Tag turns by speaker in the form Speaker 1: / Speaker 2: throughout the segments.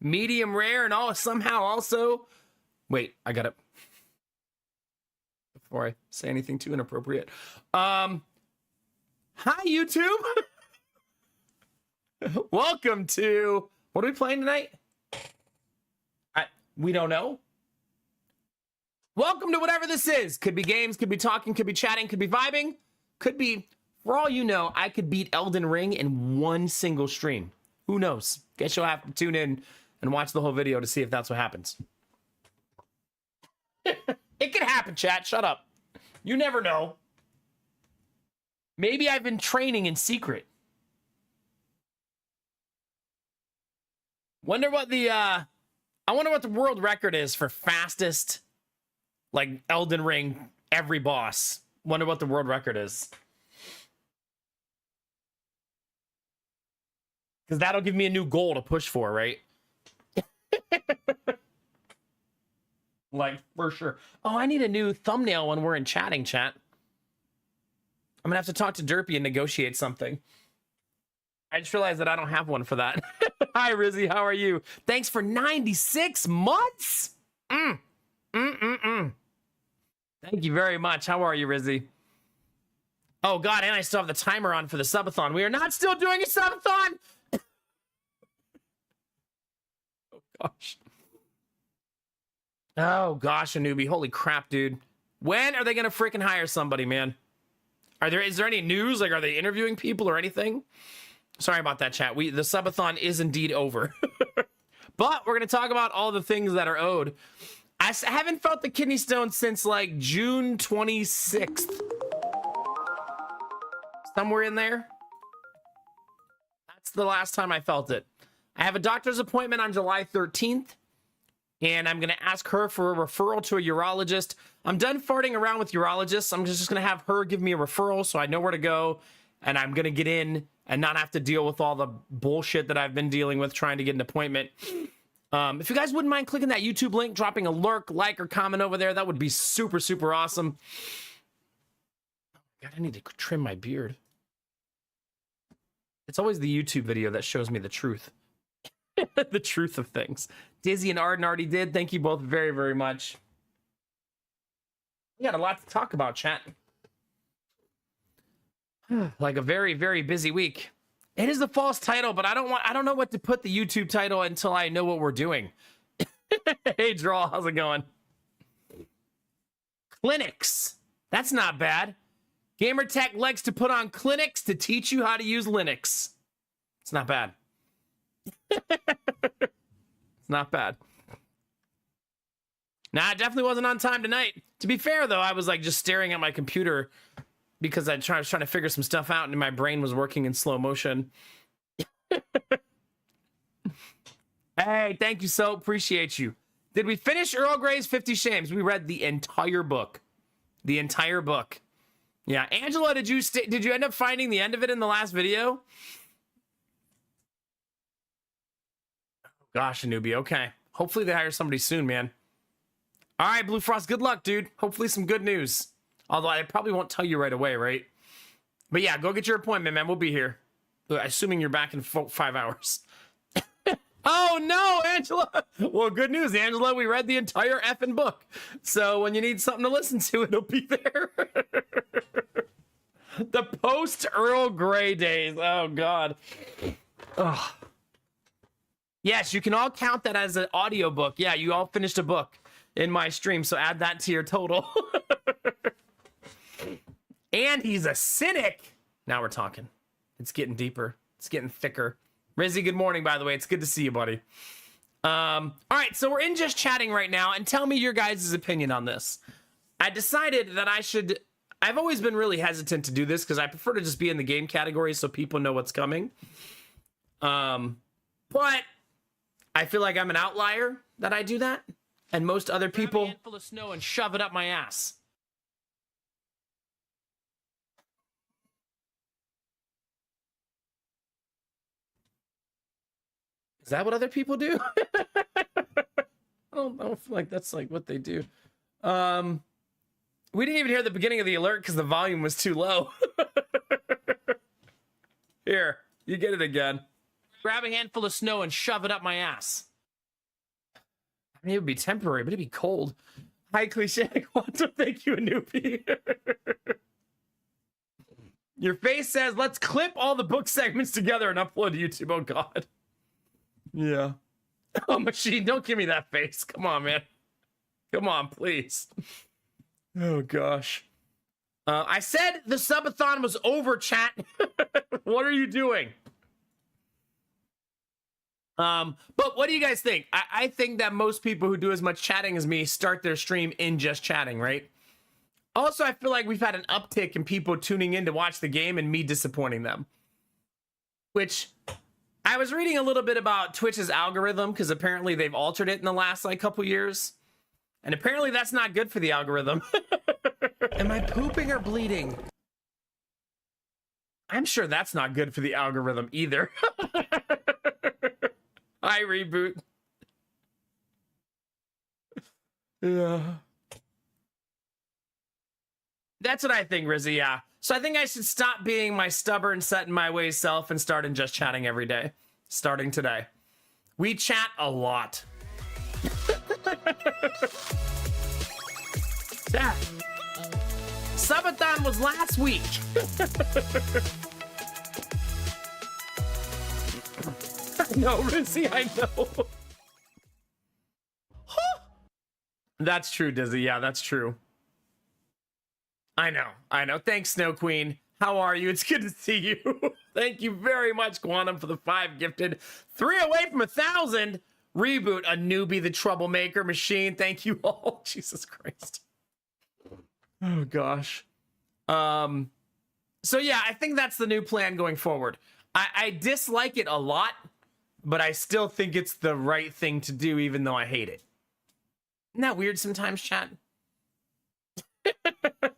Speaker 1: medium rare, and all somehow also. Wait, I got it. Before I say anything too inappropriate. Hi, YouTube. Welcome to, what are we playing tonight? We don't know. Welcome to whatever this is. Could be games, could be talking, could be chatting, could be vibing, could be, for all you know, I could beat Elden Ring in one single stream. Who knows? Guess you'll have to tune in and watch the whole video to see if that's what happens. It could happen, chat. Shut up. You never know. Maybe I've been training in secret. Wonder what the, I wonder what the world record is for fastest, like, Elden Ring, every boss. Wonder what the world record is. Because that'll give me a new goal to push for, right? Like, for sure. Oh, I need a new thumbnail when we're in chatting, chat. I'm gonna have to talk to Derpy and negotiate something. I just realized that I don't have one for that. Hi, Rizzy. How are you? Thanks for 96 months. Thank you very much. How are you, Rizzy? Oh, God, and I still have the timer on for the subathon. We are not still doing a subathon. Oh, gosh. Oh, gosh, a newbie. Holy crap, dude. When are they going to freaking hire somebody, man? Is there any news? Like, are they interviewing people or anything? Sorry about that, chat. The subathon is indeed over. But we're going to talk about all the things that are owed. I haven't felt the kidney stone since, like, June 26th. Somewhere in there. That's the last time I felt it. I have a doctor's appointment on July 13th. And I'm going to ask her for a referral to a urologist. I'm done farting around with urologists. I'm just going to have her give me a referral so I know where to go. And I'm going to get in and not have to deal with all the bullshit that I've been dealing with trying to get an appointment. If you guys wouldn't mind clicking that YouTube link, dropping a lurk, like, or comment over there, that would be super, super awesome. God, I need to trim my beard. It's always the YouTube video that shows me the truth. The truth of things. Dizzy and Arden already did. Thank you both very, very much. We got a lot to talk about, chat. Like a very, very busy week. It is the false title, but I don't know what to put the YouTube title until I know what we're doing. Hey, Draw, how's it going? Clinics. That's not bad. Gamertech likes to put on clinics to teach you how to use Linux. It's not bad. It's not bad. Nah, it definitely wasn't on time tonight. To be fair, though, I was like just staring at my computer because I was trying to figure some stuff out and my brain was working in slow motion. Hey, thank you so appreciate you. Did we finish Earl Grey's 50 Shames? We read the entire book. The entire book. Yeah, Angela, did you end up finding the end of it in the last video? Gosh, a newbie. Okay. Hopefully they hire somebody soon, man. All right, Blue Frost, good luck, dude. Hopefully some good news. Although I probably won't tell you right away, right? But yeah, go get your appointment, man. We'll be here. Assuming you're back in 5 hours. Oh, no, Angela. Well, good news, Angela. We read the entire effing book. So when you need something to listen to, it'll be there. The post-Earl Grey days. Oh, God. Ugh. Yes, you can all count that as an audiobook. Yeah, you all finished a book in my stream, so add that to your total. And he's a cynic. Now we're talking. It's getting deeper. It's getting thicker. Rizzy, good morning, by the way. It's good to see you, buddy. All right, so we're in just chatting right now, and tell me your guys' opinion on this. I decided that I've always been really hesitant to do this because I prefer to just be in the game category so people know what's coming. But I feel like I'm an outlier that I do that, and most other people... Grab a handful of snow and shove it up my ass. Is that what other people do? I don't feel like that's like what they do. We didn't even hear the beginning of the alert because the volume was too low. Here, you get it again. Grab a handful of snow and shove it up my ass. It would be temporary, but it'd be cold. Hi, cliche. Quantum, thank you, a newbie. Your face says, let's clip all the book segments together and upload to YouTube. Oh, God. Yeah. Oh, Machine, don't give me that face. Come on, man. Come on, please. Oh, gosh. I said the subathon was over, chat. What are you doing? But what do you guys think? I think that most people who do as much chatting as me start their stream in just chatting, right? Also, I feel like we've had an uptick in people tuning in to watch the game and me disappointing them. Which, I was reading a little bit about Twitch's algorithm because apparently they've altered it in the last like couple years. And apparently that's not good for the algorithm. Am I pooping or bleeding? I'm sure that's not good for the algorithm either. Hi, Reboot. Yeah. That's what I think, Rizzy, yeah. So I think I should stop being my stubborn, set in my ways self and start in just chatting every day. Starting today. We chat a lot. Chat. Subathon was last week. I know, Rizzy, I know. That's true, Dizzy. Yeah, that's true. I know. Thanks, Snow Queen. How are you? It's good to see you. Thank you very much, Quantum, for the 5 gifted. 3 away from 1,000. Reboot, a newbie, the troublemaker machine. Thank you all. Jesus Christ. Oh, gosh. So, yeah, I think that's the new plan going forward. I dislike it a lot, but I still think it's the right thing to do, even though I hate it. Isn't that weird sometimes, chat?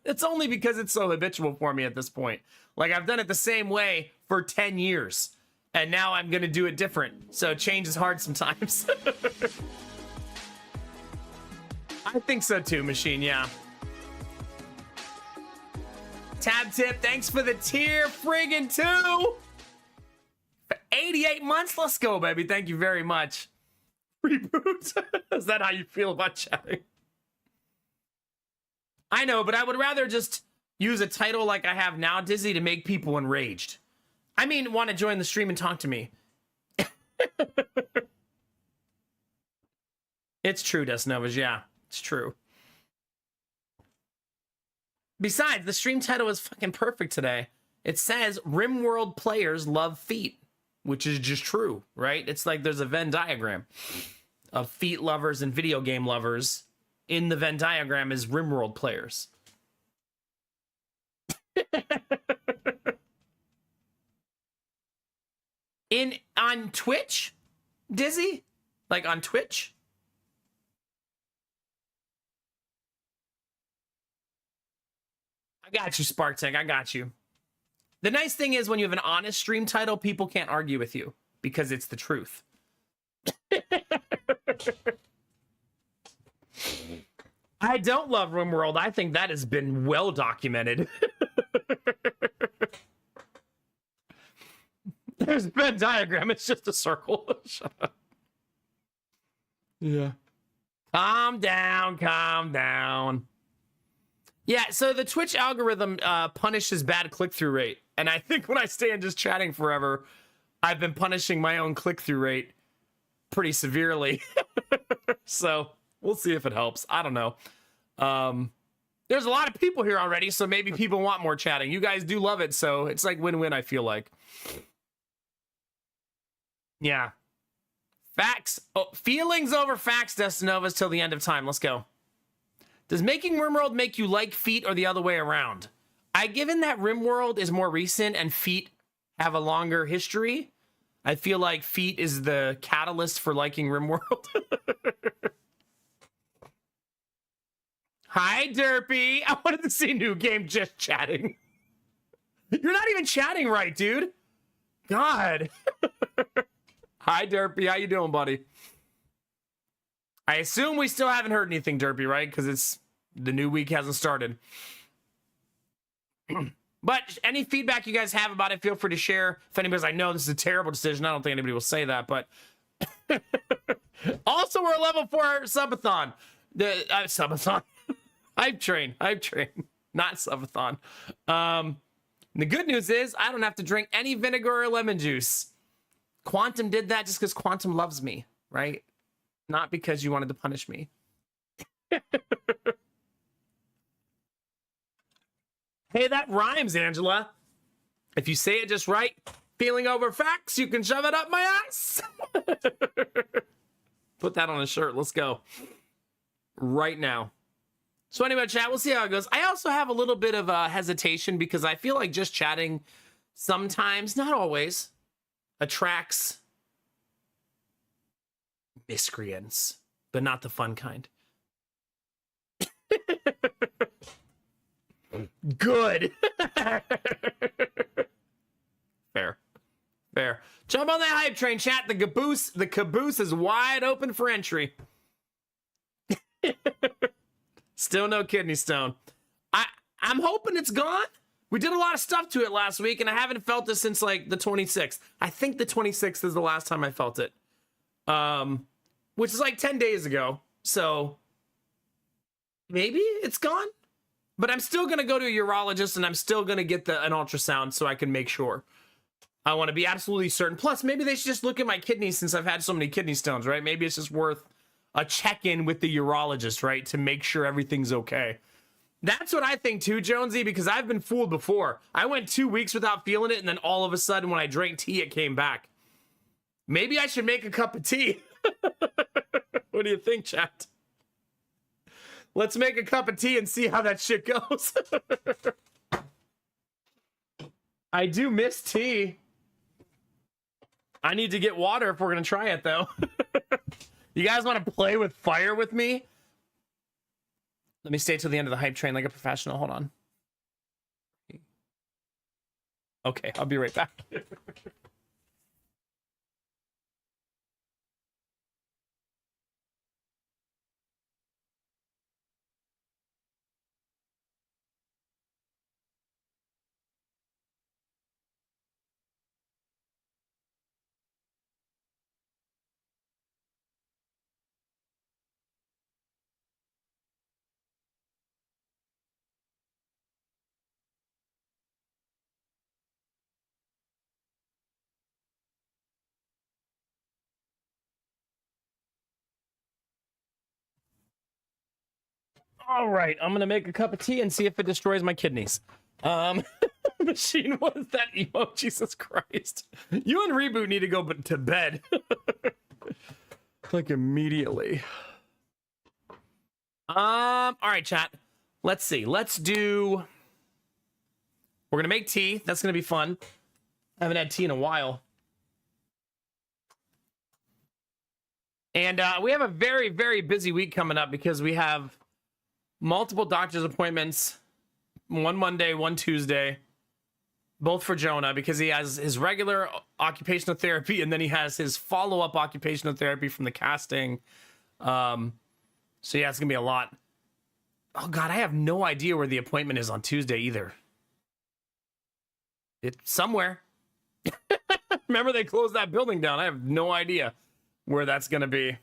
Speaker 1: It's only because it's so habitual for me at this point. Like, I've done it the same way for 10 years, and now I'm going to do it different. So change is hard sometimes. I think so too, Machine, yeah. Tab Tip, thanks for the tier friggin' 2. For 88 months, let's go, baby. Thank you very much. Reboot. Is that how you feel about chatting? I know, but I would rather just use a title like I have now, Dizzy, to make people enraged. I mean, want to join the stream and talk to me. It's true, Desnovas, yeah. It's true. Besides, the stream title is fucking perfect today. It says, RimWorld players love feet, which is just true, right? It's like there's a Venn diagram of feet lovers and video game lovers. In the Venn diagram is RimWorld players. On Twitch, Dizzy? Like on Twitch? I got you, Spark Tank. I got you. The nice thing is when you have an honest stream title, people can't argue with you because it's the truth. I don't love RimWorld. I think that has been well documented. There's a Venn diagram. It's just a circle. Shut up. Yeah. Calm down. Calm down. Yeah, so the Twitch algorithm punishes bad click-through rate. And I think when I stay in just chatting forever, I've been punishing my own click-through rate pretty severely. So we'll see if it helps. I don't know. There's a lot of people here already, so maybe people want more chatting. You guys do love it, so it's like win-win, I feel like. Yeah. Facts. Oh, feelings over facts, Destinovas, till the end of time. Let's go. Does making RimWorld make you like feet or the other way around? Given that RimWorld is more recent and feet have a longer history, I feel like feet is the catalyst for liking RimWorld. Hi, Derpy. I wanted to see new game just chatting. You're not even chatting right, dude. God. Hi, Derpy. How you doing, buddy? I assume we still haven't heard anything, Derpy, right? Because it's the new week hasn't started. But any feedback you guys have about it, feel free to share. If anybody's like, no, this is a terrible decision, I don't think anybody will say that. But also, Also, we're a level 4 subathon. The subathon. Hype train. Not subathon. The good news is I don't have to drink any vinegar or lemon juice. Quantum did that just because Quantum loves me, right? Not because you wanted to punish me. Hey, that rhymes, Angela. If you say it just right, feeling over facts, you can shove it up my ass. Put that on a shirt. Let's go. Right now. So anyway, chat, we'll see how it goes. I also have a little bit of hesitation because I feel like just chatting sometimes, not always, attracts miscreants, but not the fun kind. Good. Fair. Jump on that hype train, chat. The caboose is wide open for entry. Still no kidney stone. I'm hoping it's gone. We did a lot of stuff to it last week, and I haven't felt this since like the 26th. I think the 26th is the last time I felt it. Which is like 10 days ago. So maybe it's gone. But I'm still going to go to a urologist, and I'm still going to get an ultrasound so I can make sure. I want to be absolutely certain. Plus, maybe they should just look at my kidneys since I've had so many kidney stones, right? Maybe it's just worth a check-in with the urologist, right? To make sure everything's okay. That's what I think too, Jonesy, because I've been fooled before. I went 2 weeks without feeling it, and then all of a sudden when I drank tea, it came back. Maybe I should make a cup of tea. What do you think, chat? Let's make a cup of tea and see how that shit goes. I do miss tea. I need to get water if we're going to try it, though. You guys want to play with fire with me? Let me stay till the end of the hype train like a professional. Hold on. Okay, I'll be right back. All right, I'm gonna make a cup of tea and see if it destroys my kidneys. Machine, what is that emo? Jesus Christ. You and Reboot need to go to bed. Like immediately. All right, chat. Let's see. We're gonna make tea. That's gonna be fun. I haven't had tea in a while. And we have a very, very busy week coming up because we have multiple doctor's appointments. One Monday, one Tuesday. Both for Jonah because he has his regular occupational therapy and then he has his follow-up occupational therapy from the casting. So yeah, it's gonna be a lot. Oh God, I have no idea where the appointment is on Tuesday either. It's somewhere. Remember they closed that building down. I have no idea where that's gonna be.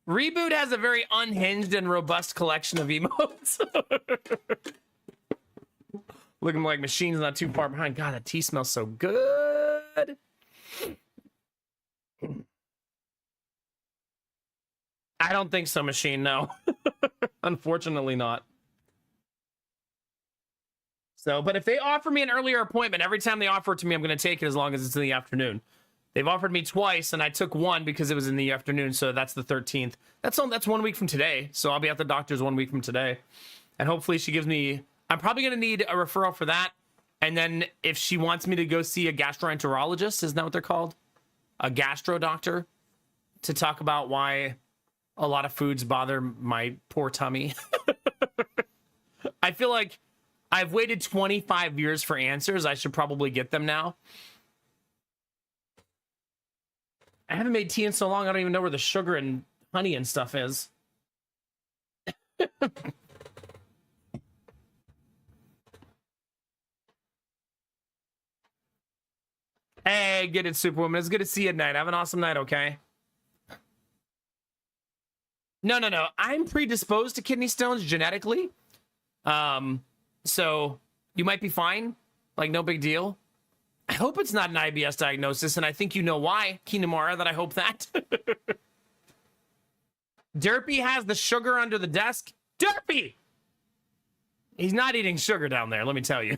Speaker 1: Reboot has a very unhinged and robust collection of emotes. Looking like Machine's not too far behind. God, that tea smells so good. I don't think so, Machine, no. Unfortunately not. So, but if they offer me an earlier appointment, every time they offer it to me, I'm going to take it as long as it's in the afternoon. They've offered me twice, and I took one because it was in the afternoon, so that's the 13th. That's 1 week from today, so I'll be at the doctor's 1 week from today. And hopefully she gives me... I'm probably going to need a referral for that. And then if she wants me to go see a gastroenterologist, isn't that what they're called? A gastro doctor, to talk about why a lot of foods bother my poor tummy. I feel like I've waited 25 years for answers. I should probably get them now. I haven't made tea in so long, I don't even know where the sugar and honey and stuff is. Hey, get it, Superwoman. It's good to see you tonight. Have an awesome night, okay? No, no, no. I'm predisposed to kidney stones genetically. So you might be fine. Like, no big deal. I hope it's not an IBS diagnosis, and I think you know why, Kinamara, that I hope that. Derpy has the sugar under the desk. Derpy! He's not eating sugar down there, let me tell you.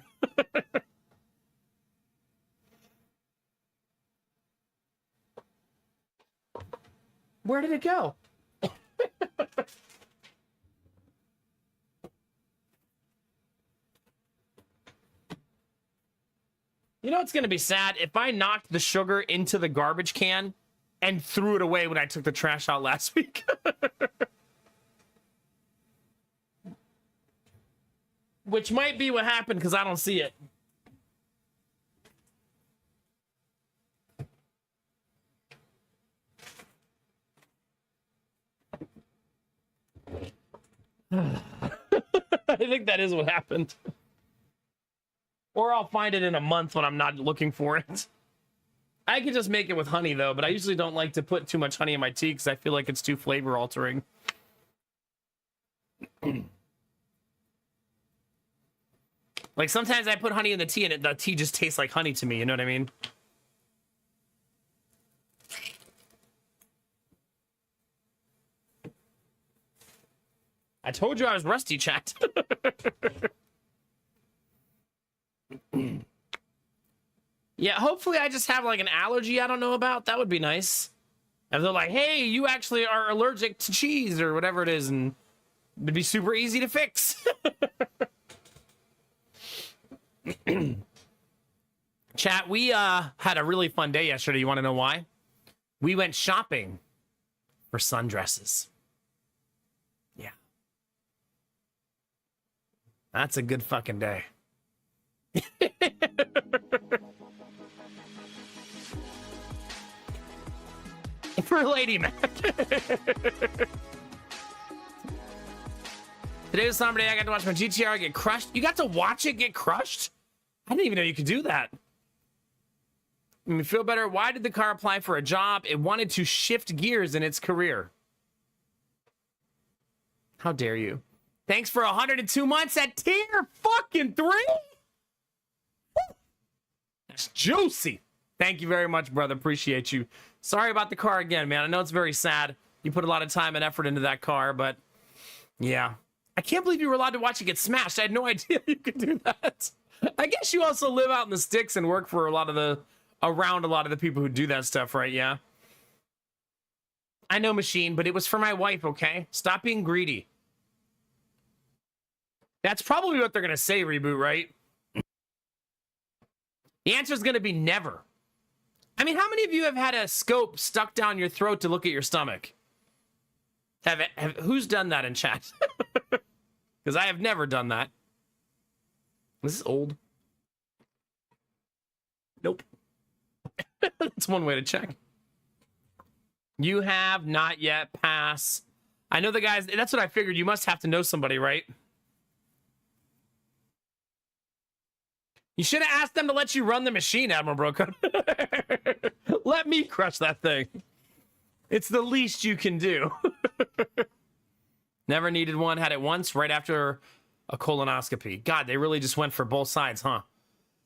Speaker 1: Where did it go? You know what's going to be sad? If I knocked the sugar into the garbage can and threw it away when I took the trash out last week. Which might be what happened because I don't see it. I think that is what happened. Or I'll find it in a month when I'm not looking for it. I could just make it with honey, though, but I usually don't like to put too much honey in my tea because I feel like it's too flavor altering. Like, sometimes I put honey in the tea and the tea just tastes like honey to me, you know what I mean? I told you I was rusty, chat. Yeah, hopefully I just have like an allergy I don't know about. That would be nice. If they're like, hey, you actually are allergic to cheese or whatever it is, and it'd be super easy to fix. Chat, we had a really fun day yesterday. You want to know why? We went shopping for sundresses. Yeah. That's a good fucking day. For Lady Mac. Today was Summer Day. I got to watch my GTR get crushed. You got to watch it get crushed? I didn't even know you could do that. Made me feel better. Why did the car apply for a job? It wanted to shift gears in its career. How dare you? Thanks for 102 months at tier fucking 3. That's juicy. Thank you very much, brother. Appreciate you. Sorry about the car again, man. I know it's very sad. You put a lot of time and effort into that car, but yeah. I can't believe you were allowed to watch it get smashed. I had no idea you could do that. I guess you also live out in the sticks and work for around a lot of the people who do that stuff, right? Yeah. I know, Machine, but it was for my wife, okay? Stop being greedy. That's probably what they're going to say, Reboot, right? The answer is going to be never. I mean, how many of you have had a scope stuck down your throat to look at your stomach? Who's done that in chat? Because I have never done that. This is old. Nope. That's one way to check. You have not yet passed. I know the guys. That's what I figured. You must have to know somebody, right? You should have asked them to let you run the machine, Admiral Broco. Let me crush that thing. It's the least you can do. Never needed one. Had it once right after a colonoscopy. God, they really just went for both sides, huh?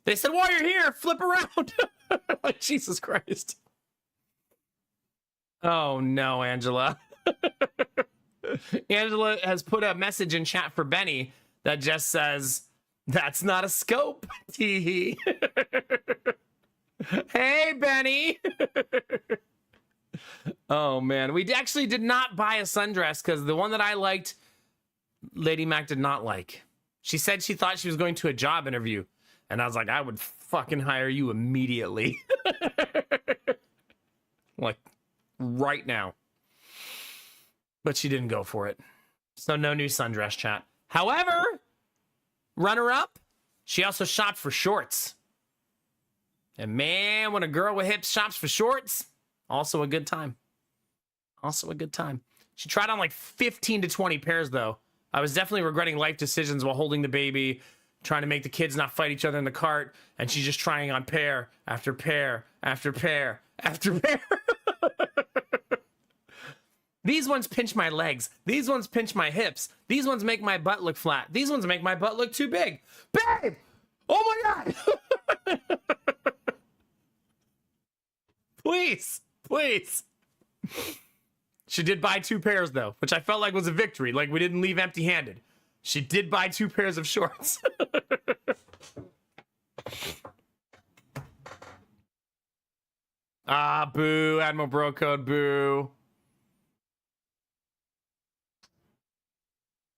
Speaker 1: They said, while you're here, flip around. Like, Jesus Christ. Oh, no, Angela. Angela has put a message in chat for Benny that just says, that's not a scope. Tee Hey, Benny. Oh, man. We actually did not buy a sundress because the one that I liked, Lady Mac did not like. She said she thought she was going to a job interview. And I was like, I would fucking hire you immediately. Like, right now. But she didn't go for it. So no new sundress, chat. However, runner-up, she also shopped for shorts. And man, when a girl with hips shops for shorts, also a good time. Also a good time. She tried on like 15 to 20 pairs, though. I was definitely regretting life decisions while holding the baby, trying to make the kids not fight each other in the cart, and she's just trying on pair after pair after pair after pair. These ones pinch my legs. These ones pinch my hips. These ones make my butt look flat. These ones make my butt look too big. Babe! Oh my God! Please, please. She did buy 2 pairs though, which I felt like was a victory. Like we didn't leave empty-handed. She did buy 2 pairs of shorts. Ah, boo, Admiral Bro Code, boo.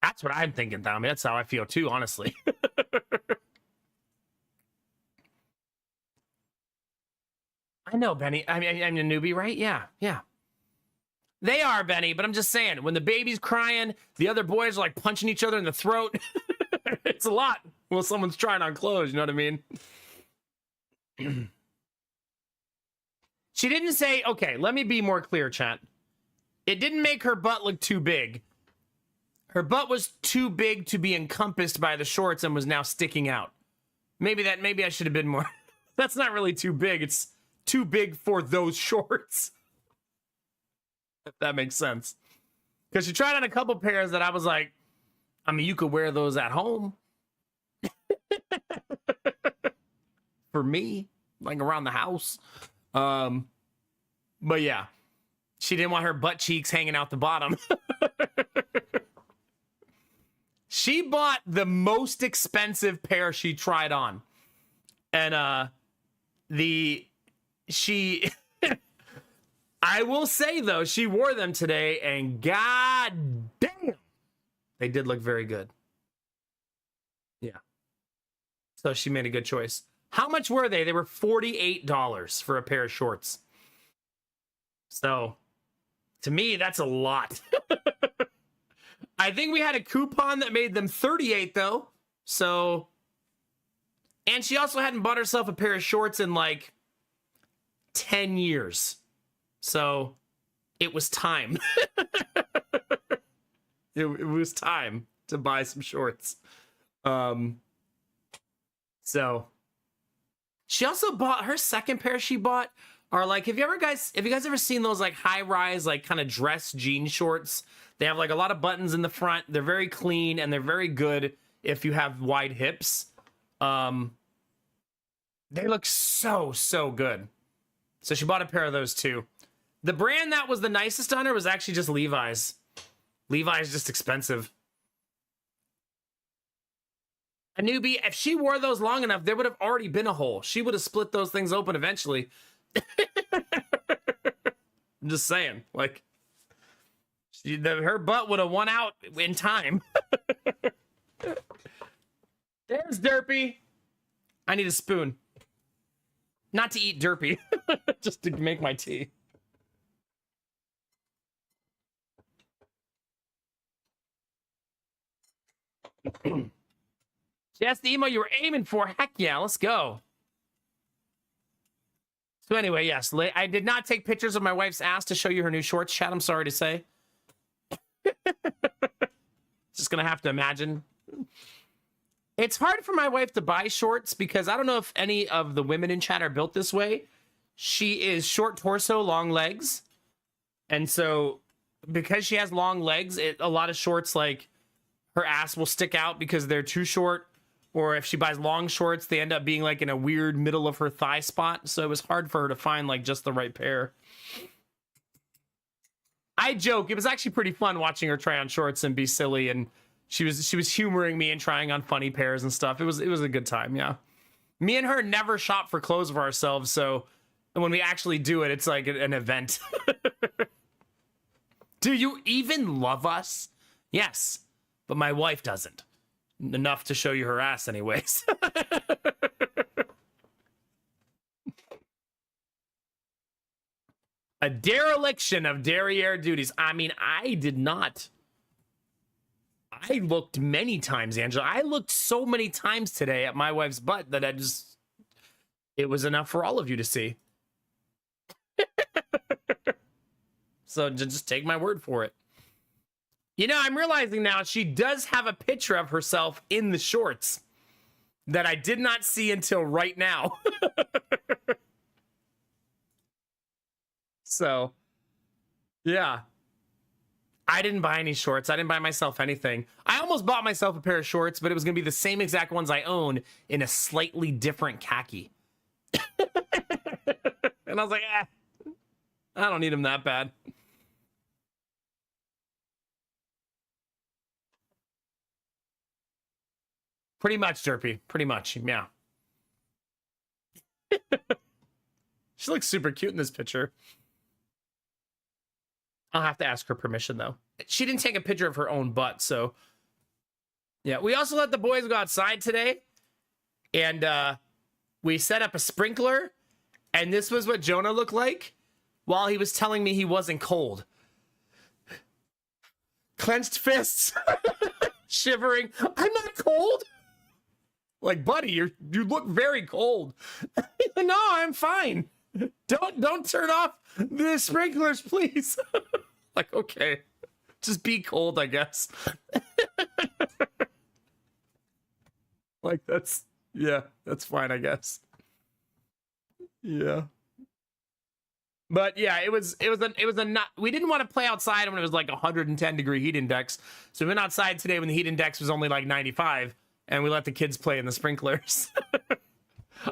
Speaker 1: That's what I'm thinking, Tommy. That's how I feel too, honestly. I know, Benny. I'm a newbie, right? Yeah, yeah. They are, Benny, but I'm just saying, when the baby's crying, the other boys are like punching each other in the throat. It's a lot when someone's trying on clothes, you know what I mean? She didn't say, okay, let me be more clear, chat. It didn't make her butt look too big. Her butt was too big to be encompassed by the shorts and was now sticking out. Maybe I should have been more. That's not really too big. It's too big for those shorts. If that makes sense. Because she tried on a couple pairs that I was like, I mean, you could wear those at home. For me, like around the house. But yeah, she didn't want her butt cheeks hanging out the bottom. She bought the most expensive pair she tried on. And I will say though, she wore them today and god damn, they did look very good. Yeah. So she made a good choice. How much were they? They were $48 for a pair of shorts. So to me, that's a lot. I think we had a coupon that made them 38 though. So, and she also hadn't bought herself a pair of shorts in like 10 years. So it was time. It was time to buy some shorts. So she also bought her second pair she bought are like, have you guys ever seen those like high rise, like kind of dress jean shorts? They have like a lot of buttons in the front. They're very clean and they're very good if you have wide hips. They look so good. So she bought a pair of those too. The brand that was the nicest on her was actually just Levi's. Levi's just expensive. A newbie, if she wore those long enough, there would have already been a hole. She would have split those things open eventually. I'm just saying, like, her butt would have won out in time. There's Derpy. I need a spoon. Not to eat Derpy, just to make my tea. That's the emo you were aiming for. Heck yeah, let's go. So anyway, yes, I did not take pictures of my wife's ass to show you her new shorts, chat. I'm sorry to say. Just gonna have to imagine. It's hard for my wife to buy shorts because I don't know if any of the women in chat are built this way. She is short torso, long legs. And so because she has long legs, a lot of shorts, like her ass will stick out because they're too short. Or if she buys long shorts, they end up being like in a weird middle of her thigh spot. So it was hard for her to find like just the right pair. I joke. It was actually pretty fun watching her try on shorts and be silly. And she was humoring me and trying on funny pairs and stuff. It was a good time. Yeah. Me and her never shop for clothes for ourselves. So when we actually do it, it's like an event. Do you even love us? Yes, but my wife doesn't. Enough to show you her ass anyways. A dereliction of derriere duties. I mean, I did not. I looked many times, Angela. I looked so many times today at my wife's butt that it was enough for all of you to see. So just take my word for it. You know, I'm realizing now she does have a picture of herself in the shorts. that I did not see until right now. So, yeah. I didn't buy any shorts. I didn't buy myself anything. I almost bought myself a pair of shorts, but it was going to be the same exact ones I own in a slightly different khaki. And I was like, I don't need them that bad. Pretty much, Derpy. Pretty much, yeah. She looks super cute in this picture. I'll have to ask her permission, though. She didn't take a picture of her own butt, so... Yeah, we also let the boys go outside today, and we set up a sprinkler, and this was what Jonah looked like while he was telling me he wasn't cold. Clenched fists, shivering. I'm not cold. Like, buddy, you look very cold. No, I'm fine. Don't turn off the sprinklers, please. Like, okay, just be cold, I guess. Like, that's fine, I guess. Yeah. But yeah, it was a not, we didn't want to play outside when it was like 110-degree heat index. So we went outside today when the heat index was only like 95, and we let the kids play in the sprinklers.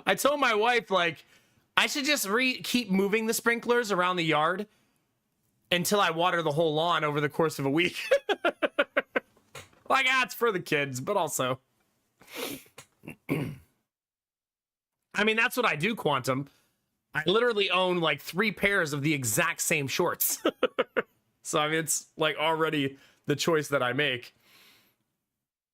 Speaker 1: I told my wife, like, I should just keep moving the sprinklers around the yard until I water the whole lawn over the course of a week. Like, it's for the kids, but also... I mean, that's what I do, Quantum. I literally own like 3 pairs of the exact same shorts. So, I mean, it's like already the choice that I make.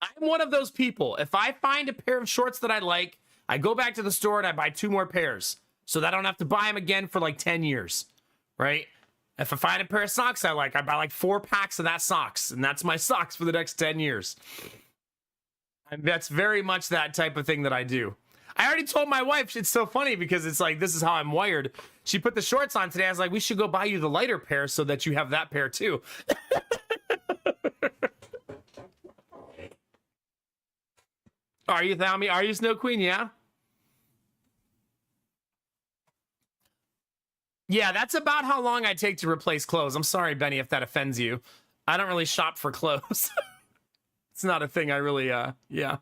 Speaker 1: I'm one of those people. If I find a pair of shorts that I like, I go back to the store and I buy 2 more pairs so that I don't have to buy them again for like 10 years, right? If I find a pair of socks I like, I buy like 4 packs of that socks, and that's my socks for the next 10 years. And that's very much that type of thing that I do. I already told my wife, it's so funny because it's like, this is how I'm wired. She put the shorts on today. I was like, we should go buy you the lighter pair so that you have that pair too. Are you Thami? Are you Snow Queen? Yeah. Yeah, that's about how long I take to replace clothes. I'm sorry, Benny, if that offends you. I don't really shop for clothes. It's not a thing I really, yeah.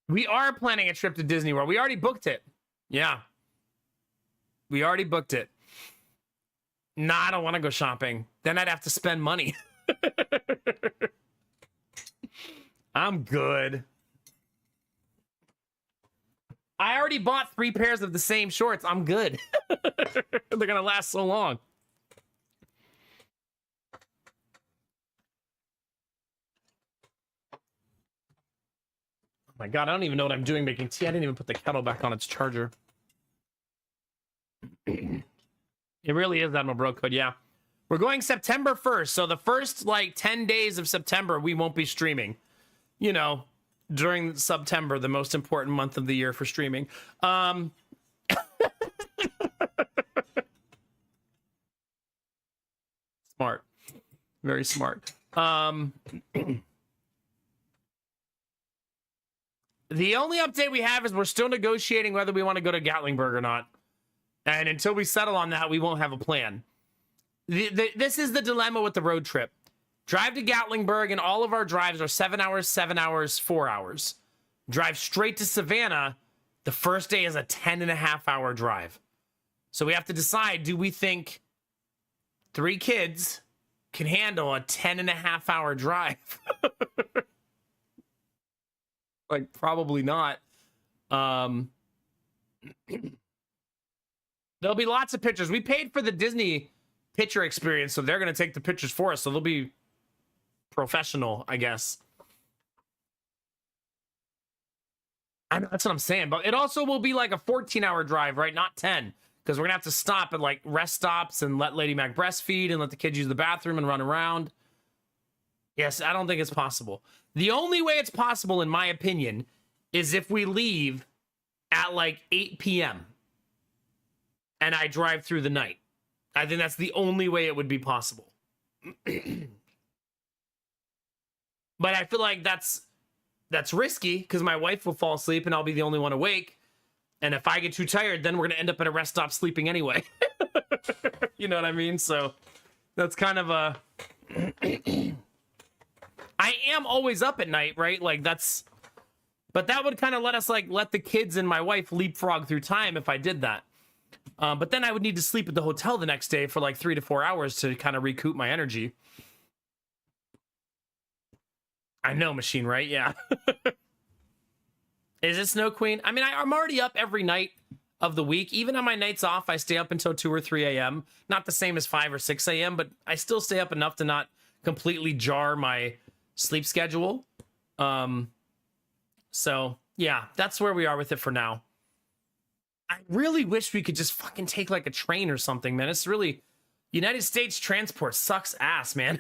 Speaker 1: We are planning a trip to Disney World. We already booked it. Yeah. We already booked it. Nah, I don't want to go shopping. Then I'd have to spend money. I'm good. I already bought 3 pairs of the same shorts. I'm good. They're going to last so long. Oh my God, I don't even know what I'm doing making tea. I didn't even put the kettle back on its charger. It really is Admiral Bro Code, yeah. We're going September 1st, so the first, like, 10 days of September, we won't be streaming. You know, during September, the most important month of the year for streaming. Smart. Very smart. The only update we have is we're still negotiating whether we want to go to Gatlinburg or not. And until we settle on that, we won't have a plan. This is the dilemma with the road trip. Drive to Gatlinburg, and all of our drives are 7 hours, 7 hours, 4 hours. Drive straight to Savannah. The first day is a 10.5-hour drive. So we have to decide, do we think 3 kids can handle a 10.5-hour drive? Like, probably not. There'll be lots of pictures. We paid for the Disney picture experience, so they're going to take the pictures for us. So they'll be professional, I guess. I know, that's what I'm saying. But it also will be like a 14-hour drive, right? Not 10. Because we're going to have to stop at, like, rest stops and let Lady Mac breastfeed and let the kids use the bathroom and run around. Yes, I don't think it's possible. The only way it's possible, in my opinion, is if we leave at, like, 8 p.m. and I drive through the night. I think that's the only way it would be possible. But I feel like that's that's risky because my wife will fall asleep and I'll be the only one awake. And if I get too tired, then we're going to end up at a rest stop sleeping anyway. You know what I mean? So that's kind of a... I am always up at night, right? Like that's... But that would kind of let us like let the kids and my wife leapfrog through time if I did that. But then I would need to sleep at the hotel the next day for like 3 to 4 hours to kind of recoup my energy. I know, machine, right? Yeah. Is it Snow Queen? I mean, I'm already up every night of the week. Even on my nights off, I stay up until 2 or 3 a.m. Not the same as 5 or 6 a.m., but I still stay up enough to not completely jar my sleep schedule. So, yeah, that's where we are with it for now. I really wish we could just fucking take like a train or something, man. It's really... United States transport sucks ass, man.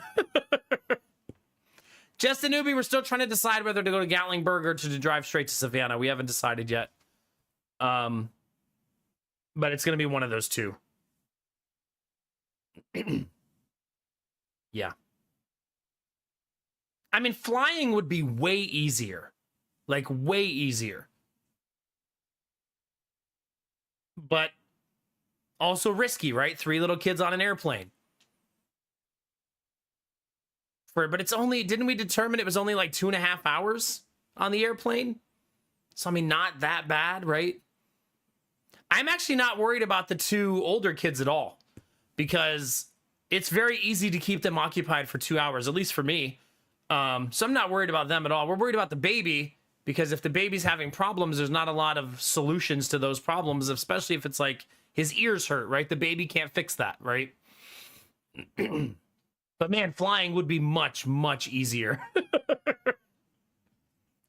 Speaker 1: Just a newbie, we're still trying to decide whether to go to Gatlinburg or to drive straight to Savannah. We haven't decided yet. But it's going to be one of those two. Yeah. I mean, flying would be way easier. Like, way easier. But also risky, right? 3 little kids on an airplane. But it's only, didn't we determine it was only like 2.5 hours on the airplane? So, I mean, not that bad, right? I'm actually not worried about the 2 older kids at all because it's very easy to keep them occupied for 2 hours, at least for me. So I'm not worried about them at all. We're worried about the baby because if the baby's having problems, there's not a lot of solutions to those problems, especially if it's like his ears hurt, right? The baby can't fix that, right? But man, flying would be much, much easier.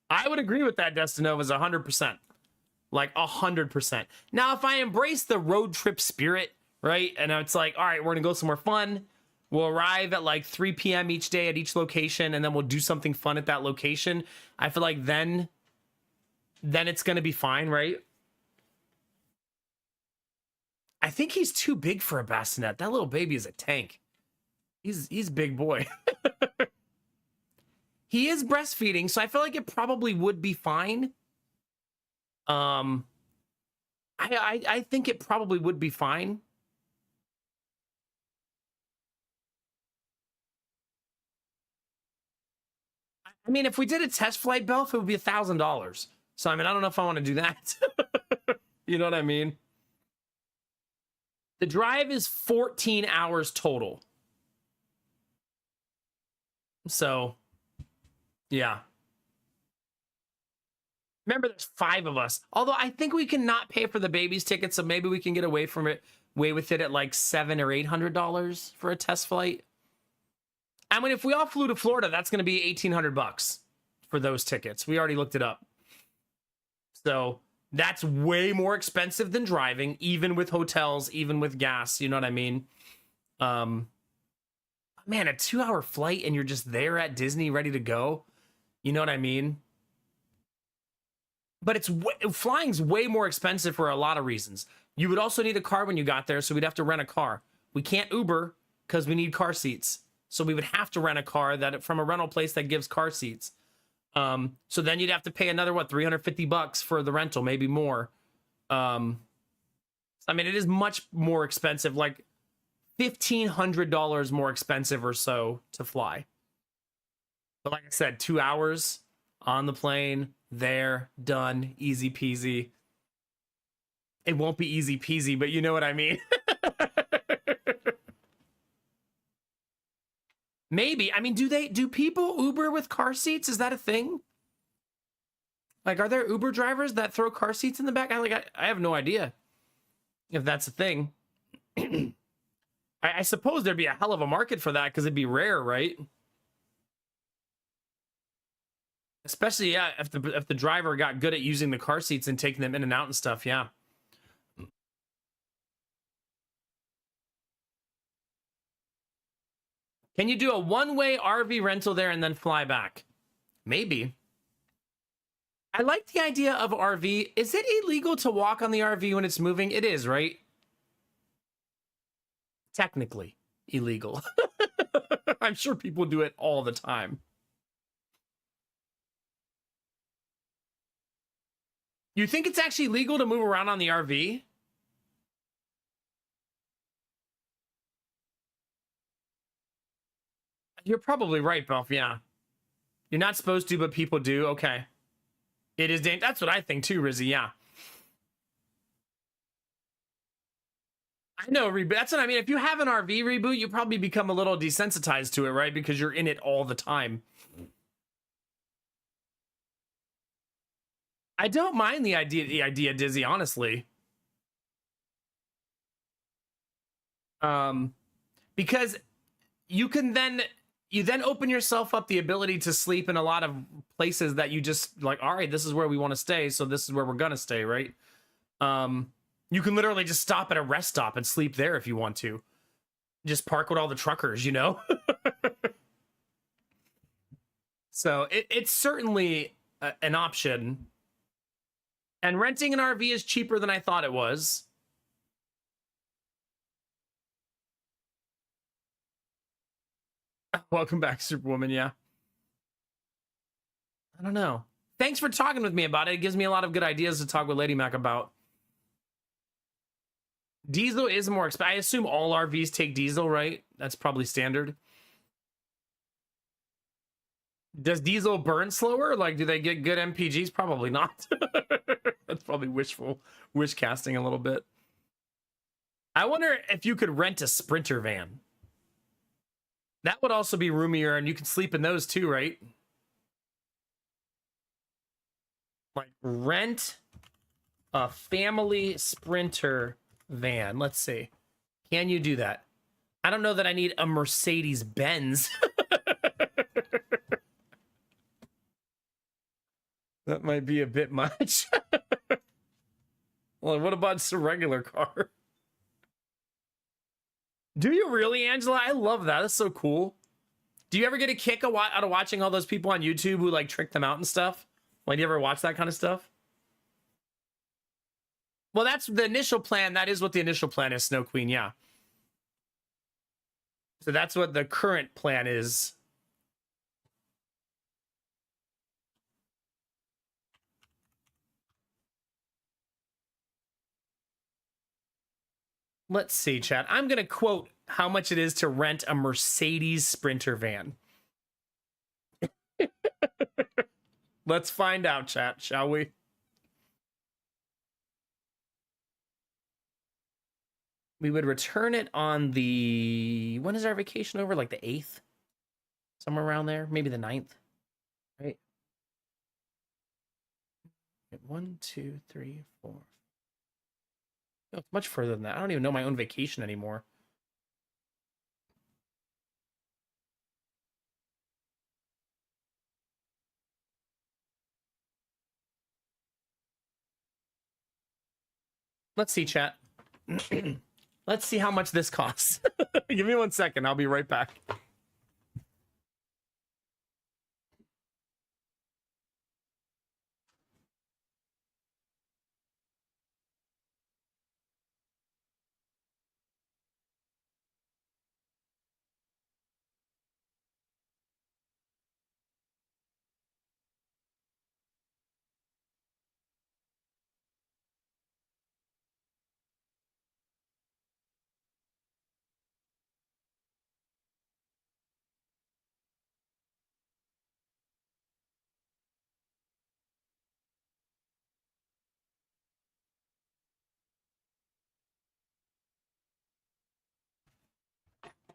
Speaker 1: I would agree with that, Destinova's 100%. Like 100%. Now, if I embrace the road trip spirit, right? And it's like, all right, we're going to go somewhere fun. We'll arrive at like 3 p.m. each day at each location, and then we'll do something fun at that location. I feel like then it's going to be fine, right? I think he's too big for a bassinet. That little baby is a tank. He's big boy. He is breastfeeding, so I feel like it probably would be fine. I think it probably would be fine. I mean, if we did a test flight, Belf, it would be $1,000. So, I mean, I don't know if I want to do that. You know what I mean? The drive is 14 hours total. So, yeah. Remember, there's 5 of us. Although I think we can not pay for the baby's ticket, so maybe we can get away with it at like $700 or $800 for a test flight. I mean, if we all flew to Florida, that's going to be $1,800 for those tickets. We already looked it up. So that's way more expensive than driving, even with hotels, even with gas. You know what I mean? Man, a 2-hour flight and you're just there at Disney ready to go. You know what I mean? But flying's way more expensive for a lot of reasons. You would also need a car when you got there, so we'd have to rent a car. We can't Uber because we need car seats. So we would have to rent a car from a rental place that gives car seats. So then you'd have to pay another, $350 for the rental, maybe more. I mean, it is much more expensive, like $1,500 more expensive or so to fly. But like I said, 2 hours on the plane, there, done, easy peasy. It won't be easy peasy, but you know what I mean. Maybe. I mean, do people Uber with car seats? Is that a thing? Like, are there Uber drivers that throw car seats in the back? I have no idea if that's a thing. I suppose there'd be a hell of a market for that because it'd be rare, right? Especially, yeah, if the driver got good at using the car seats and taking them in and out and stuff, yeah. Can you do a one-way RV rental there and then fly back? Maybe. I like the idea of RV. Is it illegal to walk on the RV when it's moving? It is, right? Technically illegal. I'm sure people do it all the time. You think it's actually legal to move around on the RV? You're probably right, Buff. Yeah. You're not supposed to, but people do. Okay. It is dangerous. That's what I think too, Rizzy. Yeah. I know, reboot. That's what I mean. If you have an RV reboot, you probably become a little desensitized to it, right? Because you're in it all the time. I don't mind the idea, Dizzy, honestly. Because you then open yourself up the ability to sleep in a lot of places that you just like, all right, this is where we want to stay, so this is where we're gonna stay, right? You can literally just stop at a rest stop and sleep there if you want to. Just park with all the truckers, you know? So it's certainly an option. And renting an RV is cheaper than I thought it was. Welcome back, Superwoman. Yeah. I don't know. Thanks for talking with me about it. It gives me a lot of good ideas to talk with Lady Mac about. Diesel is more expensive. I assume all RVs take diesel, right? That's probably standard. Does diesel burn slower? Like, do they get good MPGs? Probably not. That's probably wish casting a little bit. I wonder if you could rent a Sprinter van. That would also be roomier, and you can sleep in those too, right? Like, rent a family Sprinter van. Let's see. Can you do that? I don't know that I need a Mercedes Benz. That might be a bit much. Well, what about just a regular car? Do you really, Angela? I love that. That's so cool. Do you ever get a kick out of watching all those people on YouTube who like trick them out and stuff? Like, do you ever watch that kind of stuff? Well, that's the initial plan. That is what the initial plan is, Snow Queen. Yeah. So that's what the current plan is. Let's see, chat. I'm going to quote how much it is to rent a Mercedes Sprinter van. Let's find out, chat, shall we? We would return it on the... When is our vacation over? Like the 8th? Somewhere around there? Maybe the 9th? Right? 1, 2, 3, 4. No, it's much further than that. I don't even know my own vacation anymore. Let's see, chat. Let's see how much this costs. Give me 1 second. I'll be right back.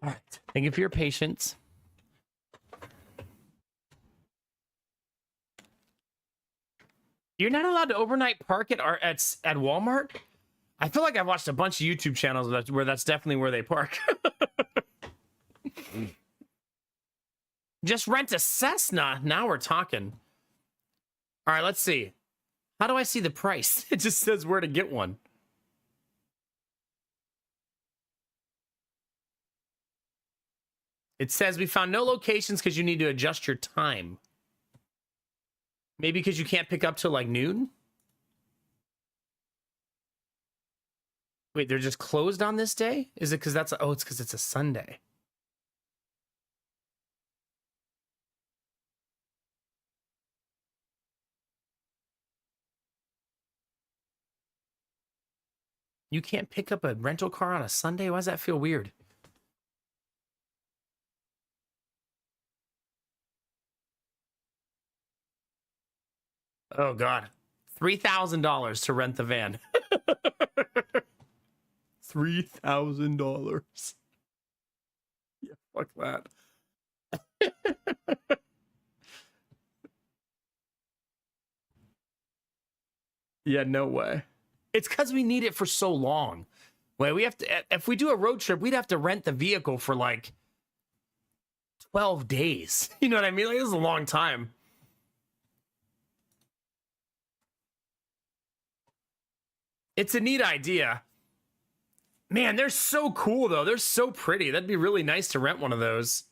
Speaker 1: All right. Thank you for your patience. You're not allowed to overnight park at Walmart? I feel like I've watched a bunch of YouTube channels where that's definitely where they park. Just rent a Cessna. Now we're talking. All right, let's see. How do I see the price? It just says where to get one. It says we found no locations because you need to adjust your time. Maybe because you can't pick up till like noon? Wait, they're just closed on this day? Is it because that's... Oh, it's because it's a Sunday. You can't pick up a rental car on a Sunday? Why does that feel weird? Oh, God. $3,000 to rent the van. $3,000. Yeah, fuck that. Yeah, no way. It's because we need it for so long. Wait, we have to, if we do a road trip, we'd have to rent the vehicle for like 12 days. You know what I mean? Like, this is a long time. It's a neat idea. Man, they're so cool, though. They're so pretty. That'd be really nice to rent one of those.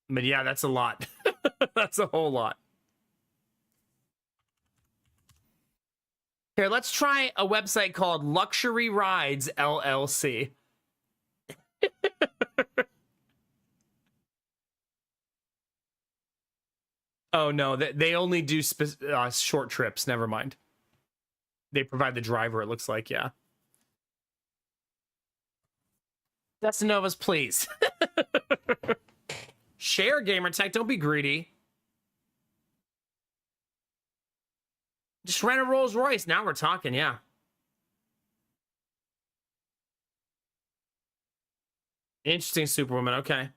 Speaker 1: But yeah, that's a lot. That's a whole lot. Here, let's try a website called Luxury Rides LLC. Oh, no, they only do short trips. Never mind. They provide the driver, it looks like, yeah. Destinovas, please. Share, Gamertech. Don't be greedy. Just rent a Rolls Royce. Now we're talking, yeah. Interesting, Superwoman. Okay.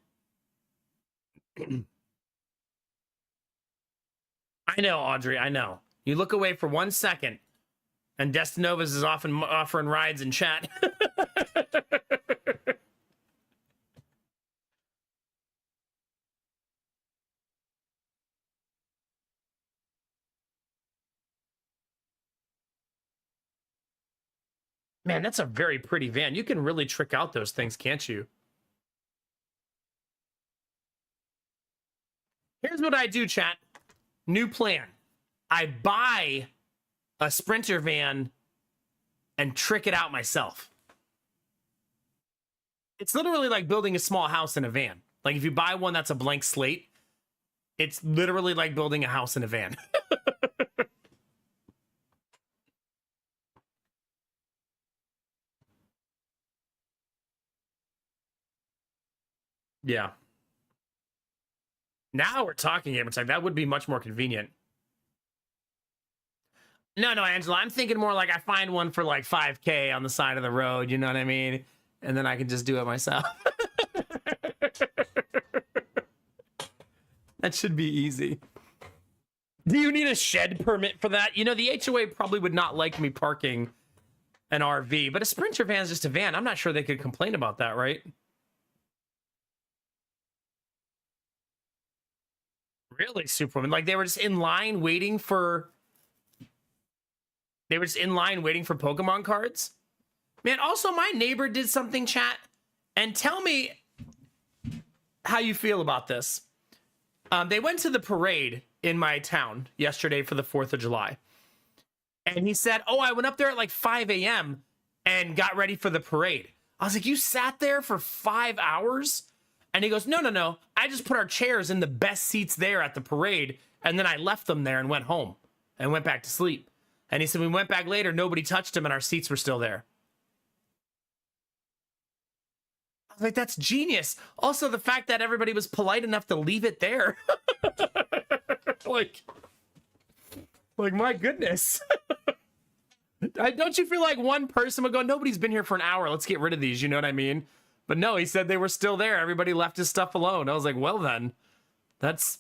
Speaker 1: I know, Audrey. I know. You look away for 1 second, and Destinovas is often offering rides in chat. Man, that's a very pretty van. You can really trick out those things, can't you? Here's what I do, chat. New plan. I buy a Sprinter van and trick it out myself. It's literally like building a small house in a van. Like if you buy one that's a blank slate, it's literally like building a house in a van. Yeah. Now we're talking, Gamer Tech. That would be much more convenient. No, Angela. I'm thinking more like I find one for like 5K on the side of the road. You know what I mean? And then I can just do it myself. That should be easy. Do you need a shed permit for that? You know, the HOA probably would not like me parking an RV, but a Sprinter van is just a van. I'm not sure they could complain about that, right? Really, Superwoman? Like they were just in line waiting for... They were just in line waiting for Pokemon cards? Man, also my neighbor did something, chat. And tell me how you feel about this. They went to the parade in my town yesterday for the 4th of July. And he said, oh, I went up there at like 5 a.m. and got ready for the parade. I was like, you sat there for 5 hours? And he goes, no. I just put our chairs in the best seats there at the parade. And then I left them there and went home and went back to sleep. And he said, we went back later, nobody touched them and our seats were still there. I was like, that's genius. Also, the fact that everybody was polite enough to leave it there. like, my goodness. Don't you feel like one person would go, nobody's been here for an hour, let's get rid of these, you know what I mean? But no, he said they were still there. Everybody left his stuff alone. I was like, well then, that's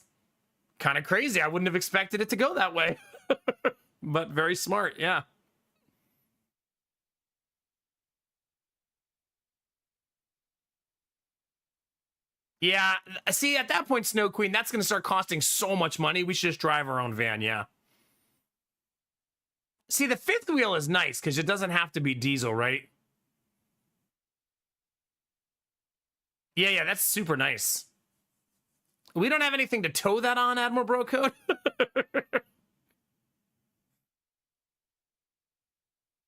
Speaker 1: kind of crazy. I wouldn't have expected it to go that way. But very smart, yeah. Yeah, see, at that point, Snow Queen, that's going to start costing so much money. We should just drive our own van, yeah. See, the fifth wheel is nice because it doesn't have to be diesel, right? Yeah, that's super nice. We don't have anything to tow that on, Admiral Brocode.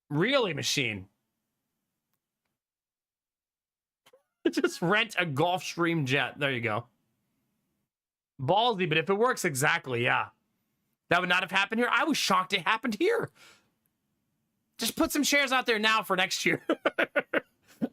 Speaker 1: Really, machine. Just rent a Gulfstream jet. There you go. Ballsy, but if it works exactly, yeah. That would not have happened here. I was shocked it happened here. Just put some shares out there now for next year.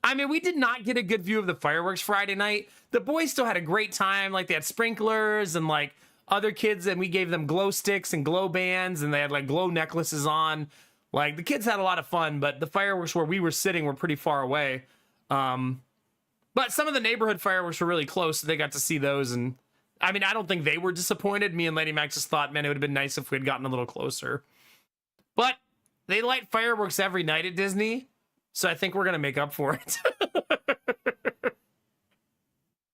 Speaker 1: I mean, we did not get a good view of the fireworks Friday night. The boys still had a great time. Like, they had sprinklers and like other kids, and we gave them glow sticks and glow bands, and they had like glow necklaces on. Like, the kids had a lot of fun, but the fireworks where we were sitting were pretty far away. But some of the neighborhood fireworks were really close, so they got to see those. And I mean, I don't think they were disappointed. Me and Lady Mac just thought, man, it would have been nice if we had gotten a little closer. But they light fireworks every night at Disney, so I think we're going to make up for it.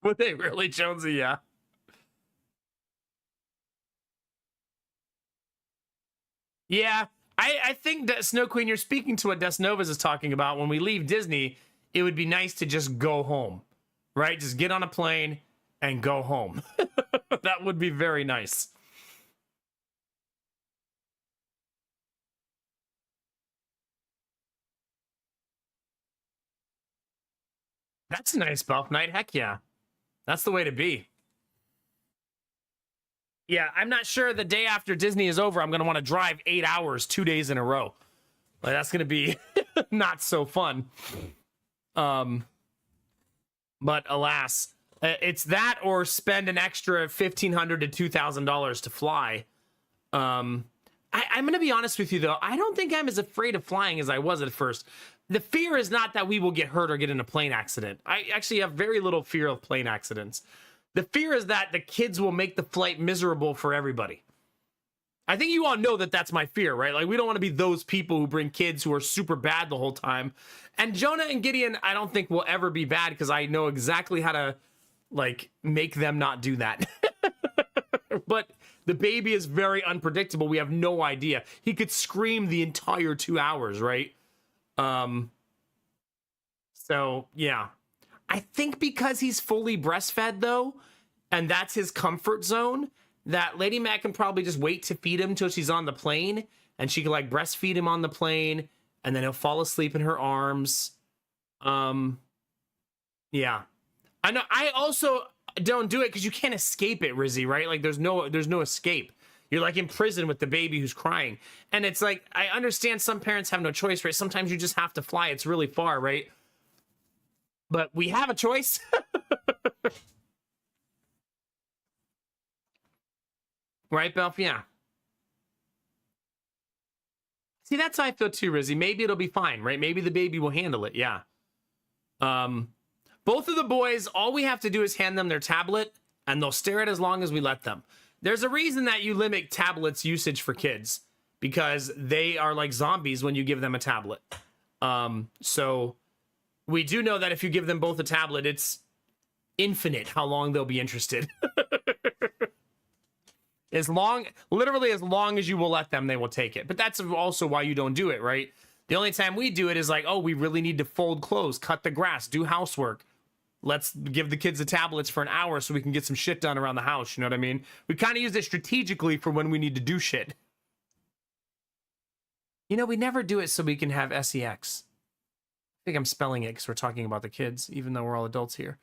Speaker 1: Would they really, Jonesy? Yeah. Yeah. I think that Snow Queen, you're speaking to what Des Novas is talking about. When we leave Disney, it would be nice to just go home, right? Just get on a plane and go home. That would be very nice. That's a nice buff night. Heck yeah. That's the way to be. Yeah, I'm not sure the day after Disney is over, I'm going to want to drive 8 hours, 2 days in a row. Like, that's going to be not so fun. But alas, it's that or spend an extra $1,500 to $2,000 to fly. I'm going to be honest with you, though. I don't think I'm as afraid of flying as I was at first. The fear is not that we will get hurt or get in a plane accident. I actually have very little fear of plane accidents. The fear is that the kids will make the flight miserable for everybody. I think you all know that that's my fear, right? Like, we don't want to be those people who bring kids who are super bad the whole time. And Jonah and Gideon, I don't think will ever be bad because I know exactly how to, like, make them not do that. But the baby is very unpredictable. We have no idea. He could scream the entire 2 hours, right? So, yeah. I think because he's fully breastfed, though, and that's his comfort zone, that Lady Mac can probably just wait to feed him till she's on the plane, and she can, like, breastfeed him on the plane, and then he'll fall asleep in her arms. Yeah. I know. I also don't do it because you can't escape it, Rizzy, right? Like, there's no escape. You're, like, in prison with the baby who's crying. And it's like, I understand some parents have no choice, right? Sometimes you just have to fly. It's really far, right? But we have a choice. Right, Belf? Yeah. See, that's how I feel too, Rizzy. Maybe it'll be fine, right? Maybe the baby will handle it. Yeah. Both of the boys, all we have to do is hand them their tablet, and they'll stare at it as long as we let them. There's a reason that you limit tablets usage for kids, because they are like zombies when you give them a tablet. So we do know that if you give them both a tablet, it's infinite how long they'll be interested. Literally as long as you will let them, they will take it. But that's also why you don't do it, right? The only time we do it is like, oh, we really need to fold clothes, cut the grass, do housework. Let's give the kids the tablets for an hour so we can get some shit done around the house. You know what I mean? We kind of use it strategically for when we need to do shit. You know, we never do it so we can have sex. I think I'm spelling it because we're talking about the kids, even though we're all adults here.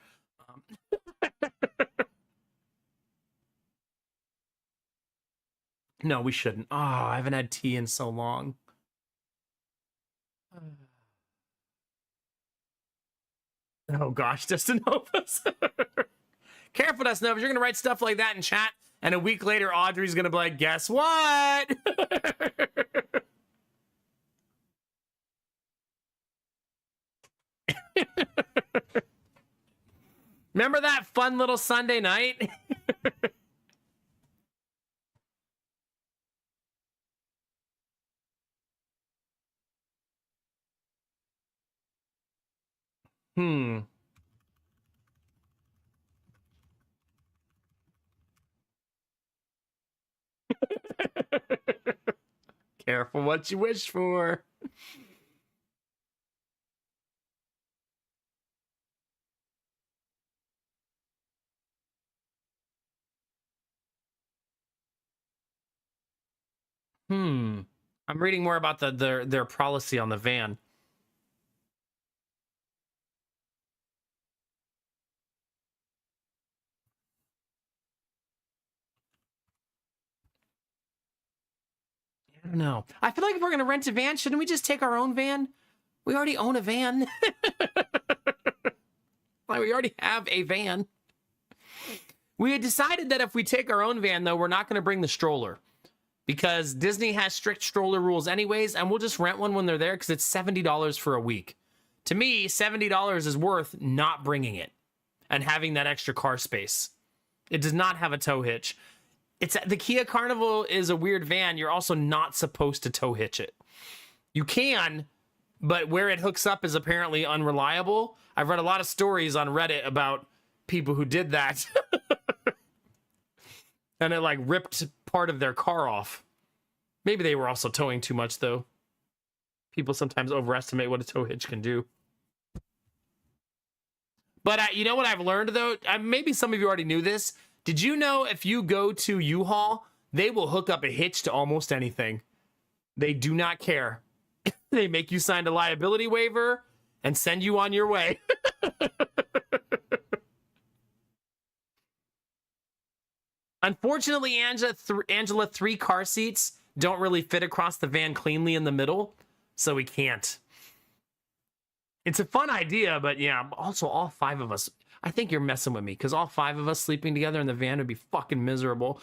Speaker 1: No, we shouldn't. Oh, I haven't had tea in so long. Oh gosh, Justin Novas. Careful, Justin Novas. You're gonna write stuff like that in chat, and a week later, Audrey's gonna be like, "Guess what?" Remember that fun little Sunday night? Hmm. Careful what you wish for. Hmm. I'm reading more about their policy on the van. don't know. I feel like if we're going to rent a van, shouldn't we just take our own van? We already own a van. Like, we already have a van. We had decided that if we take our own van, though, we're not going to bring the stroller because Disney has strict stroller rules anyways, and we'll just rent one when they're there because it's $70 for a week. To me, $70 is worth not bringing it and having that extra car space. It does not have a tow hitch. It's the Kia Carnival is a weird van. You're also not supposed to tow hitch it. You can, but where it hooks up is apparently unreliable. I've read a lot of stories on Reddit about people who did that. And it like ripped part of their car off. Maybe they were also towing too much though. People sometimes overestimate what a tow hitch can do. But you know what I've learned though? Maybe some of you already knew this. Did you know if you go to U-Haul, they will hook up a hitch to almost anything. They do not care. They make you sign a liability waiver and send you on your way. Unfortunately, Angela, 3 car seats don't really fit across the van cleanly in the middle, so we can't. It's a fun idea, but yeah, also all 5 of us. I think you're messing with me, because all 5 of us sleeping together in the van would be fucking miserable.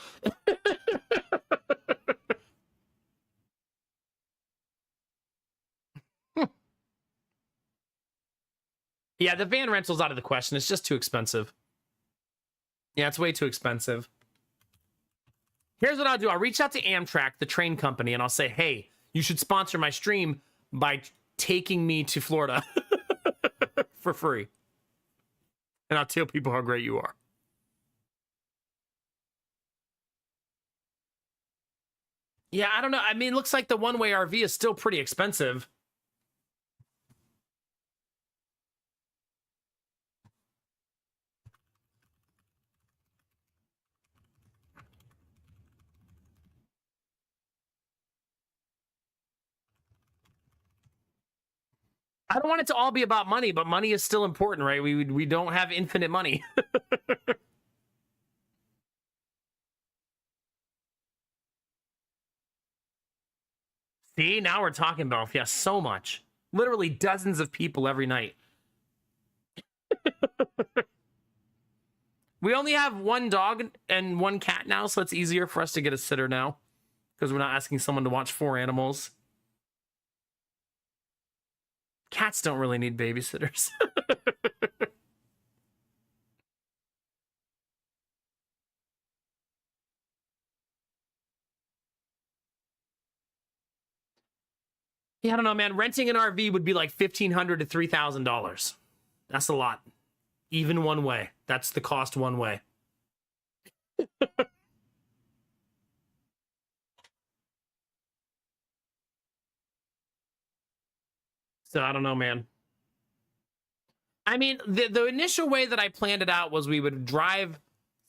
Speaker 1: Yeah, the van rental's out of the question. It's just too expensive. Yeah, it's way too expensive. Here's what I'll do. I'll reach out to Amtrak, the train company, and I'll say, hey, you should sponsor my stream by taking me to Florida for free. And I'll tell people how great you are. Yeah, I don't know. I mean, it looks like the one-way RV is still pretty expensive. I don't want it to all be about money, but money is still important, right? We don't have infinite money. See, now we're talking about, yeah, so much. Literally dozens of people every night. We only have 1 dog and 1 cat now, so it's easier for us to get a sitter now because we're not asking someone to watch 4 animals. Cats don't really need babysitters. Yeah, I don't know, man. Renting an RV would be like $1,500 to $3,000. That's a lot. Even one way. That's the cost one way. So I don't know, man. I mean, the initial way that I planned it out was we would drive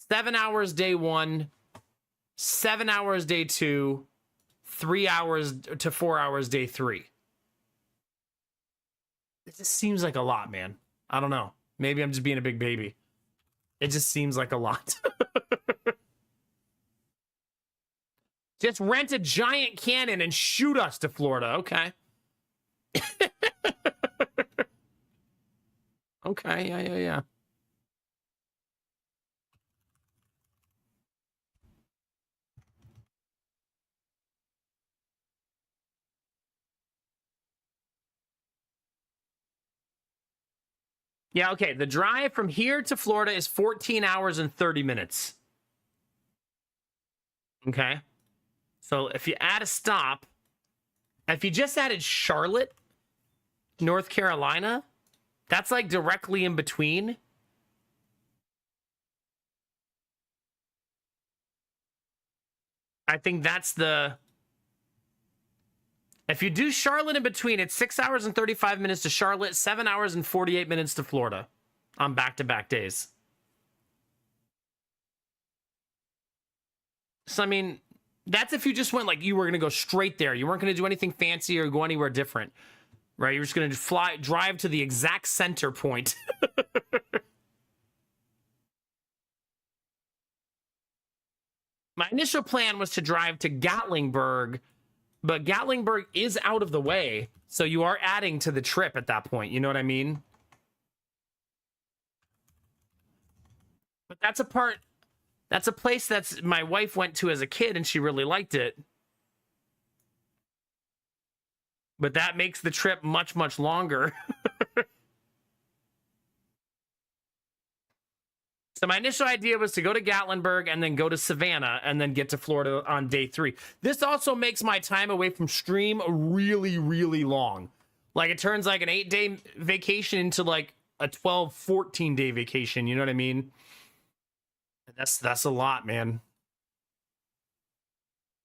Speaker 1: 7 hours day 1, 7 hours day 2, 3 hours to 4 hours day 3. It just seems like a lot, man. I don't know. Maybe I'm just being a big baby. It just seems like a lot. Just rent a giant cannon and shoot us to Florida. Okay. Okay, yeah. Yeah, okay. The drive from here to Florida is 14 hours and 30 minutes. Okay. So if you add a stop, if you just added Charlotte, North Carolina, that's like directly in between. I think that's the... If you do Charlotte in between, it's 6 hours and 35 minutes to Charlotte, 7 hours and 48 minutes to Florida on back-to-back days. So, I mean, that's if you just went like you were going to go straight there. You weren't going to do anything fancy or go anywhere different, right? You're just going to drive to the exact center point. My initial plan was to drive to Gatlinburg But Gatlinburg is out of the way, so you are adding to the trip at that point. You know what I mean? But that's a place that's my wife went to as a kid and she really liked it. But that makes the trip much, much longer. So my initial idea was to go to Gatlinburg and then go to Savannah and then get to Florida on day 3. This also makes my time away from stream really, really long. Like, it turns like an 8-day vacation into like a 12, 14-day vacation. You know what I mean? That's a lot, man.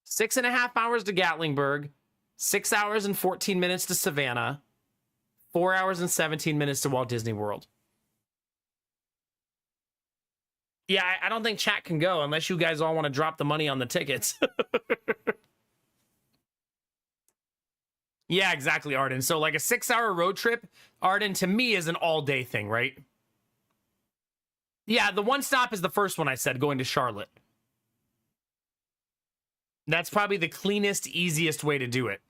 Speaker 1: 6.5 hours to Gatlinburg, 6 hours and 14 minutes to Savannah, 4 hours and 17 minutes to Walt Disney World. Yeah, I don't think chat can go unless you guys all want to drop the money on the tickets. Yeah, exactly, Arden. So like a 6-hour road trip, Arden, to me is an all-day thing, right? Yeah, the one stop is the first one I said, going to Charlotte. That's probably the cleanest, easiest way to do it.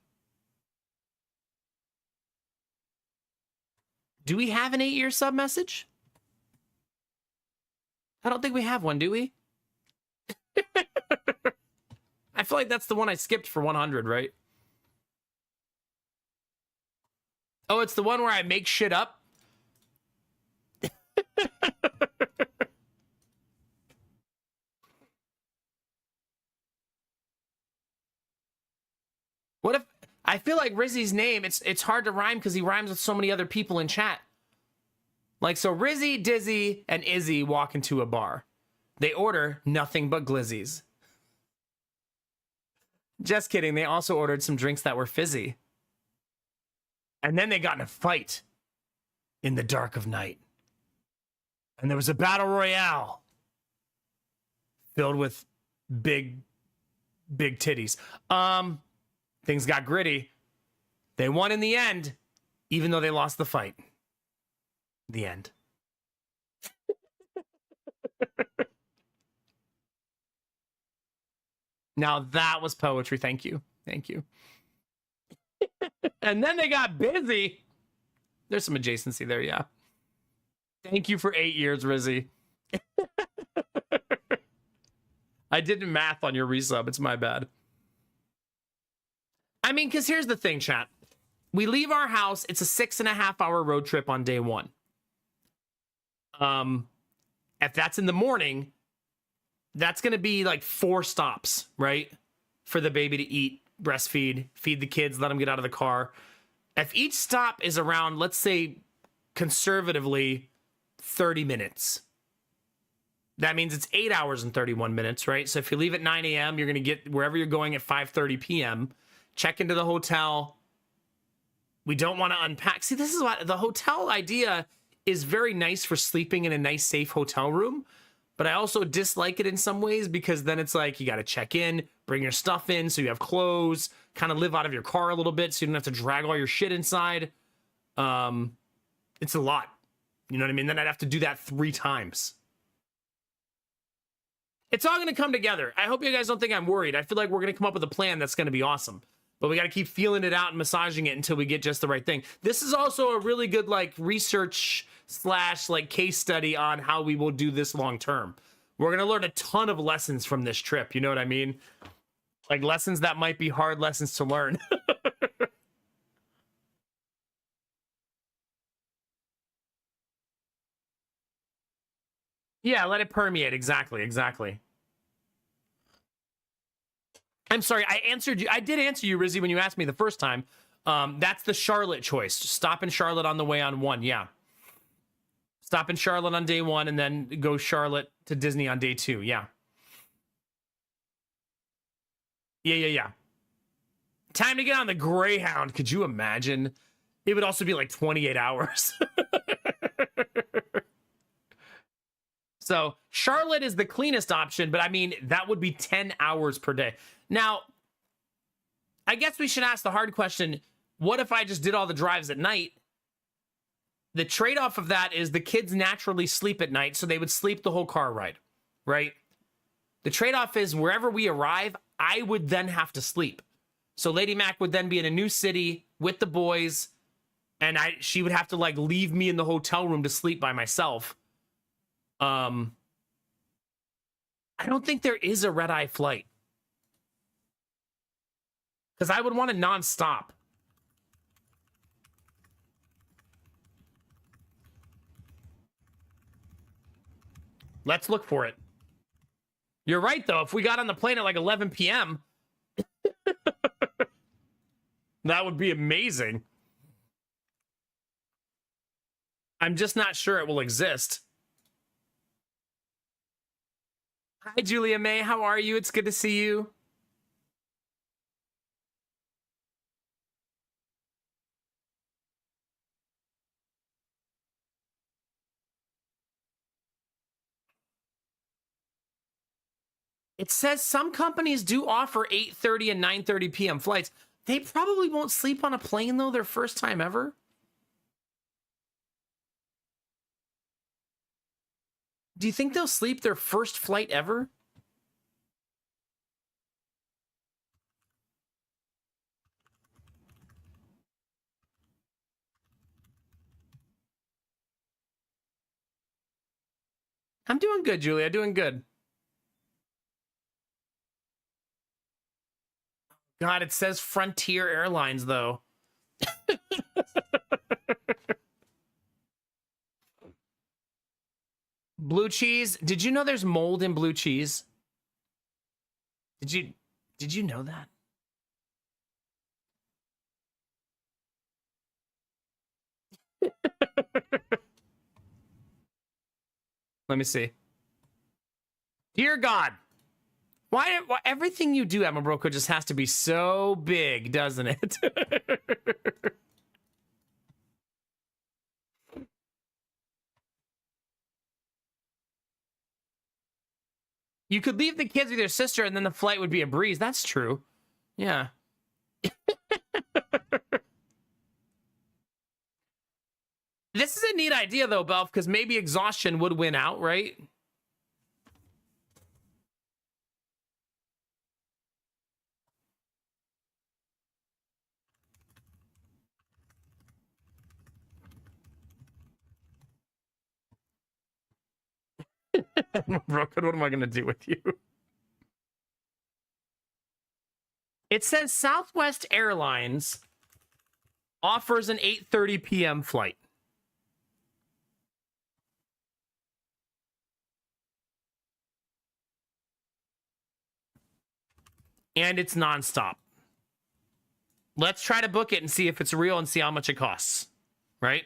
Speaker 1: Do we have an 8-year sub message? I don't think we have one, do we? I feel like that's the one I skipped for 100, right? Oh, it's the one where I make shit up? What if... I feel like Rizzy's name, it's hard to rhyme because he rhymes with so many other people in chat. Like, so Rizzy, Dizzy, and Izzy walk into a bar. They order nothing but glizzies. Just kidding. They also ordered some drinks that were fizzy. And then they got in a fight in the dark of night. And there was a battle royale filled with big titties. Things got gritty. They won in the end, even though they lost the fight. The end. Now that was poetry. Thank you. Thank you. And then they got busy. There's some adjacency there, yeah. Thank you for 8 years, Rizzy. I didn't math on your resub. It's my bad. I mean, because here's the thing, chat. We leave our house. It's a 6.5 hour road trip on day 1. If that's in the morning, that's going to be like 4 stops, right? For the baby to eat, breastfeed, feed the kids, let them get out of the car. If each stop is around, let's say, conservatively 30 minutes, that means it's 8 hours and 31 minutes, right? So if you leave at 9 a.m., you're going to get wherever you're going at 5:30 p.m., check into the hotel. We don't want to unpack. See, this is what the hotel idea is very nice for sleeping in a nice, safe hotel room. But I also dislike it in some ways because then it's like you got to check in, bring your stuff in so you have clothes, kind of live out of your car a little bit so you don't have to drag all your shit inside. It's a lot. You know what I mean? Then I'd have to do that 3 times. It's all going to come together. I hope you guys don't think I'm worried. I feel like we're going to come up with a plan that's going to be awesome. But we got to keep feeling it out and massaging it until we get just the right thing. This is also a really good like research / like case study on how we will do this long term. We're going to learn a ton of lessons from this trip. You know what I mean? Like lessons that might be hard lessons to learn. Yeah, let it permeate. Exactly. I'm sorry, I answered you. I did answer you, Rizzy, when you asked me the first time. That's the Charlotte choice. Stop in Charlotte on the way on 1, yeah. Stop in Charlotte on day 1 and then go Charlotte to Disney on day 2, yeah. Yeah. Time to get on the Greyhound. Could you imagine? It would also be like 28 hours. So Charlotte is the cleanest option, but I mean, that would be 10 hours per day. Now, I guess we should ask the hard question. What if I just did all the drives at night? The trade-off of that is the kids naturally sleep at night, so they would sleep the whole car ride, right? The trade-off is wherever we arrive, I would then have to sleep. So Lady Mac would then be in a new city with the boys, and she would have to like leave me in the hotel room to sleep by myself. I don't think there is a red-eye flight. Because I would want it nonstop. Let's look for it. You're right, though. If we got on the plane at like 11 p.m., that would be amazing. I'm just not sure it will exist. Hi, Julia May. How are you? It's good to see you. It says some companies do offer 8:30 and 9:30 p.m. flights. They probably won't sleep on a plane, though, their first time ever. Do you think they'll sleep their first flight ever? I'm doing good, Julia. Doing good. God, it says Frontier Airlines, though. Blue cheese. Did you know there's mold in blue cheese? Did you know that? Let me see. Dear God. Why everything you do, Emma Broco, just has to be so big, doesn't it? You could leave the kids with your sister and then the flight would be a breeze. That's true. Yeah. This is a neat idea, though, Belf, because maybe exhaustion would win out, right? Broken, what am I going to do with you? It says Southwest Airlines offers an 8:30 p.m. flight. And it's nonstop. Let's try to book it and see if it's real and see how much it costs. Right?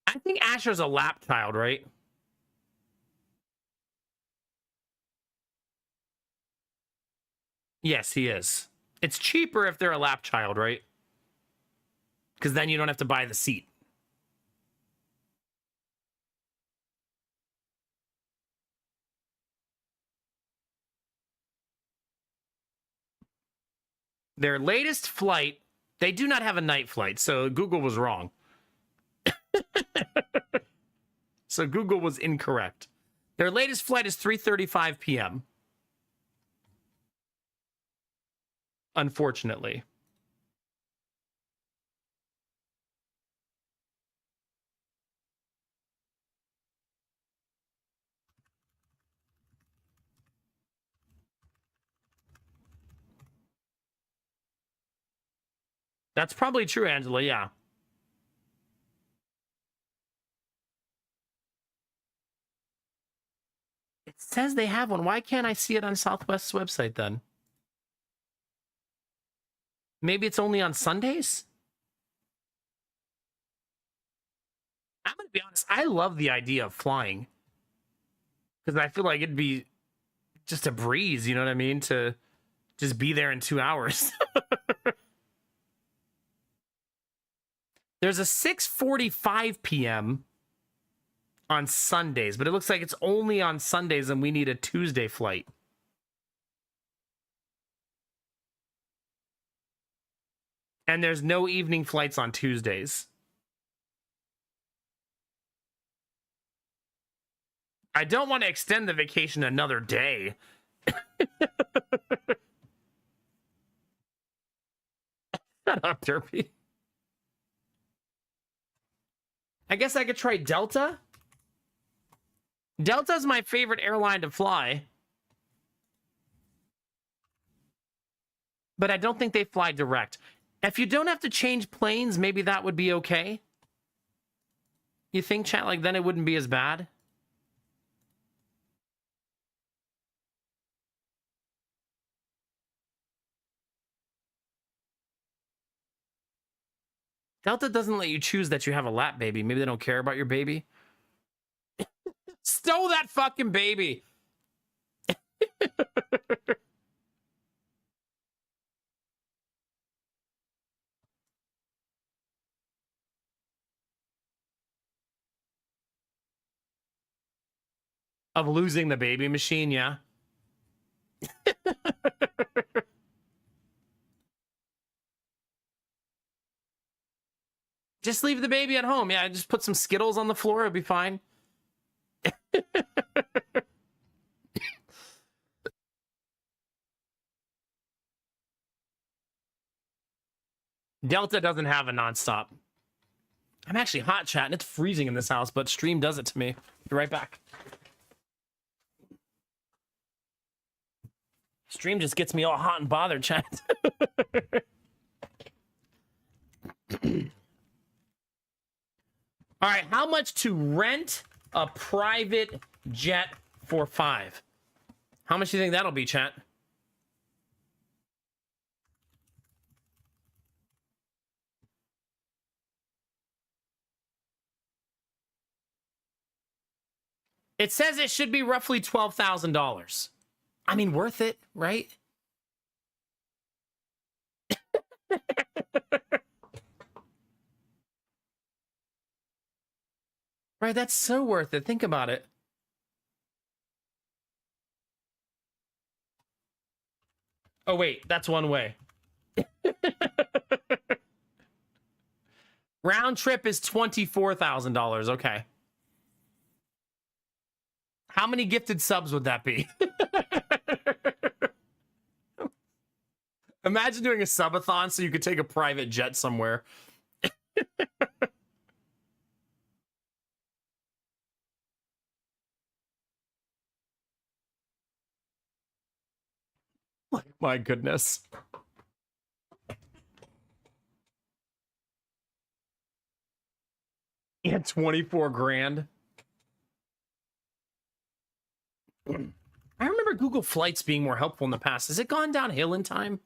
Speaker 1: I think Asher's a lap child, right? Yes, he is. It's cheaper if they're a lap child, right? Because then you don't have to buy the seat. Their latest flight, they do not have a night flight, so Google was wrong. So Google was incorrect. Their latest flight is 3:35 p.m. Unfortunately. That's probably true, Angela, yeah. It says they have one. Why can't I see it on Southwest's website then? Maybe it's only on Sundays? I'm going to be honest. I love the idea of flying. Because I feel like it'd be just a breeze, you know what I mean? To just be there in 2 hours. There's a 6:45 p.m. on Sundays, but it looks like it's only on Sundays and we need a Tuesday flight. And there's no evening flights on Tuesdays. I don't want to extend the vacation another day. Shut up, Derpy. I guess I could try Delta. Delta's my favorite airline to fly. But I don't think they fly direct. If you don't have to change planes, maybe that would be okay. You think, chat, like then it wouldn't be as bad? Delta doesn't let you choose that you have a lap baby. Maybe they don't care about your baby. Stow that fucking baby. Of losing the baby machine, yeah. Just leave the baby at home. Yeah, just put some Skittles on the floor. It'll be fine. Delta doesn't have a nonstop. I'm actually hot, chat, and it's freezing in this house, but stream does it to me. Be right back. Stream just gets me all hot and bothered, chat. All right, how much to rent a private jet for 5? How much do you think that'll be, chat? It says it should be roughly $12,000. I mean, worth it, right? Right, that's so worth it. Think about it. Oh, wait, that's one way. Round trip is $24,000. Okay. How many gifted subs would that be? Imagine doing a subathon so you could take a private jet somewhere. My goodness. Yeah, 24 grand. I remember Google Flights being more helpful in the past. Has it gone downhill in time?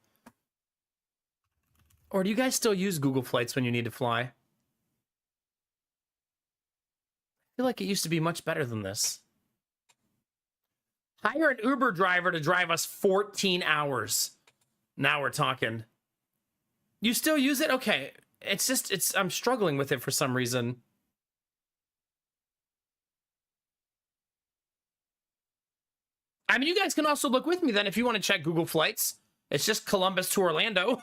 Speaker 1: Or do you guys still use Google Flights when you need to fly? I feel like it used to be much better than this. Hire an Uber driver to drive us 14 hours. Now we're talking. You still use it? Okay. I'm struggling with it for some reason. I mean, you guys can also look with me then if you want to check Google Flights. It's just Columbus to Orlando.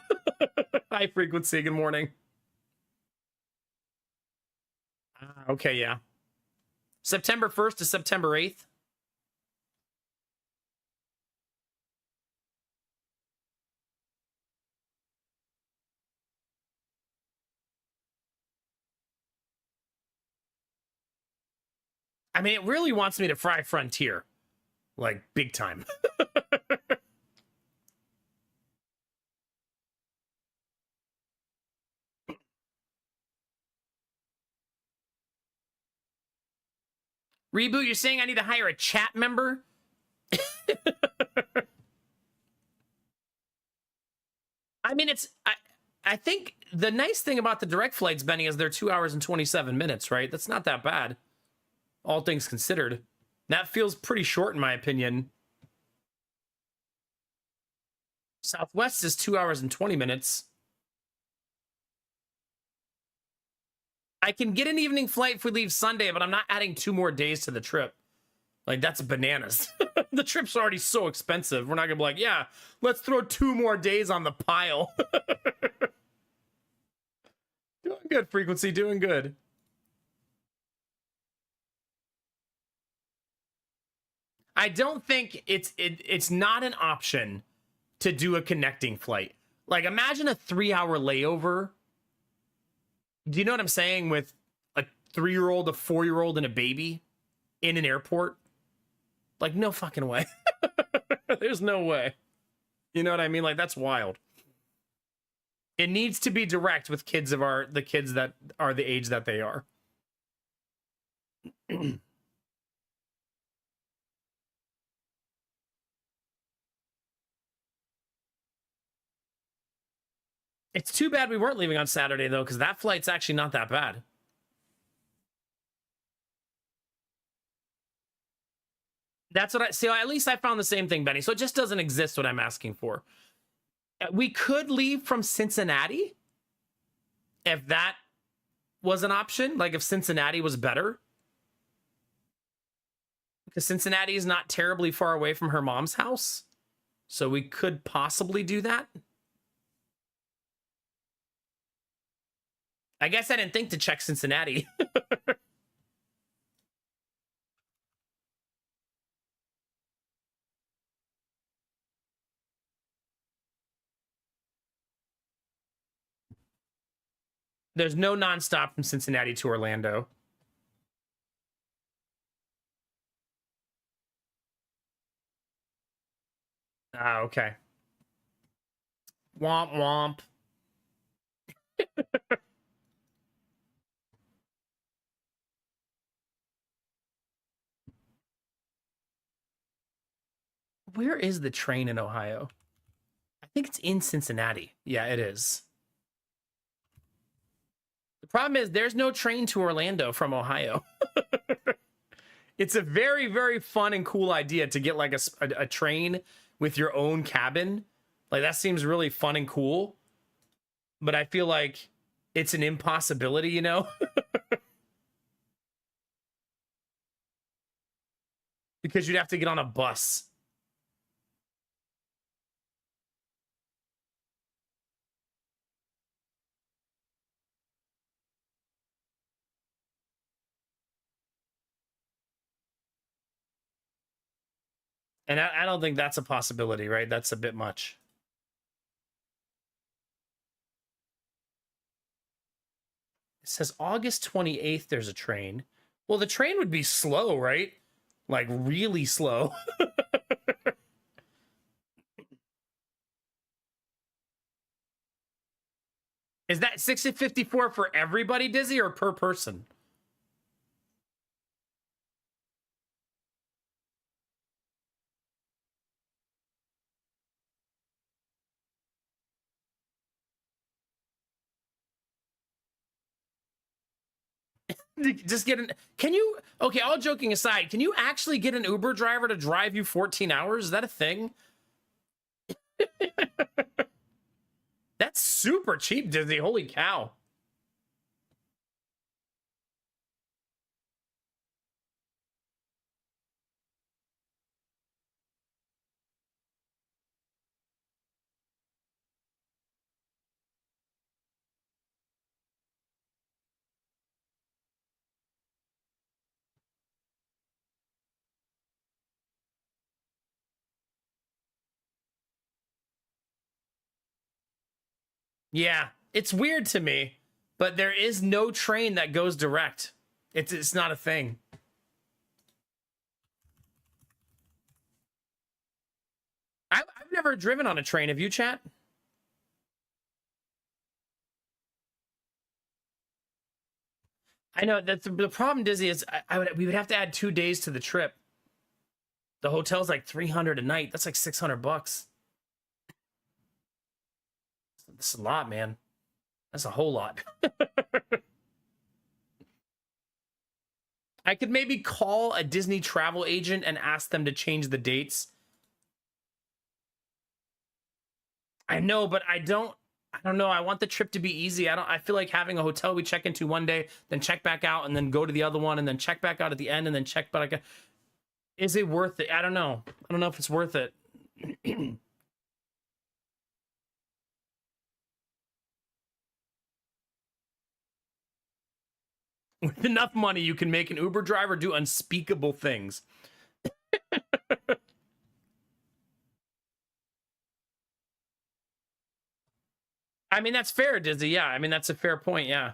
Speaker 1: High frequency, good morning. Okay, yeah. September 1st to September 8th. I mean, it really wants me to fry Frontier. Like, big time. Reboot, you're saying I need to hire a chat member? I mean, I think the nice thing about the direct flights, Benny, is they're 2 hours and 27 minutes, right? That's not that bad. All things considered. That feels pretty short, in my opinion. Southwest is 2 hours and 20 minutes. I can get an evening flight if we leave Sunday, but I'm not adding 2 more days to the trip. Like, that's bananas. The trip's already so expensive. We're not going to be like, yeah, let's throw 2 more days on the pile. Good frequency, doing good. I don't think it's not an option to do a connecting flight. Like, imagine a 3-hour layover. Do you know what I'm saying? With a 3-year-old, a 4-year-old, and a baby in an airport. Like, no fucking way. There's no way. You know what I mean? Like, that's wild. It needs to be direct with kids of the kids that are the age that they are. It's too bad we weren't leaving on Saturday, though, because that flight's actually not that bad. That's what I see. At least I found the same thing, Benny. So it just doesn't exist what I'm asking for. We could leave from Cincinnati if that was an option. Like if Cincinnati was better. Because Cincinnati is not terribly far away from her mom's house. So we could possibly do that. I guess I didn't think to check Cincinnati. There's no nonstop from Cincinnati to Orlando. Ah, okay. Womp womp. Where is the train in Ohio? I think it's in Cincinnati. Yeah, it is. The problem is there's no train to Orlando from Ohio. It's a very, very fun and cool idea to get like a train with your own cabin. Like that seems really fun and cool. But I feel like it's an impossibility, you know? Because you'd have to get on a bus. And I don't think that's a possibility, right? That's a bit much. It says August 28th, there's a train. Well, the train would be slow, right? Like really slow. Is that 654 for everybody, Dizzy, or per person? Just get an... Can you... Okay, all joking aside, can you actually get an Uber driver to drive you 14 hours? Is that a thing? That's super cheap, Disney. Holy cow. Yeah, it's weird to me, but there is no train that goes direct. It's not a thing. I've never driven on a train. Have you, chat? I know that the problem, Dizzy, is we would have to add 2 days to the trip. The hotel's like 300 a night. That's like 600 bucks. That's a lot, man. That's a whole lot. I could maybe call a Disney travel agent and ask them to change the dates. I know, but I don't know. I want the trip to be easy. I feel like having a hotel we check into one day, then check back out, and then go to the other one, and then check back out at the end, and then check back out. Is it worth it? I don't know. I don't know if it's worth it. With enough money, you can make an Uber driver do unspeakable things. I mean, that's fair, Dizzy. Yeah, I mean, that's a fair point. Yeah.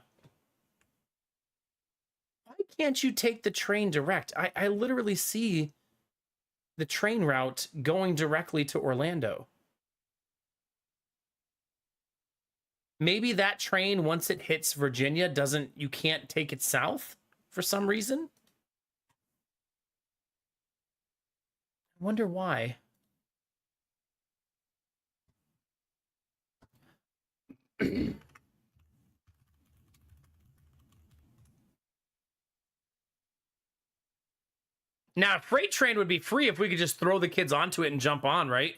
Speaker 1: Why can't you take the train direct? I literally see the train route going directly to Orlando. Maybe that train, once it hits Virginia, you can't take it south for some reason. I wonder why. Now, a freight train would be free if we could just throw the kids onto it and jump on, right?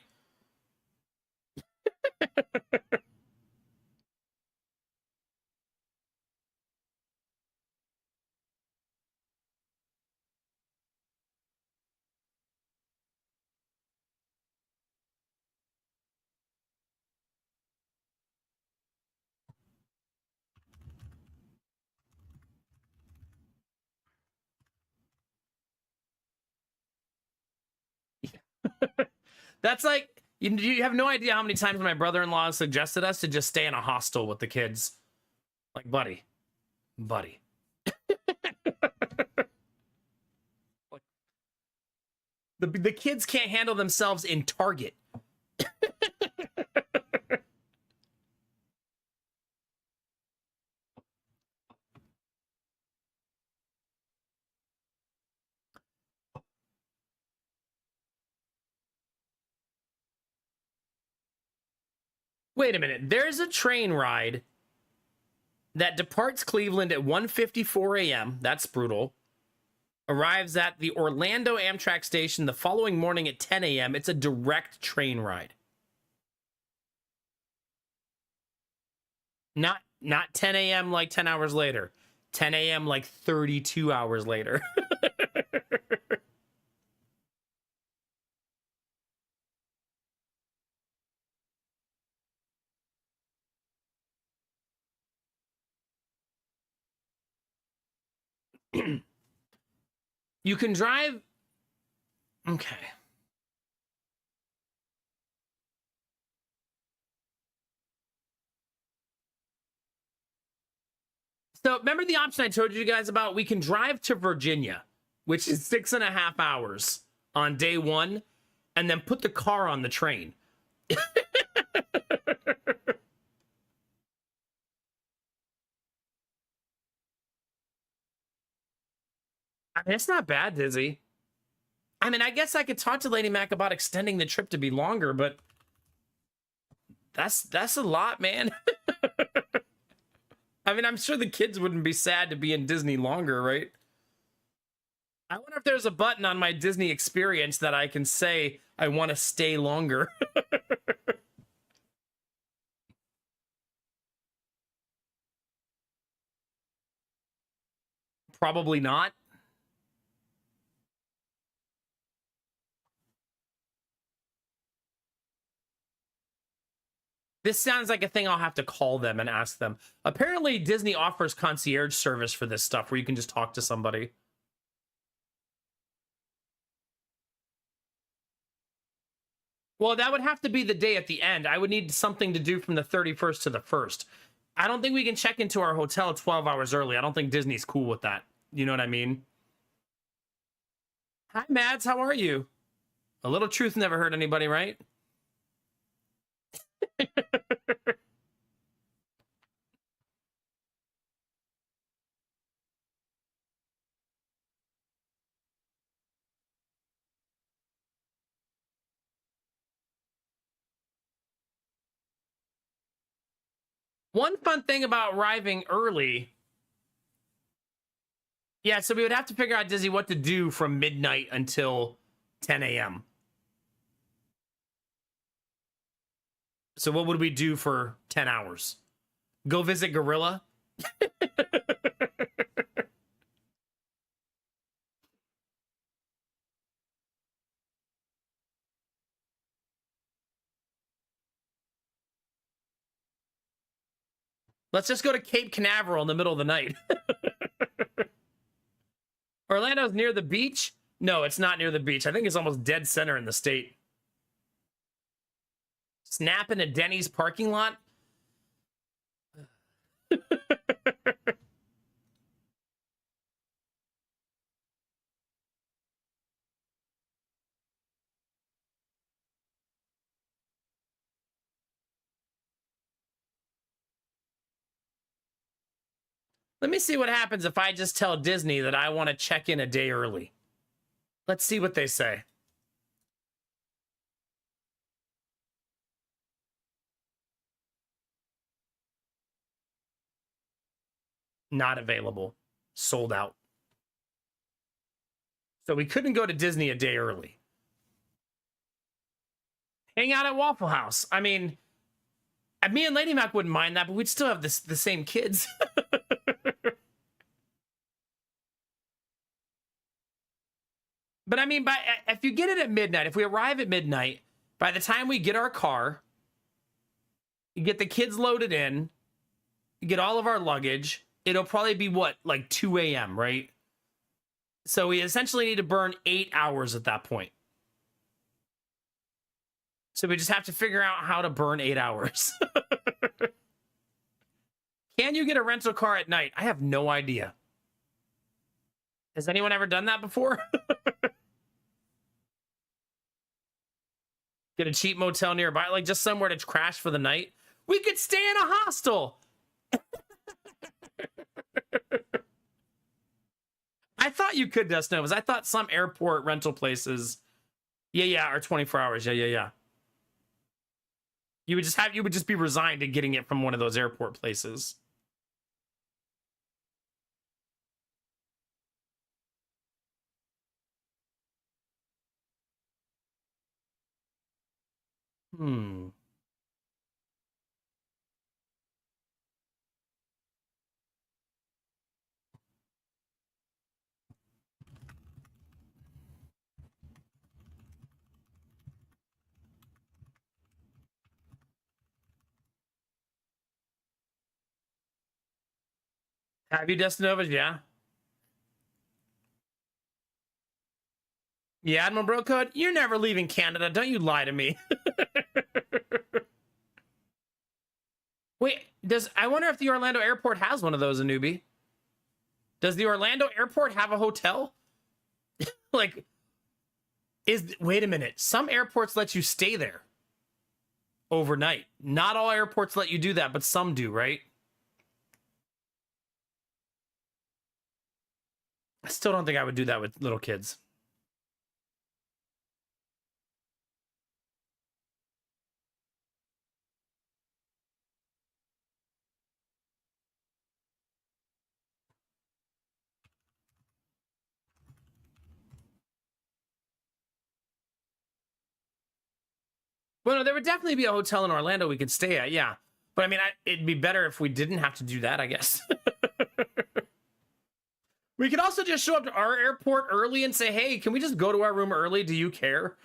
Speaker 1: That's like, you have no idea how many times my brother-in-law suggested us to just stay in a hostel with the kids. Like, buddy. The kids can't handle themselves in Target. Wait a minute. There's a train ride that departs Cleveland at 1:54 a.m. That's brutal. Arrives at the Orlando Amtrak station the following morning at 10 a.m. It's a direct train ride. Not 10 a.m. like 10 hours later. 10 a.m. like 32 hours later. You can drive. Okay. So remember the option I told you guys about? We can drive to Virginia, which is 6.5 hours on day one, and then put the car on the train. I mean, it's not bad, Dizzy. I mean, I guess I could talk to Lady Mac about extending the trip to be longer, but that's a lot, man. I mean, I'm sure the kids wouldn't be sad to be in Disney longer, right? I wonder if there's a button on my Disney experience that I can say I want to stay longer. Probably not. This sounds like a thing I'll have to call them and ask them. Apparently, Disney offers concierge service for this stuff where you can just talk to somebody. Well, that would have to be the day at the end. I would need something to do from the 31st to the 1st. I don't think we can check into our hotel 12 hours early. I don't think Disney's cool with that. You know what I mean? Hi, Mads. How are you? A little truth never hurt anybody, right? One fun thing about arriving early. Yeah, so we would have to figure out, Disney, what to do from midnight until 10 a.m. So what would we do for 10 hours? Go visit Gorilla? Let's just go to Cape Canaveral in the middle of the night. Orlando's near the beach? No, it's not near the beach. I think it's almost dead center in the state. Snap in a Denny's parking lot? Let me see what happens if I just tell Disney that I want to check in a day early. Let's see what they say. Not available. Sold out. So we couldn't go to Disney a day early. Hang out at Waffle House. I mean, me and Lady Mac wouldn't mind that, but we'd still have the same kids. But I mean, if you get it at midnight, if we arrive at midnight, by the time we get our car, you get the kids loaded in, you get all of our luggage, it'll probably be what, like 2 a.m., right? So we essentially need to burn 8 hours at that point. So we just have to figure out how to burn 8 hours. Can you get a rental car at night? I have no idea. Has anyone ever done that before? Get a cheap motel nearby, like just somewhere to crash for the night. We could stay in a hostel. I thought you could, Dust Novas. I thought some airport rental places, yeah, are 24 hours. Yeah. You would just be resigned to getting it from one of those airport places. Have you, Dust Novas? Yeah. Yeah, Admiral Bro Code, you're never leaving Canada. Don't you lie to me. Wait, I wonder if the Orlando airport has one of those, a newbie. Does the Orlando airport have a hotel? Like, wait a minute. Some airports let you stay there overnight. Not all airports let you do that, but some do, right? I still don't think I would do that with little kids. Well, no, there would definitely be a hotel in Orlando we could stay at, yeah. But I mean, it'd be better if we didn't have to do that, I guess. We could also just show up to our airport early and say, hey, can we just go to our room early? Do you care?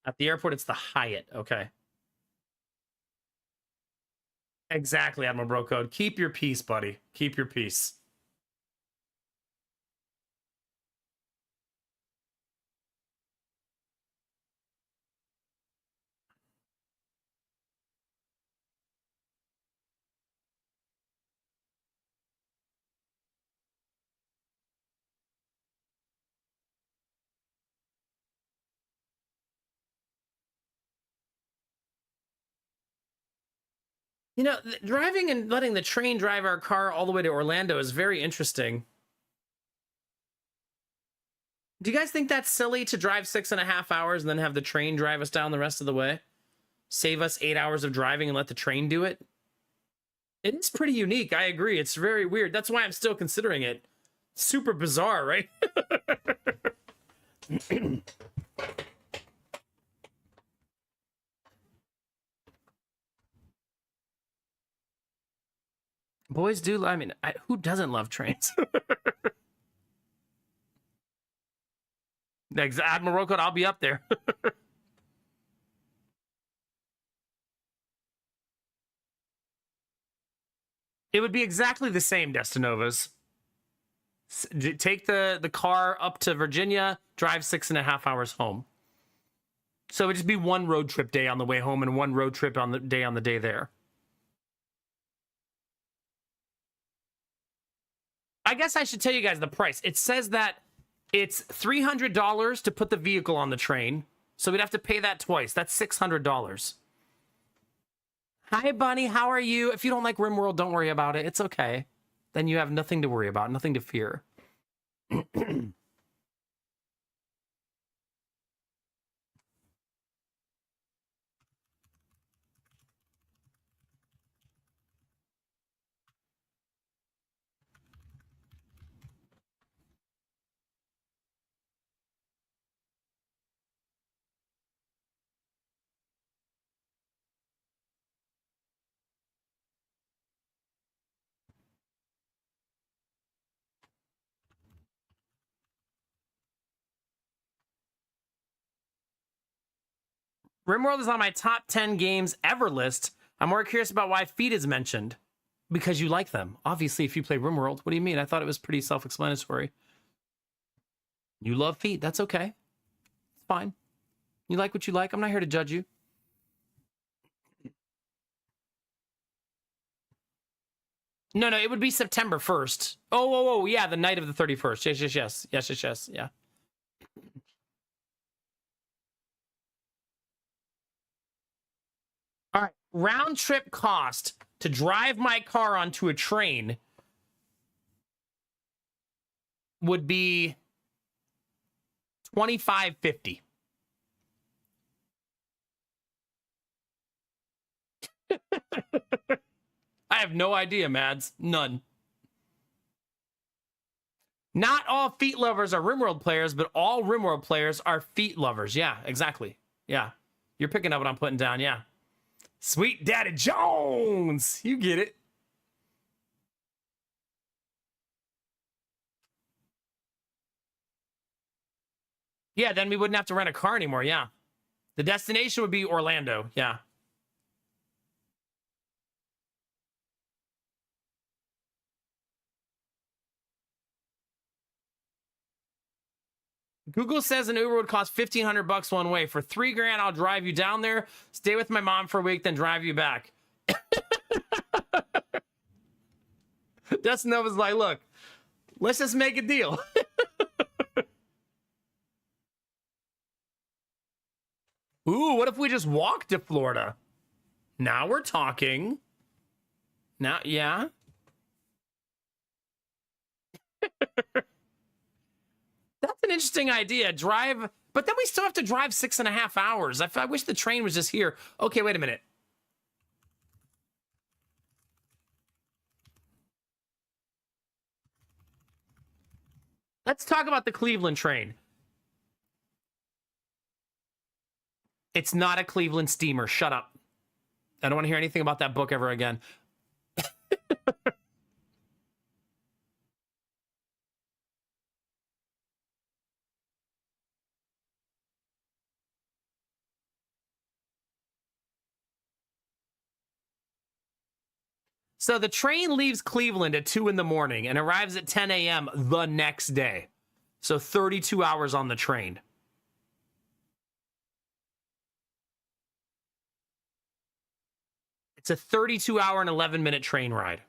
Speaker 1: At the airport, it's the Hyatt. Okay. Exactly, Admiral Bro Code. Keep your peace, buddy. Keep your peace. You know, driving and letting the train drive our car all the way to Orlando is very interesting. Do you guys think that's silly to drive 6.5 hours and then have the train drive us down the rest of the way? Save us 8 hours of driving and let the train do it? It is pretty unique. I agree. It's very weird. That's why I'm still considering it. Super bizarre, right? Boys do. I mean, who doesn't love trains? Admiral Road Code, I'll be up there. It would be exactly the same, Destinovas. Take the car up to Virginia, drive 6.5 hours home. So it would just be one road trip day on the way home and one road trip on the day there. I guess I should tell you guys the price. It says that it's $300 to put the vehicle on the train. So we'd have to pay that twice. That's $600. Hi, Bunny. How are you? If you don't like RimWorld, don't worry about it. It's okay. Then you have nothing to worry about, nothing to fear. RimWorld is on my top 10 games ever list. I'm more curious about why Feet is mentioned. Because you like them. Obviously, if you play RimWorld, what do you mean? I thought it was pretty self-explanatory. You love Feet. That's okay. It's fine. You like what you like. I'm not here to judge you. No, it would be September 1st. Oh, yeah, the night of the 31st. Yes, yeah. All right, round trip cost to drive my car onto a train would be $25.50. I have no idea, Mads. None. Not all Feet lovers are RimWorld players, but all RimWorld players are Feet lovers. Yeah, exactly. Yeah. You're picking up what I'm putting down, yeah. Sweet Daddy Jones! You get it. Yeah, then we wouldn't have to rent a car anymore, yeah. The destination would be Orlando, yeah. Google says an Uber would cost $1,500 one way. For $3,000, I'll drive you down there, stay with my mom for a week, then drive you back. Dustin Nova's like, look, let's just make a deal. Ooh, what if we just walked to Florida? Now we're talking. Now, yeah. That's an interesting idea. Drive, but then we still have to drive 6.5 hours. I wish the train was just here. Okay, wait a minute. Let's talk about the Cleveland train. It's not a Cleveland steamer. Shut up. I don't want to hear anything about that book ever again. So the train leaves Cleveland at 2 in the morning and arrives at 10 a.m. the next day. So 32 hours on the train. It's a 32-hour and 11-minute train ride.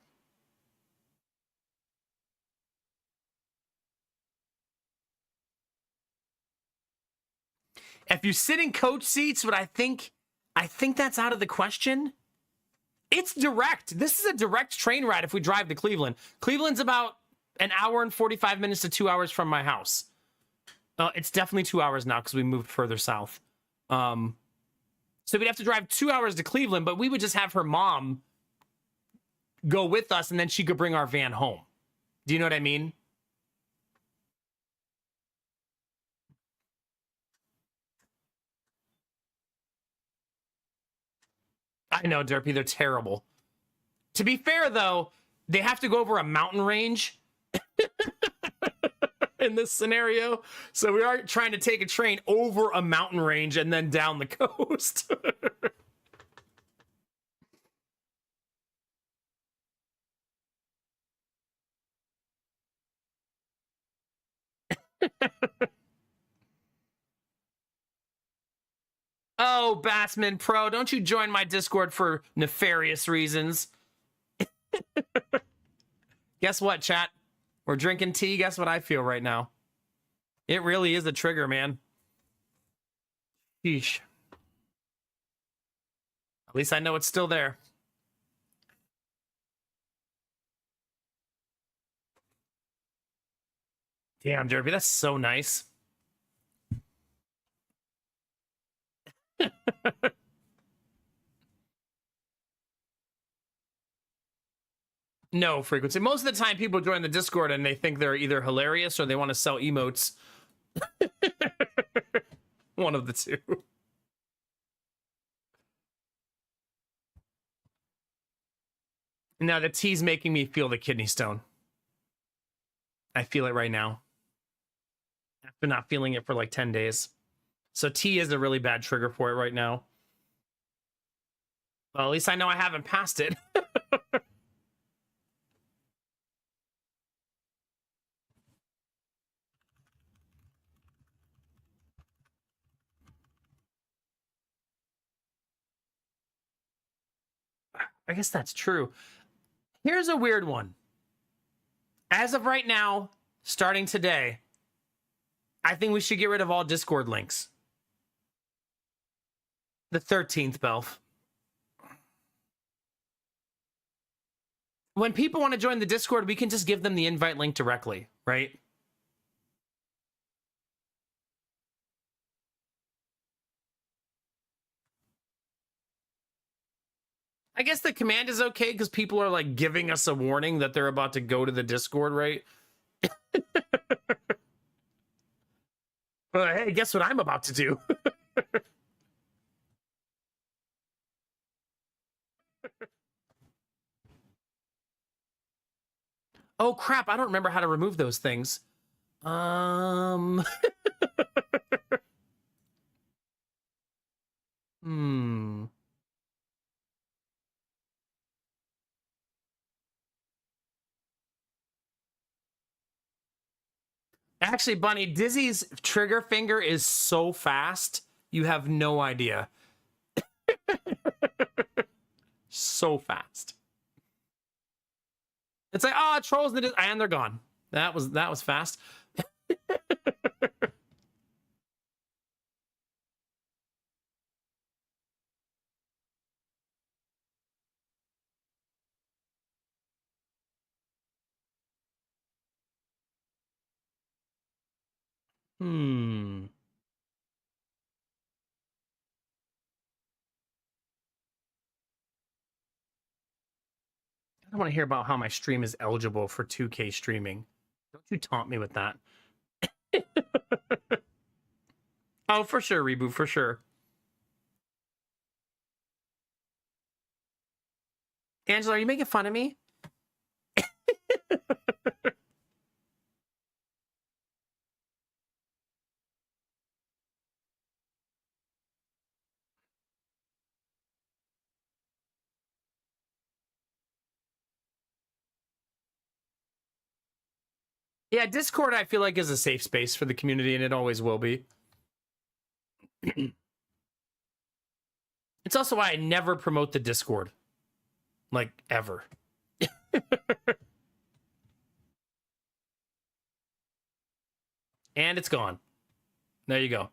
Speaker 1: If you sit in coach seats, but I think that's out of the question. It's direct. This is a direct train ride if we drive to Cleveland. Cleveland's about an hour and 45 minutes to 2 hours from my house. It's definitely 2 hours now because we moved further south. So we'd have to drive 2 hours to Cleveland, but we would just have her mom go with us, and then she could bring our van home. Do you know what I mean? I know, Derpy, they're terrible. To be fair, though, they have to go over a mountain range. in this scenario. So we are trying to take a train over a mountain range and then down the coast. Oh, Bassman Pro, don't you join my Discord for nefarious reasons. Guess what, chat? We're drinking tea. Guess what I feel right now? It really is a trigger, man. Sheesh. At least I know it's still there. Damn, Derby, that's so nice. No frequency. Most of the time, people join the Discord and they think they're either hilarious or they want to sell emotes. One of the two. Now, the tea's making me feel the kidney stone. I feel it right now. After not feeling it for like 10 days. So tea is a really bad trigger for it right now. Well, at least I know I haven't passed it. I guess that's true. Here's a weird one. As of right now, starting today, I think we should get rid of all Discord links. The 13th, Belf. When people want to join the Discord, we can just give them the invite link directly, right? I guess the command is okay because people are like giving us a warning that they're about to go to the Discord, right? Hey, guess what I'm about to do? Oh crap, I don't remember how to remove those things. Hmm. Actually, Bunny, Dizzy's trigger finger is so fast, you have no idea. So fast. It's like, oh, trolls and they're gone. That was fast. Hmm. I don't want to hear about how my stream is eligible for 2K streaming. Don't you taunt me with that. Oh, for sure, Reboot, for sure. Angela, are you making fun of me? Yeah, Discord, I feel like, is a safe space for the community, and it always will be. It's also why I never promote the Discord. Like, ever. And it's gone. There you go.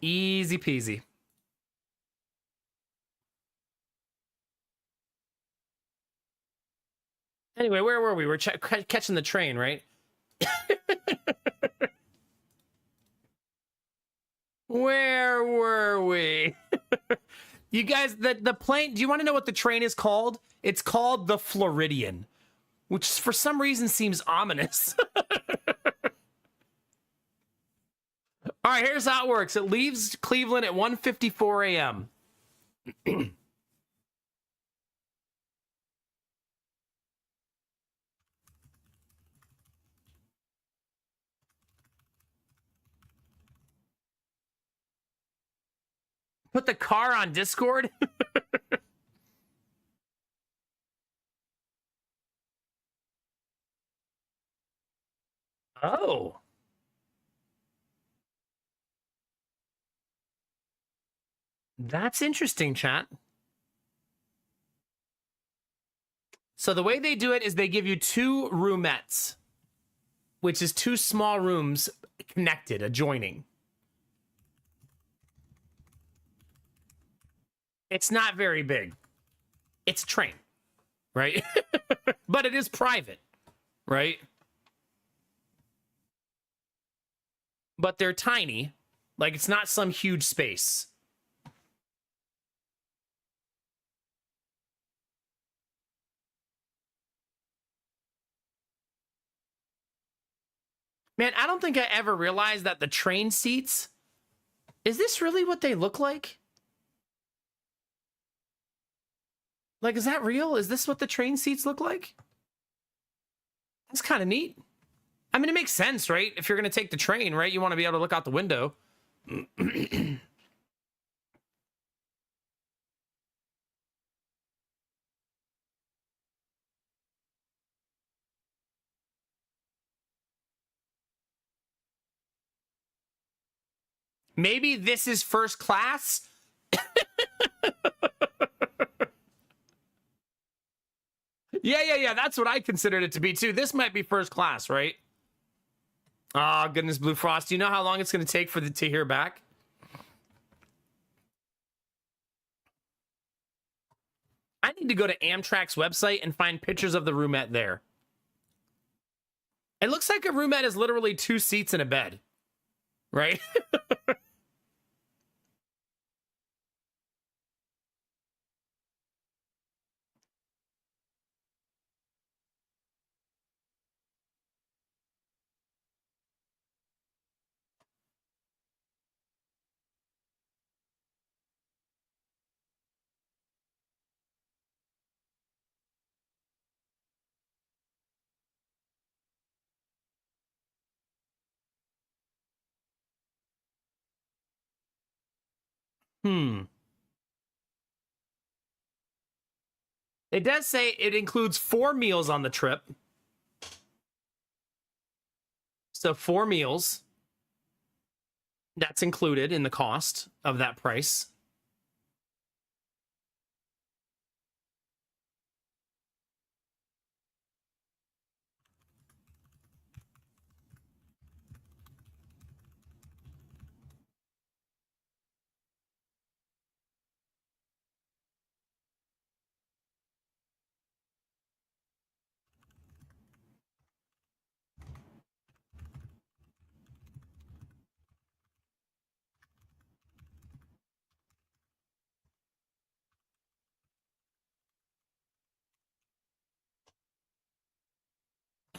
Speaker 1: Easy peasy. Anyway, where were we? We're catching the train, right? Where were we? You guys, the plane, do you want to know what the train is called? It's called the Floridian, which for some reason seems ominous. All right, here's how it works. It leaves Cleveland at 1:54 a.m. Put the car on Discord? Oh. That's interesting, chat. So the way they do it is they give you 2 roomettes, which is 2 small rooms connected, adjoining. It's not very big. It's a train, right? But it is private, right? But they're tiny. Like, it's not some huge space. Man, I don't think I ever realized that the train seats... Is this really what they look like? Like, is that real? Is this what the train seats look like? That's kind of neat. I mean, it makes sense, right? If you're going to take the train, right? You want to be able to look out the window. Maybe this is first class? Yeah. That's what I considered it to be, too. This might be first class, right? Oh, goodness, Blue Frost. Do you know how long it's going to take for to hear back? I need to go to Amtrak's website and find pictures of the roomette there. It looks like a roomette is literally 2 seats and a bed, right? It does say it includes 4 meals on the trip. So 4 meals. That's included in the cost of that price.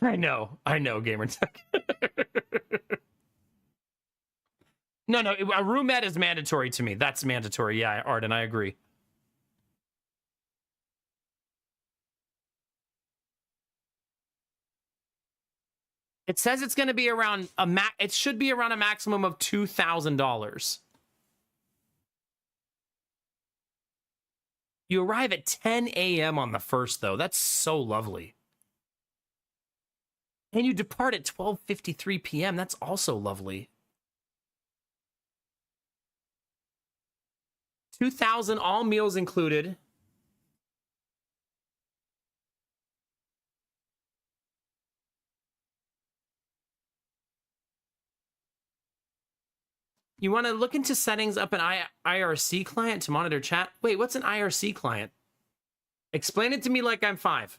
Speaker 1: I know, Gamer Tech. No, a roomette is mandatory to me. That's mandatory. Yeah, Arden, I agree. It says it's going to be around it should be around a maximum of $2,000. You arrive at 10 a.m. on the 1st, though. That's so lovely. And you depart at 12:53 p.m. That's also lovely. 2,000, all meals included. You want to look into settings up an IRC client to monitor chat? Wait, what's an IRC client? Explain it to me like I'm 5.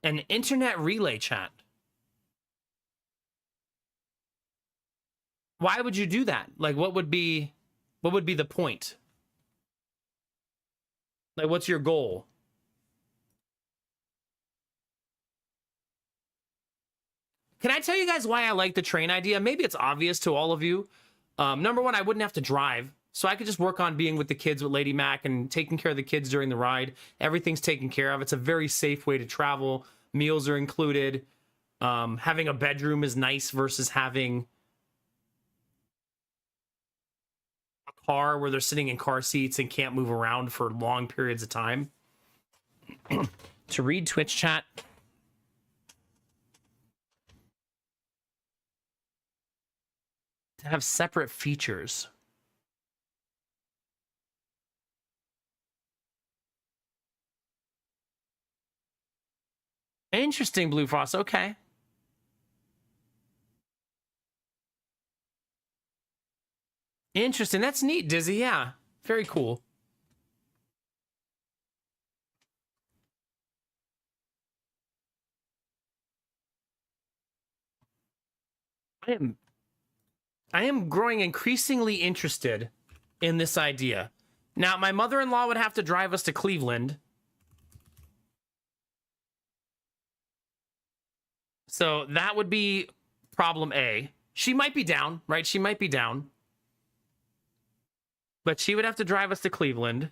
Speaker 1: An internet relay chat. Why would you do that? Like, what would be the point? Like, what's your goal? Can I tell you guys why I like the train idea? Maybe it's obvious to all of you. Number one, I wouldn't have to drive, So I could just work on being with the kids with Lady Mac and taking care of the kids during the ride. Everything's taken care of. It's a very safe way to travel. Meals are included. Having a bedroom is nice versus having a car where they're sitting in car seats and can't move around for long periods of time. To read Twitch chat. To have separate features. Interesting, Blue Frost. Okay. Interesting. That's neat, Dizzy. Yeah. Very cool. I am growing increasingly interested in this idea. Now, my mother-in-law would have to drive us to Cleveland. So that would be problem A. She might be down, right? She might be down. But she would have to drive us to Cleveland.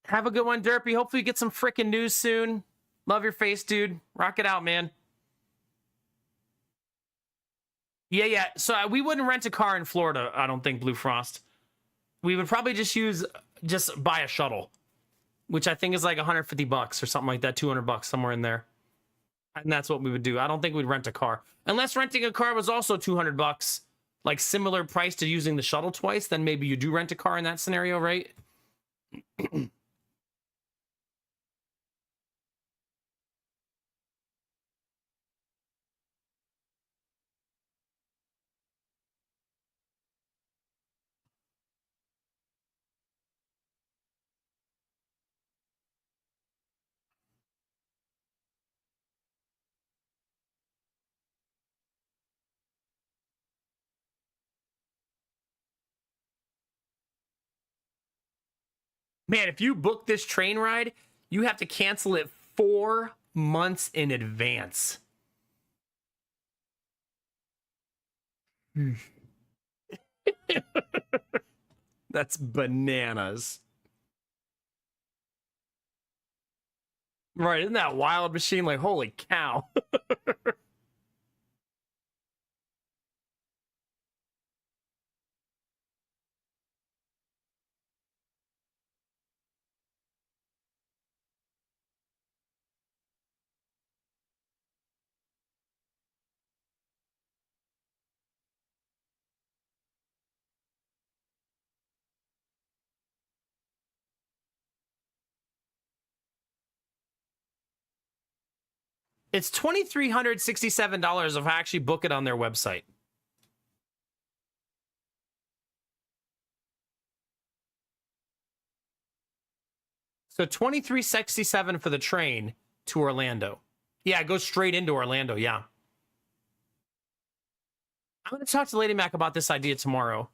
Speaker 1: Have a good one, Derpy. Hopefully you get some freaking news soon. Love your face, dude. Rock it out, man. Yeah. So we wouldn't rent a car in Florida, I don't think, Blue Frost. We would probably just buy a shuttle, which I think is like $150 or something like that, $200, somewhere in there. And that's what we would do. I don't think we'd rent a car. Unless renting a car was also $200, like similar price to using the shuttle twice, then maybe you do rent a car in that scenario, right? Man, if you book this train ride, you have to cancel it 4 months in advance. That's bananas. Right, isn't that wild machine? Like, holy cow. It's $2,367 if I actually book it on their website. So $2,367 for the train to Orlando. Yeah, it goes straight into Orlando, yeah. I'm going to talk to Lady Mac about this idea tomorrow.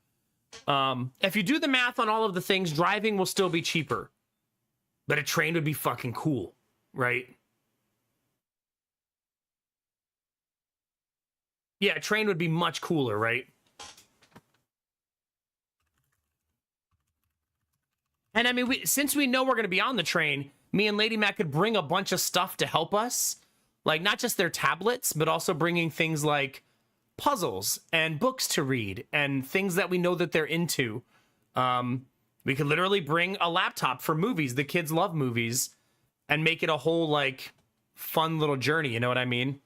Speaker 1: If you do the math on all of the things, driving will still be cheaper. But a train would be fucking cool, right? Yeah, a train would be much cooler, right? And I mean, since we know we're going to be on the train, me and Lady Mac could bring a bunch of stuff to help us. Like, not just their tablets, but also bringing things like puzzles and books to read and things that we know that they're into. We could literally bring a laptop for movies. The kids love movies, and make it a whole, like, fun little journey. You know what I mean?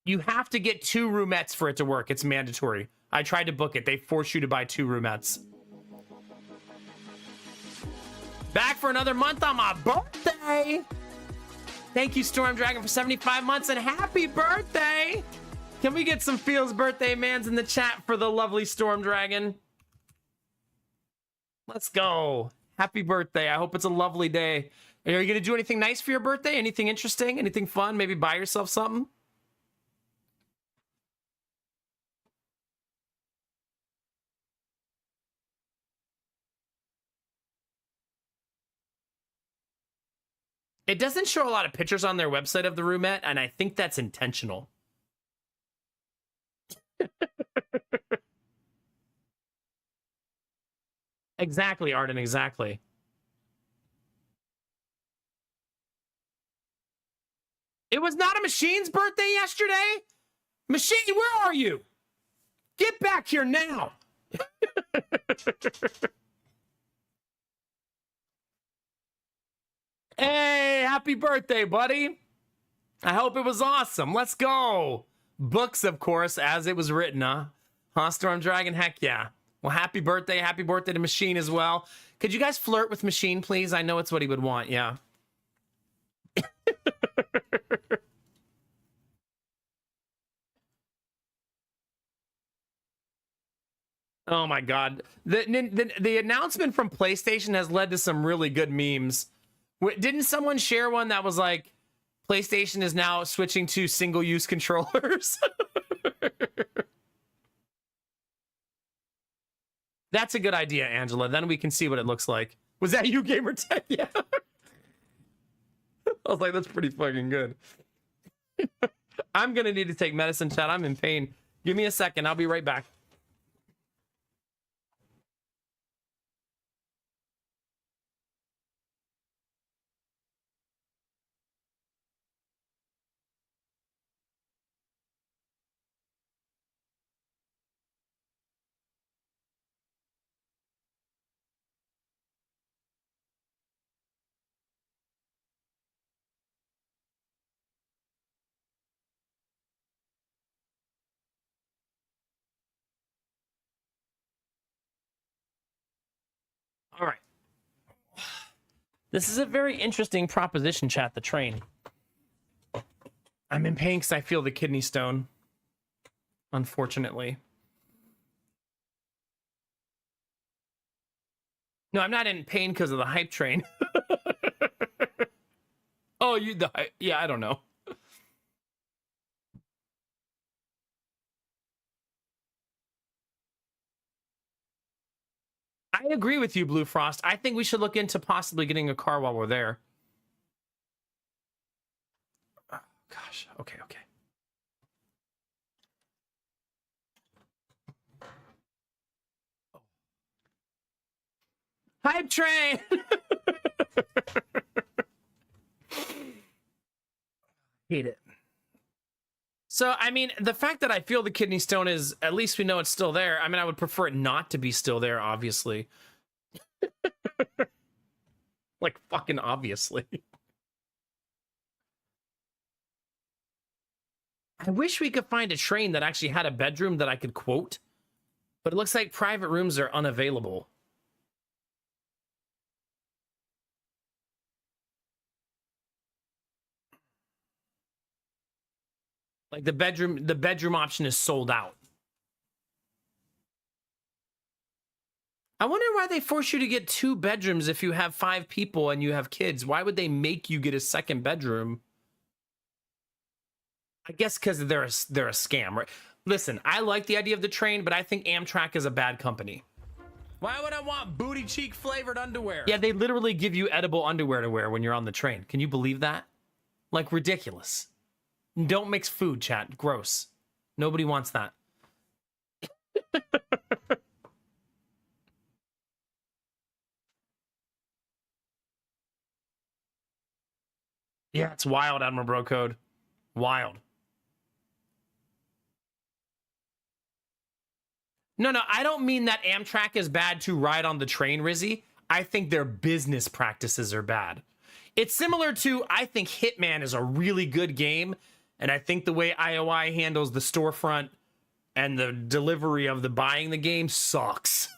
Speaker 1: You have to get 2 roomettes for it to work. It's mandatory. I tried to book it. They force you to buy 2 roomettes. Back for another month on my birthday. Thank you, Storm Dragon, for 75 months, and happy birthday. Can we get some Feels birthday mans in the chat for the lovely Storm Dragon? Let's go. Happy birthday. I hope it's a lovely day. Are you going to do anything nice for your birthday? Anything interesting? Anything fun? Maybe buy yourself something? It doesn't show a lot of pictures on their website of the roomette, and I think that's intentional. Exactly, Arden, exactly. It was not a Machine's birthday yesterday? Machine, where are you? Get back here now. Hey, happy birthday, buddy. I hope it was awesome. Let's go. Books, of course, as it was written, huh? Huh, Storm Dragon? Heck yeah. Well, happy birthday. Happy birthday to Machine as well. Could you guys flirt with Machine, please? I know it's what he would want, yeah. Oh my god. The announcement from PlayStation has led to some really good memes. Didn't someone share one that was like, PlayStation is now switching to single-use controllers? That's a good idea, Angela. Then we can see what it looks like. Was that you, Gamertech? Yeah. I was like, that's pretty fucking good. I'm gonna need to take medicine, chat. I'm in pain. Give me a second. I'll be right back. All right. This is a very interesting proposition, chat, the train. I'm in pain because I feel the kidney stone, unfortunately. No, I'm not in pain because of the hype train. Oh, yeah, I don't know. I agree with you, Blue Frost. I think we should look into possibly getting a car while we're there. Oh, gosh. Okay. Hype train! Hate it. So, I mean, the fact that I feel the kidney stone is, at least we know it's still there. I mean, I would prefer it not to be still there, obviously. Like, fucking obviously. I wish we could find a train that actually had a bedroom that I could quote, but it looks like private rooms are unavailable. Like the bedroom option is sold out. I wonder why they force you to get 2 bedrooms if you have 5 people and you have kids. Why would they make you get a second bedroom? I guess because they're a scam, right? Listen, I like the idea of the train, but I think Amtrak is a bad company. Why would I want booty cheek flavored underwear? Yeah, they literally give you edible underwear to wear when you're on the train. Can you believe that? Like, ridiculous. Don't mix food, chat. Gross. Nobody wants that. Yeah, it's wild, Admiral Bro Code. Wild. No, I don't mean that Amtrak is bad to ride on the train, Rizzy. I think their business practices are bad. It's similar to, I think Hitman is a really good game, and I think the way IOI handles the storefront and the delivery of the buying the game sucks.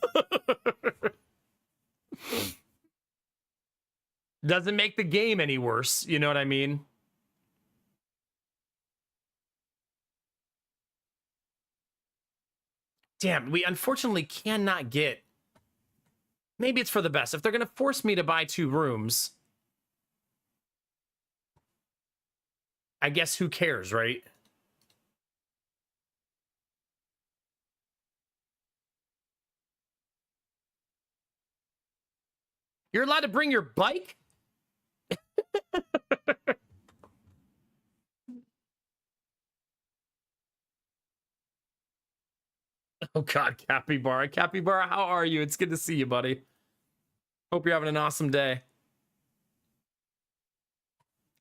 Speaker 1: Doesn't make the game any worse, you know what I mean? Damn, we unfortunately cannot get... Maybe it's for the best. If they're going to force me to buy 2 rooms, I guess who cares, right? You're allowed to bring your bike? Oh God, Capybara. Capybara, how are you? It's good to see you, buddy. Hope you're having an awesome day.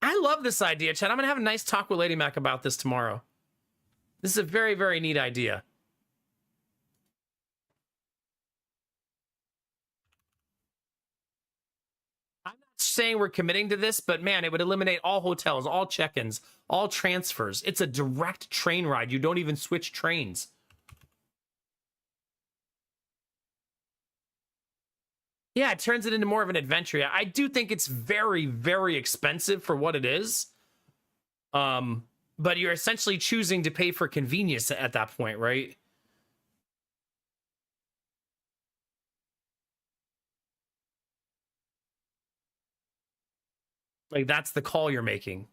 Speaker 1: I love this idea, Chad. I'm gonna have a nice talk with Lady Mac about this tomorrow. This is a very, very neat idea. I'm not saying we're committing to this, but man, it would eliminate all hotels, all check-ins, all transfers. It's a direct train ride. You don't even switch trains. Yeah, it turns it into more of an adventure. I do think it's very, very expensive for what it is. But you're essentially choosing to pay for convenience at that point, right? Like, that's the call you're making.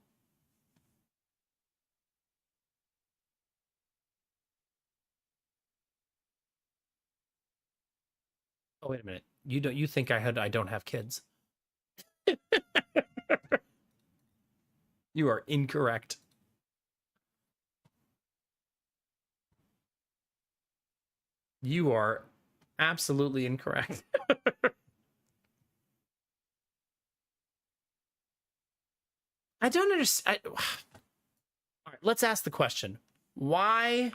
Speaker 1: Oh, wait a minute. You think I don't have kids? You are incorrect. You are absolutely incorrect. I don't understand. All right, let's ask the question. Why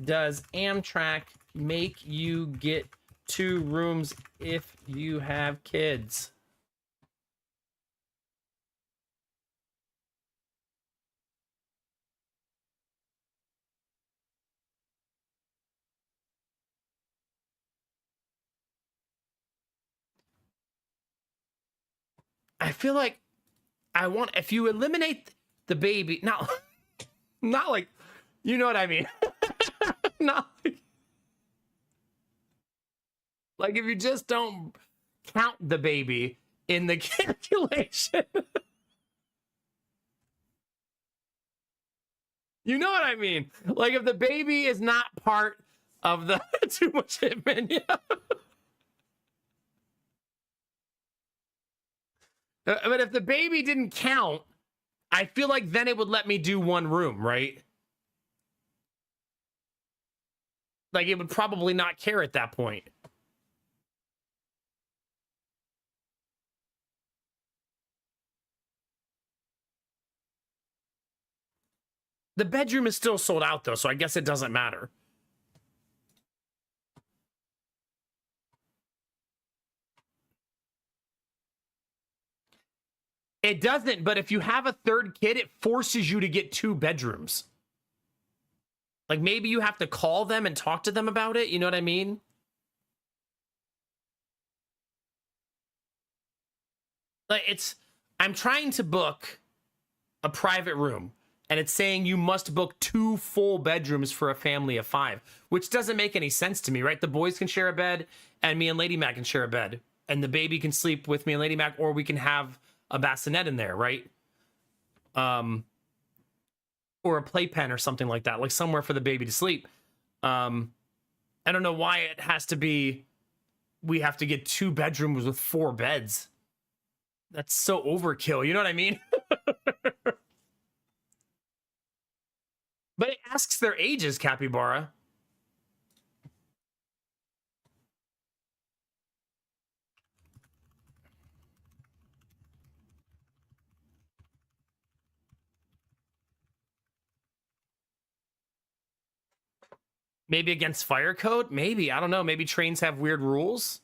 Speaker 1: does Amtrak make you get 2 rooms if you have kids? I feel like if you eliminate the baby, not like, you know what I mean? Not like if you just don't count the baby in the calculation. You know what I mean? Like if the baby is not part of the too much Hitman, yeah. But if the baby didn't count, I feel like then it would let me do 1 room, right? Like it would probably not care at that point. The bedroom is still sold out though, so I guess it doesn't matter. It doesn't, but if you have a 3rd kid, it forces you to get 2 bedrooms. Like maybe you have to call them and talk to them about it. You know what I mean? Like I'm trying to book a private room and it's saying you must book 2 full bedrooms for a family of 5, which doesn't make any sense to me, right? The boys can share a bed and me and Lady Mac can share a bed and the baby can sleep with me and Lady Mac, or we can have a bassinet in there, right? Or a playpen or something like that, like somewhere for the baby to sleep. I don't know why it has to be, we have to get 2 bedrooms with 4 beds. That's so overkill. You know what I mean? But it asks their ages, Capybara. Maybe against fire code? Maybe. I don't know. Maybe trains have weird rules.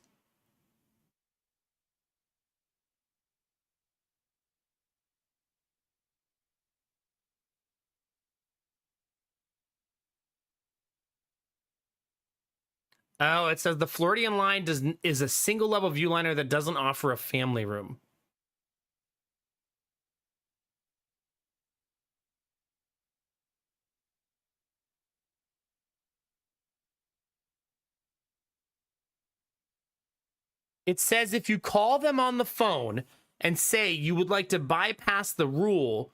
Speaker 1: Oh, it says the Floridian line is a single level view liner that doesn't offer a family room. It says if you call them on the phone and say you would like to bypass the rule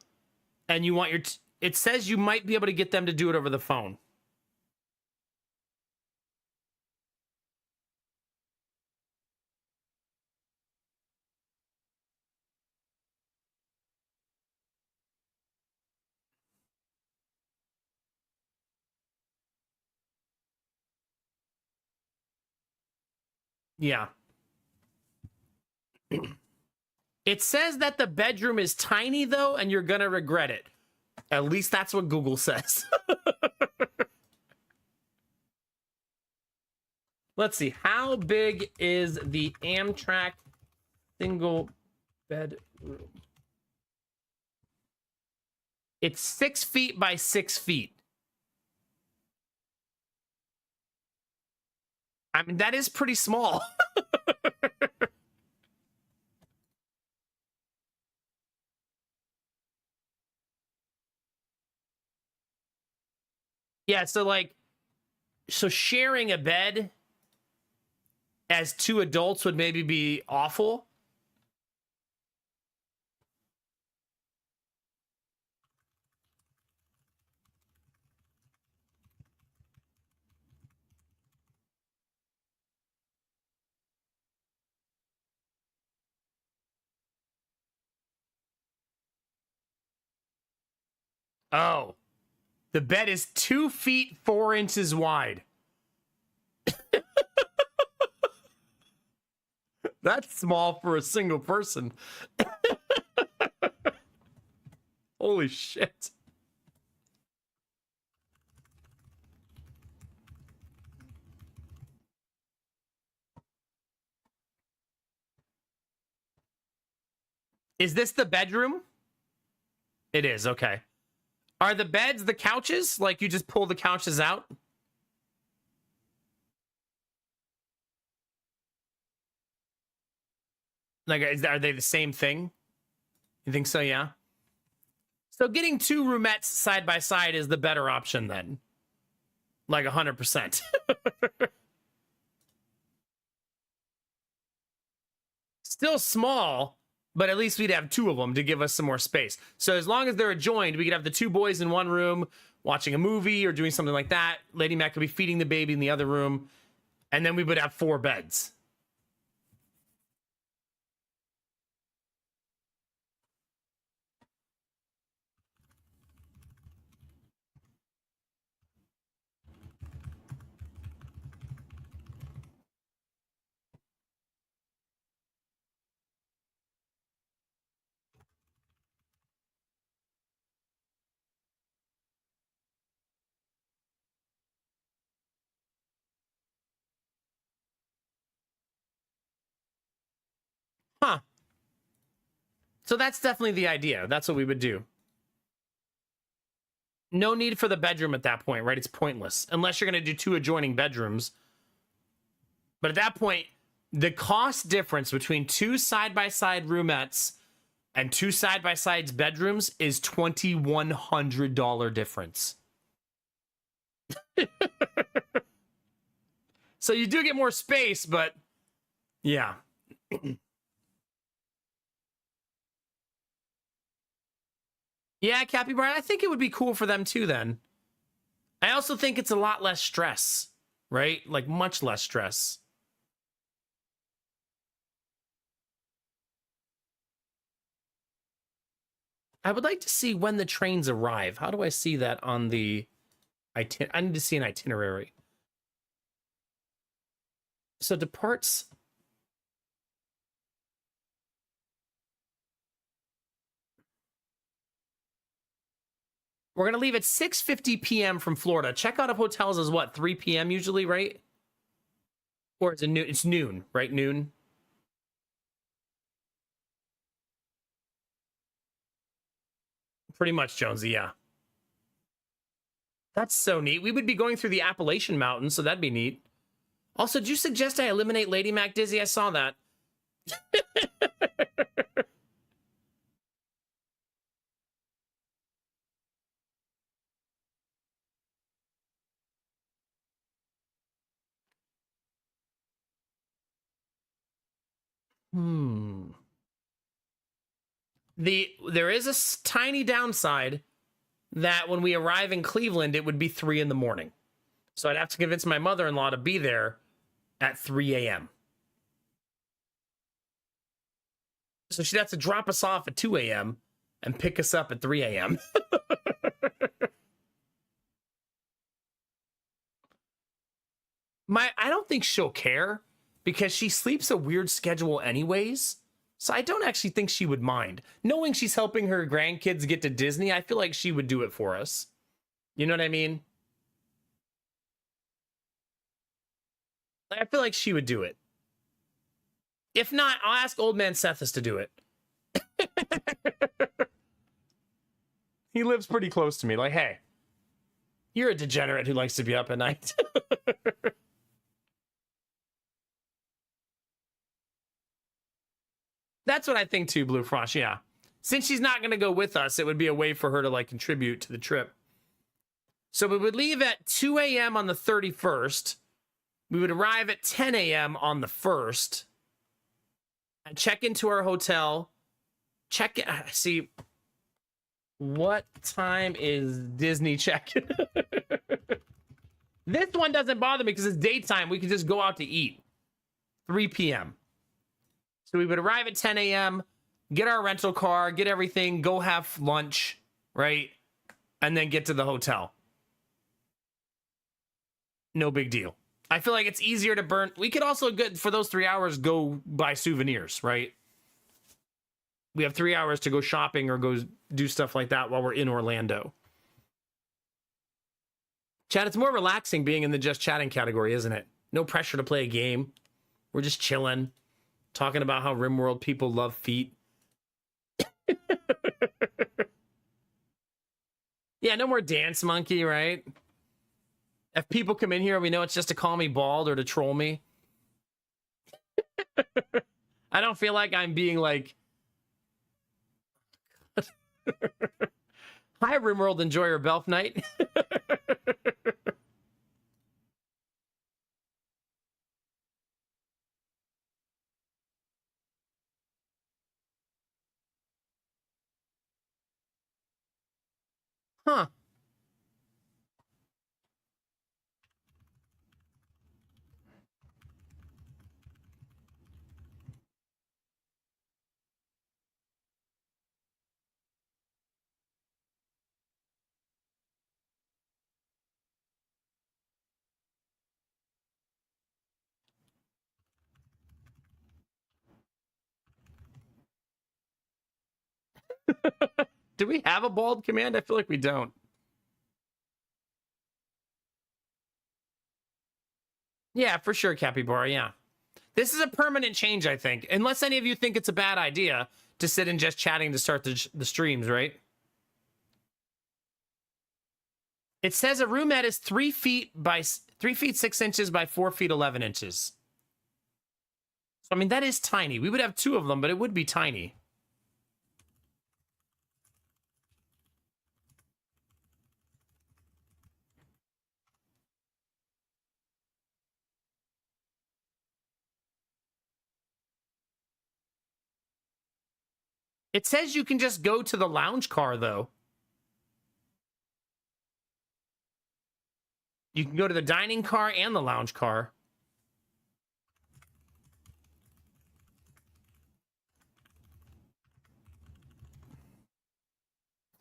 Speaker 1: and you want your... it says you might be able to get them to do it over the phone. Yeah. It says that the bedroom is tiny, though, and you're going to regret it. At least that's what Google says. Let's see. How big is the Amtrak single bedroom? It's 6 feet by 6 feet. I mean, that is pretty small. Yeah, so like, so sharing a bed as two adults would maybe be awful. Oh, the bed is 2 feet 4 inches wide. That's small for a single person. Holy shit. Is this the bedroom? It is, okay. Are the beds the couches? Like you just pull the couches out? Like, are they the same thing? You think so, yeah? So getting two roomettes side by side is the better option then. Like 100%. Still small, but at least we'd have two of them to give us some more space. So as long as they're adjoined, we could have the two boys in one room watching a movie or doing something like that. Lady Mac could be feeding the baby in the other room. And then we would have 4 beds. Huh. So that's definitely the idea. That's what we would do. No need for the bedroom at that point, right? It's pointless. Unless you're going to do 2 adjoining bedrooms. But at that point, the cost difference between 2 side-by-side roomettes and 2 side-by-sides bedrooms is $2,100 difference. So you do get more space, but yeah. Yeah, Cappy Brian, I think it would be cool for them too then. I also think it's a lot less stress, right? Like much less stress. I would like to see when the trains arrive. How do I see that on the I need to see an itinerary. So departs. We're gonna leave at 6:50 p.m. from Florida. Checkout of hotels is what, 3 p.m. usually, right? Or is it noon? It's noon, right? Noon. Pretty much, Jonesy. Yeah. That's so neat. We would be going through the Appalachian Mountains, so that'd be neat. Also, did you suggest I eliminate Lady Mac Dizzy? I saw that. There is a tiny downside that when we arrive in Cleveland, it would be 3 in the morning. So I'd have to convince my mother-in-law to be there at 3 a.m. So she'd have to drop us off at 2 a.m. and pick us up at 3 a.m. I don't think she'll care because she sleeps a weird schedule anyways. So I don't actually think she would mind. Knowing she's helping her grandkids get to Disney, I feel like she would do it for us. You know what I mean? I feel like she would do it. If not, I'll ask Old Man Sethis to do it. He lives pretty close to me. Like, hey, you're a degenerate who likes to be up at night. That's what I think too, Blue Frost, yeah. Since she's not going to go with us, it would be a way for her to, like, contribute to the trip. So we would leave at 2 a.m. on the 31st. We would arrive at 10 a.m. on the 1st. And check into our hotel. Check it. See, what time is Disney check-in? This one doesn't bother me because it's daytime. We can just go out to eat. 3 p.m. So we would arrive at 10 a.m., get our rental car, get everything, go have lunch, right? And then get to the hotel. No big deal. I feel like it's easier to burn. We could also, good for those 3 hours, go buy souvenirs, right? We have 3 hours to go shopping or go do stuff like that while we're in Orlando. Chat, it's more relaxing being in the just chatting category, isn't it? No pressure to play a game. We're just chilling, talking about how RimWorld people love feet. Yeah, no more Dance Monkey, right? If people come in here, we know it's just to call me bald or to troll me. I don't feel like I'm being like... Hi, RimWorld Enjoyer Belf Knight. Huh. Do we have a bald command? I feel like we don't. Yeah, for sure, Capybara, yeah. This is a permanent change, I think. Unless any of you think it's a bad idea to sit and just chatting to start the streams, right? It says a roomette is 3 feet 6 inches by 4 feet 11 inches. So, I mean, that is tiny. We would have 2 of them, but it would be tiny. It says you can just go to the lounge car, though. You can go to the dining car and the lounge car.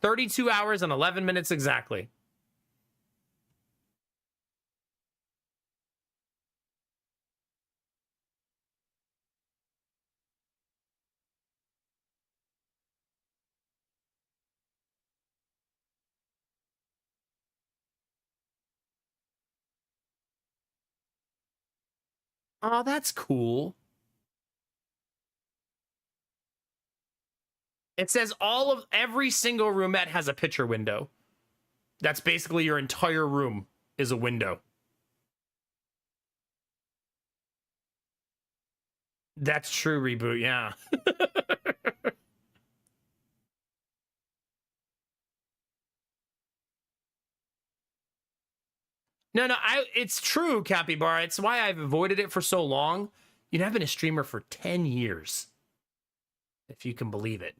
Speaker 1: $32 hours and 11 minutes exactly. Oh, that's cool. It says every single roomette has a picture window. That's basically your entire room is a window. That's true, Reboot, yeah. No, it's true, Capybara. It's why I've avoided it for so long. You know, I've been a streamer for 10 years, if you can believe it.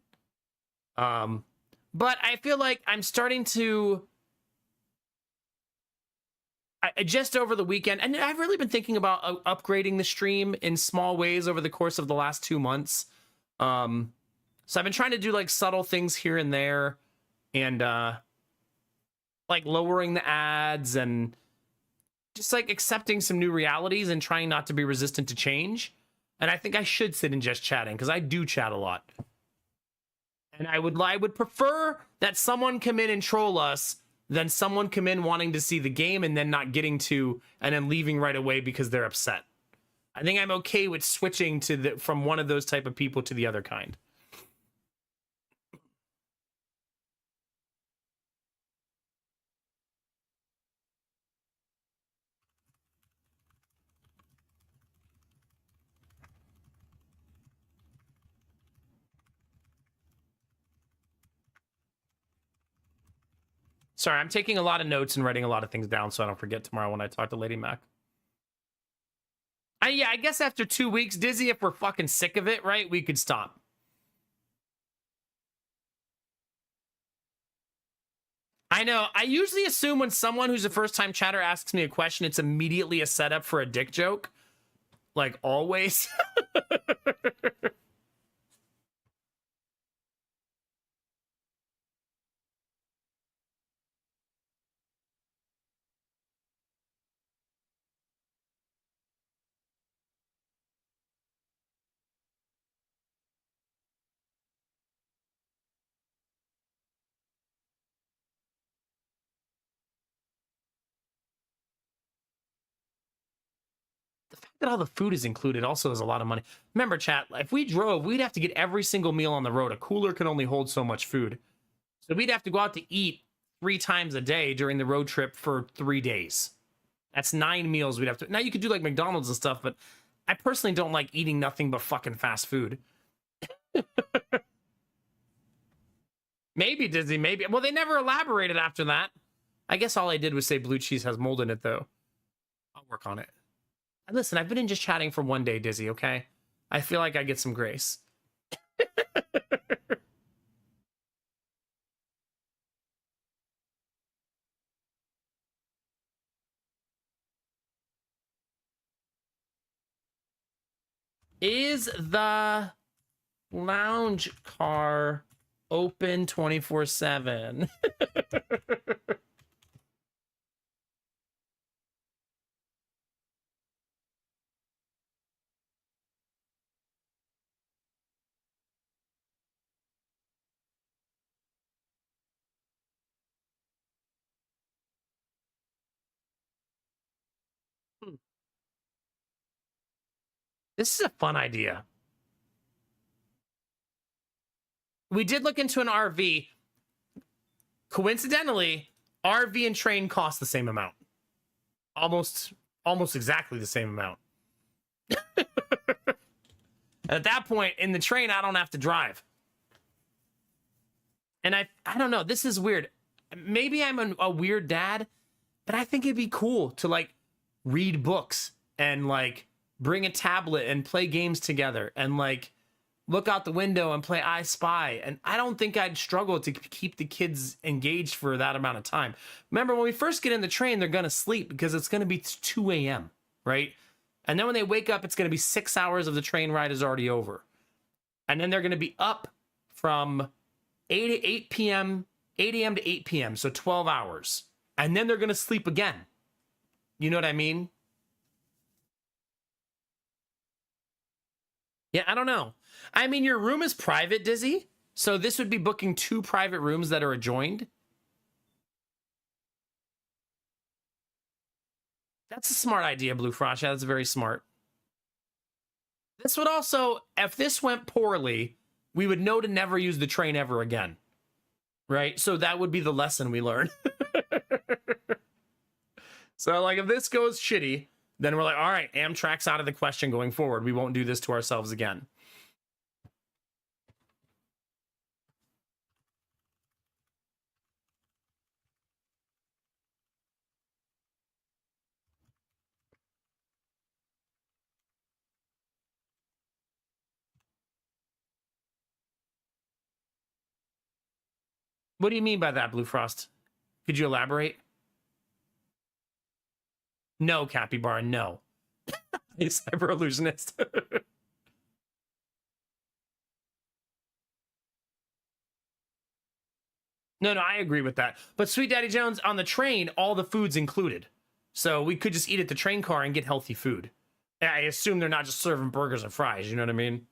Speaker 1: But I feel like I'm starting to just over the weekend, and I've really been thinking about upgrading the stream in small ways over the course of the last 2 months. So I've been trying to do like subtle things here and there, and like lowering the ads and just like accepting some new realities and trying not to be resistant to change. And I think I should sit in just chatting because I do chat a lot. And I would prefer that someone come in and troll us than someone come in wanting to see the game and then not getting to and then leaving right away because they're upset. I think I'm okay with switching to from one of those type of people to the other kind. Sorry, I'm taking a lot of notes and writing a lot of things down so I don't forget tomorrow when I talk to Lady Mac. Yeah, I guess after 2 weeks, Dizzy, if we're fucking sick of it, right, we could stop. I know. I usually assume when someone who's a first-time chatter asks me a question, it's immediately a setup for a dick joke. Like, always. The fact that all the food is included also is a lot of money. Remember, chat, if we drove, we'd have to get every single meal on the road. A cooler can only hold so much food. So we'd have to go out to eat 3 times a day during the road trip for 3 days. That's 9 meals we'd have to. Now, you could do like McDonald's and stuff, but I personally don't like eating nothing but fucking fast food. Maybe, Disney, maybe. Well, they never elaborated after that. I guess all I did was say blue cheese has mold in it, though. I'll work on it. And listen, I've been in just chatting for 1 day, Dizzy, okay? I feel like I get some grace. Is the lounge car open 24/7? This is a fun idea. We did look into an RV. Coincidentally, RV and train cost the same amount. Almost exactly the same amount. At that point, in the train, I don't have to drive. And I don't know. This is weird. Maybe I'm a weird dad, but I think it'd be cool to like read books and like bring a tablet and play games together and like look out the window and play I Spy. And I don't think I'd struggle to keep the kids engaged for that amount of time. Remember, when we first get in the train, they're going to sleep because it's going to be 2 a.m., right? And then when they wake up, it's going to be 6 hours of the train ride is already over. And then they're going to be up from 8 p.m. to 8 p.m., so 12 hours. And then they're going to sleep again. You know what I mean? Yeah, I don't know. I mean, your room is private, Dizzy. So this would be booking 2 private rooms that are adjoined. That's a smart idea, Blue Frosh. Yeah, that's very smart. This would also, if this went poorly, we would know to never use the train ever again. Right? So that would be the lesson we learn. So, like, if this goes shitty, then we're like, all right, Amtrak's out of the question going forward. We won't do this to ourselves again. What do you mean by that, Blue Frost? Could you elaborate? No, Capybara, no. A cyber illusionist. No, I agree with that. But Sweet Daddy Jones, on the train, all the food's included. So we could just eat at the train car and get healthy food. I assume they're not just serving burgers and fries, you know what I mean?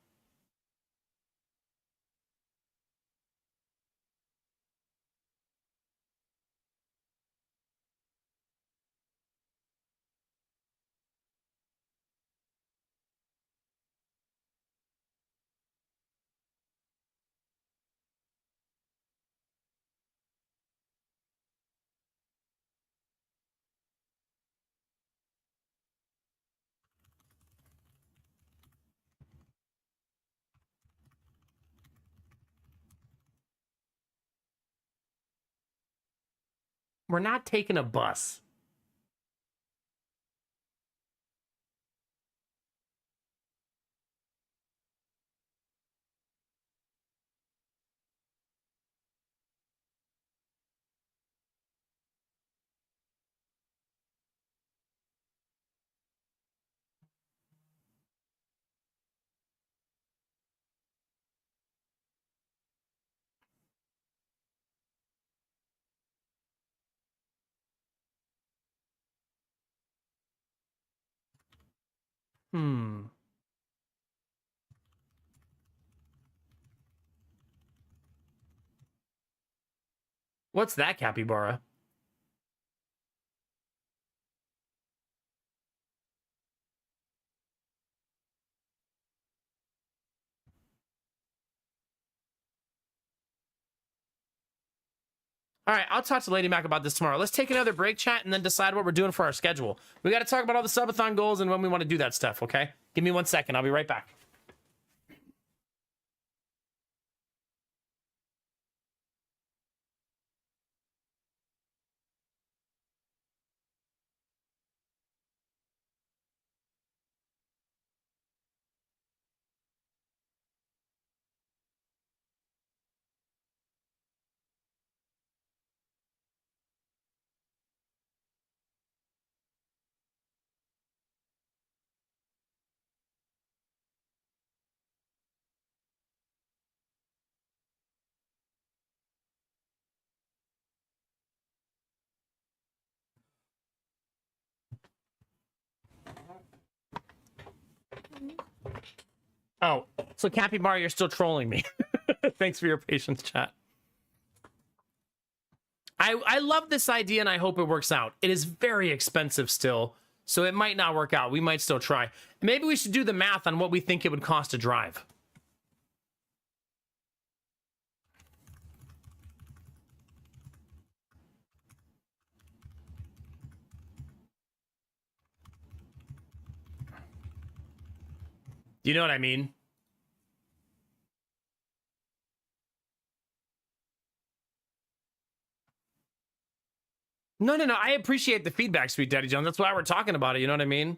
Speaker 1: We're not taking a bus. Hmm. What's that, Capybara? All right, I'll talk to Lady Mac about this tomorrow. Let's take another break, chat, and then decide what we're doing for our schedule. We got to talk about all the subathon goals and when we want to do that stuff, okay? Give me 1 second. I'll be right back. Oh, so Capybara, you're still trolling me. Thanks for your patience, chat. I love this idea and I hope it works out. It is very expensive still, so it might not work out. We might still try. Maybe we should do the math on what we think it would cost to drive. Do you know what I mean? No. I appreciate the feedback, Sweet Daddy Jones. That's why we're talking about it. You know what I mean?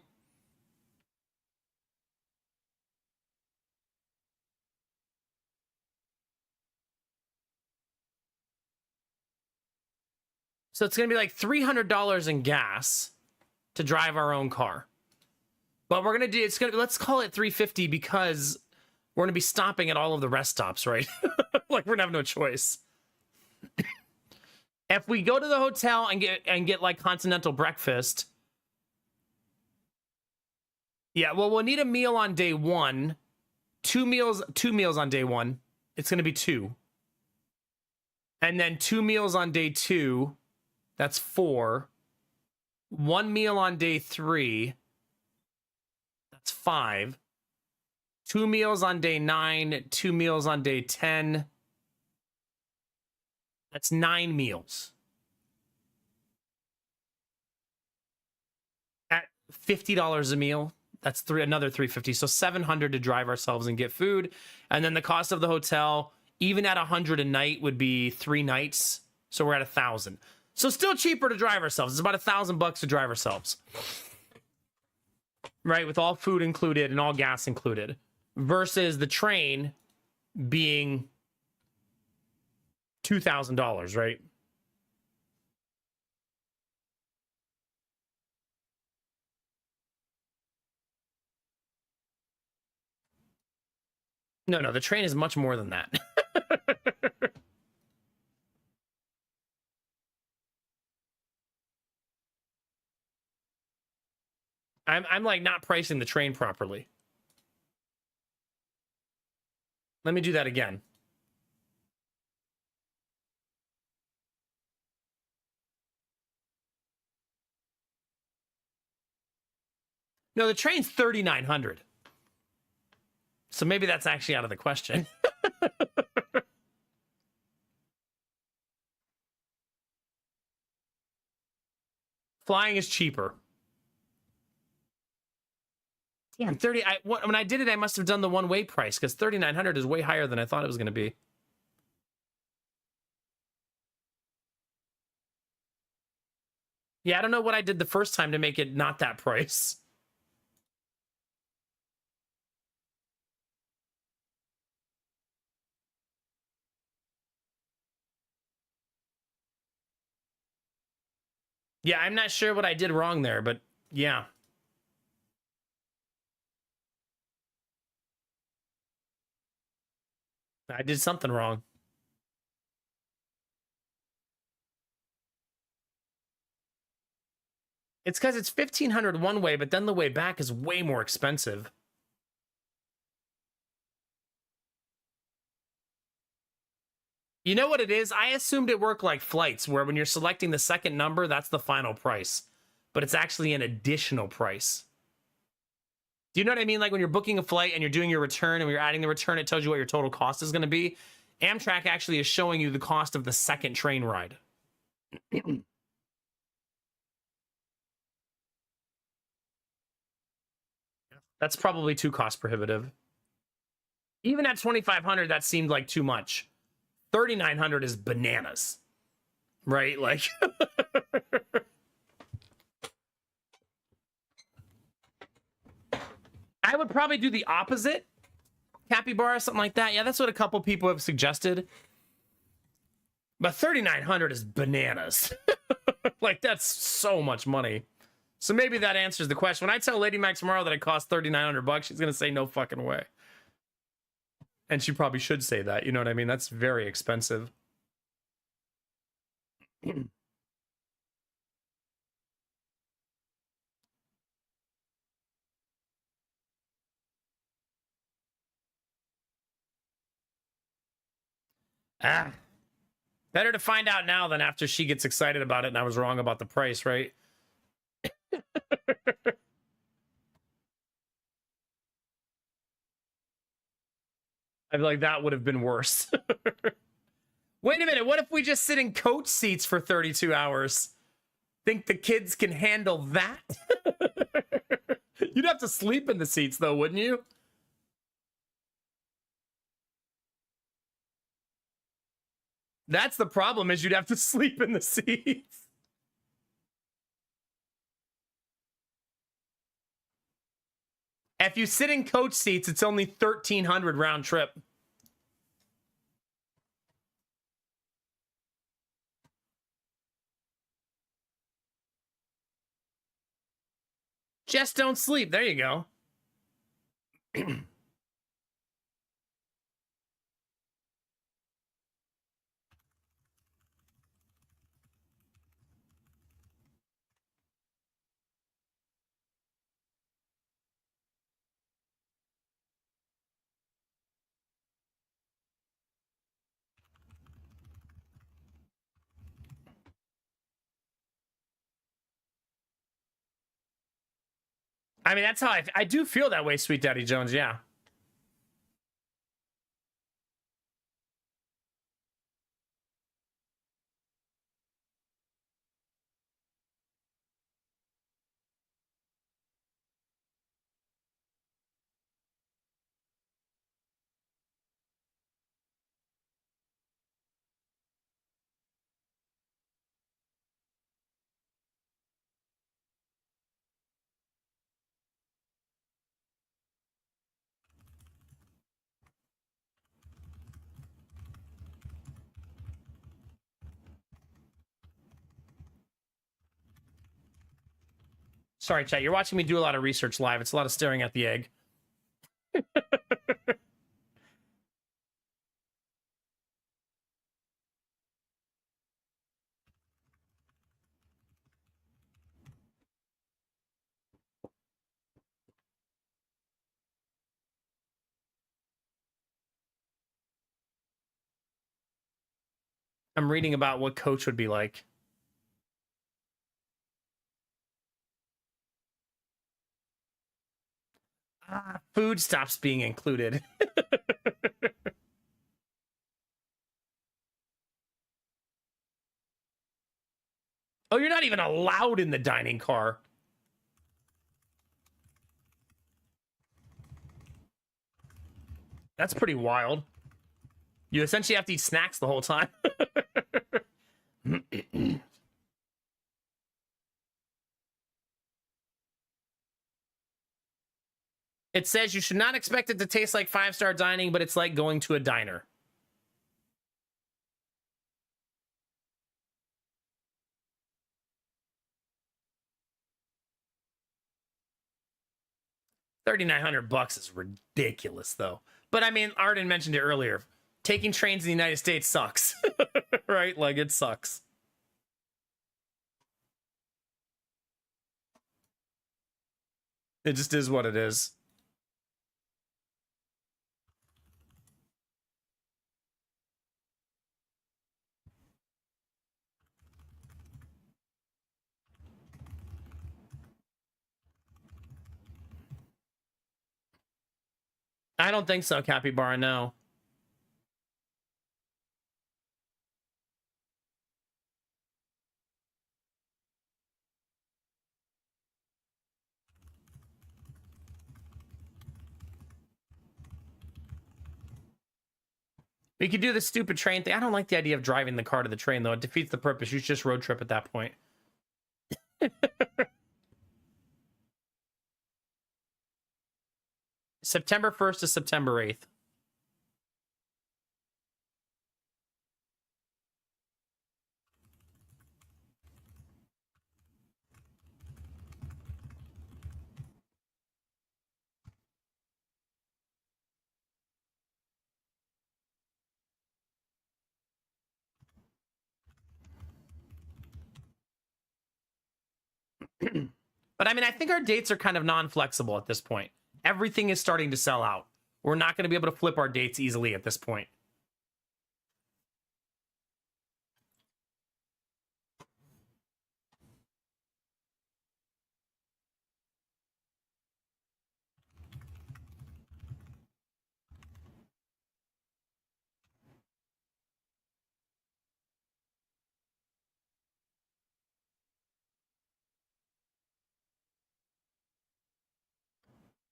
Speaker 1: So it's going to be like $300 in gas to drive our own car. But we're going to do, let's call it $350 because we're going to be stopping at all of the rest stops, right? Like we're going to have no choice. If we go to the hotel and get like continental breakfast. Yeah, well, we'll need a meal on day one. Two meals on day one. It's going to be 2. And then 2 meals on day 2. That's 4. 1 meal on day 3. That's 5. 2 meals on day 9. 2 meals on day 10. That's 9 meals. At $50 a meal, that's another $350. So $700 to drive ourselves and get food. And then the cost of the hotel, even at $100 a night, would be 3 nights. So we're at $1,000. So still cheaper to drive ourselves. It's about $1,000 to drive ourselves. Right, with all food included and all gas included. Versus the train being $2,000, right? No, the train is much more than that. I'm like not pricing the train properly. Let me do that again. No, the train's 3,900. So maybe that's actually out of the question. Flying is cheaper. Damn, 30. When I did it, I must have done the one-way price because 3,900 is way higher than I thought it was going to be. Yeah, I don't know what I did the first time to make it not that price. Yeah, I'm not sure what I did wrong there, but yeah. I did something wrong. It's because it's 1,500 one way, but then the way back is way more expensive. You know what it is? I assumed it worked like flights, where when you're selecting the second number, that's the final price. But it's actually an additional price. Do you know what I mean? Like when you're booking a flight and you're doing your return and when you're adding the return, it tells you what your total cost is going to be. Amtrak actually is showing you the cost of the second train ride. That's probably too cost prohibitive. Even at 2,500, that seemed like too much. 3,900 is bananas, right? Like, I would probably do the opposite. Capybara, something like that. Yeah, that's what a couple people have suggested. But 3,900 is bananas. Like, that's so much money. So maybe that answers the question. When I tell Lady Mac tomorrow that it costs 3,900 bucks, she's going to say no fucking way. And she probably should say that. You know what I mean? That's very expensive. Ah. Better to find out now than after she gets excited about it and I was wrong about the price, right? I'd be like, that would have been worse. Wait a minute. What if we just sit in coach seats for 32 hours? Think the kids can handle that? You'd have to sleep in the seats, though, wouldn't you? That's the problem, is you'd have to sleep in the seats. If you sit in coach seats, it's only 1,300 round trip. Just don't sleep. There you go. I mean, that's how I do feel that way, Sweet Daddy Jones. Yeah. Sorry, chat. You're watching me do a lot of research live. It's a lot of staring at the egg. I'm reading about what Coach would be like. Food stops being included. Oh, you're not even allowed in the dining car. That's pretty wild. You essentially have to eat snacks the whole time. It says you should not expect it to taste like 5-star dining, but it's like going to a diner. $3,900 is ridiculous, though. But I mean, Arden mentioned it earlier. Taking trains in the United States sucks, right? Like, it sucks. It just is what it is. I don't think so, Capybara, no. We could do the stupid train thing. I don't like the idea of driving the car to the train, though. It defeats the purpose. You should just road trip at that point. September 1st to September 8th. But I mean, I think our dates are kind of non-flexible at this point. Everything is starting to sell out. We're not going to be able to flip our dates easily at this point.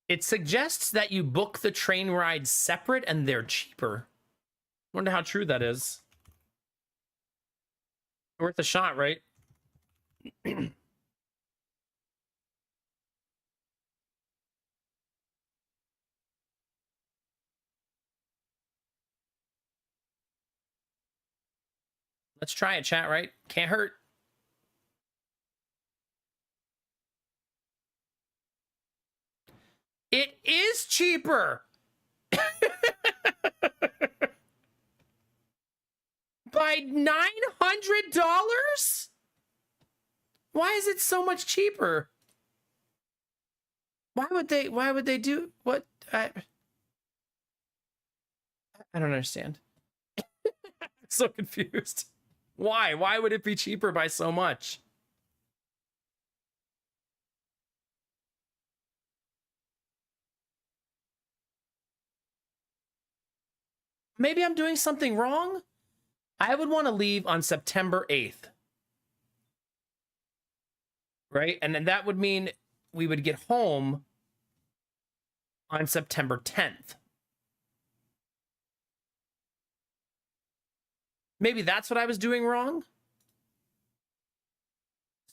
Speaker 1: It suggests that you book the train rides separate and they're cheaper. Wonder how true that is. Worth a shot, right? Let's try it, chat, right? Can't hurt. It is cheaper. By $900? Why is it so much cheaper? Why would they do what? I don't understand. I'm so confused. Why? Why would it be cheaper by so much? Maybe I'm doing something wrong? I would want to leave on September 8th. Right? And then that would mean we would get home on September 10th. Maybe that's what I was doing wrong.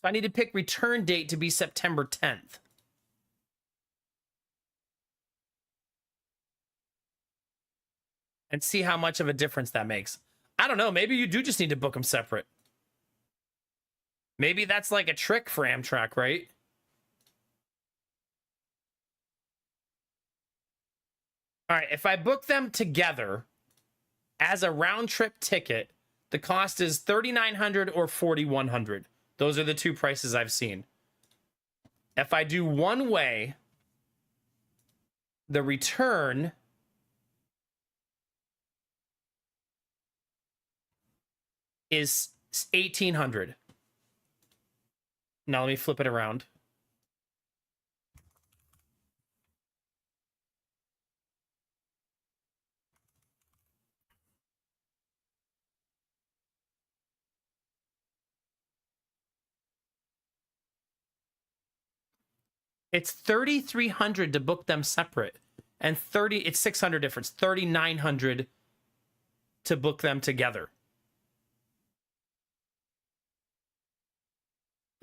Speaker 1: So I need to pick return date to be September 10th. And see how much of a difference that makes. I don't know. Maybe you do just need to book them separate. Maybe that's like a trick for Amtrak, right? All right, if I book them together as a round trip ticket, the cost is $3,900 or $4,100. Those are the two prices I've seen. If I do one way, the return is $1,800. Now let me flip it around. It's $3,300 to book them separate, and it's $600 difference. $3,900 to book them together.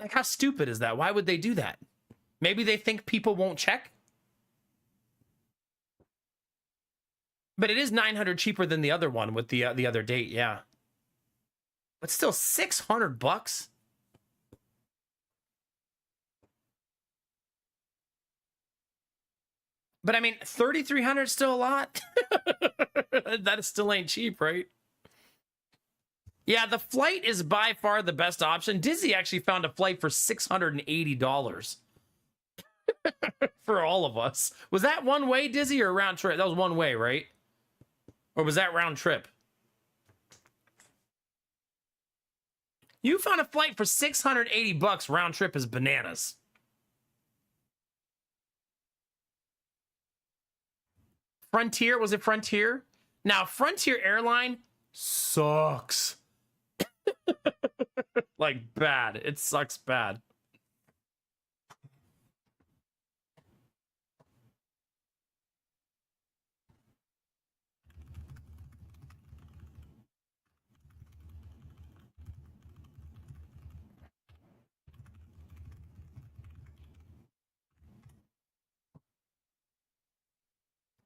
Speaker 1: Like, how stupid is that? Why would they do that? Maybe they think people won't check. But it is $900 cheaper than the other one with the other date, yeah. But still $600. But I mean, $3,300 is still a lot. That still ain't cheap, right? Yeah, the flight is by far the best option. Disney actually found a flight for $680 for all of us. Was that one way, Disney, or round trip? That was one way, right? Or was that round trip? You found a flight for $680 round trip is bananas. Frontier, was it Frontier? Now, Frontier Airline sucks. Like, bad. It sucks bad.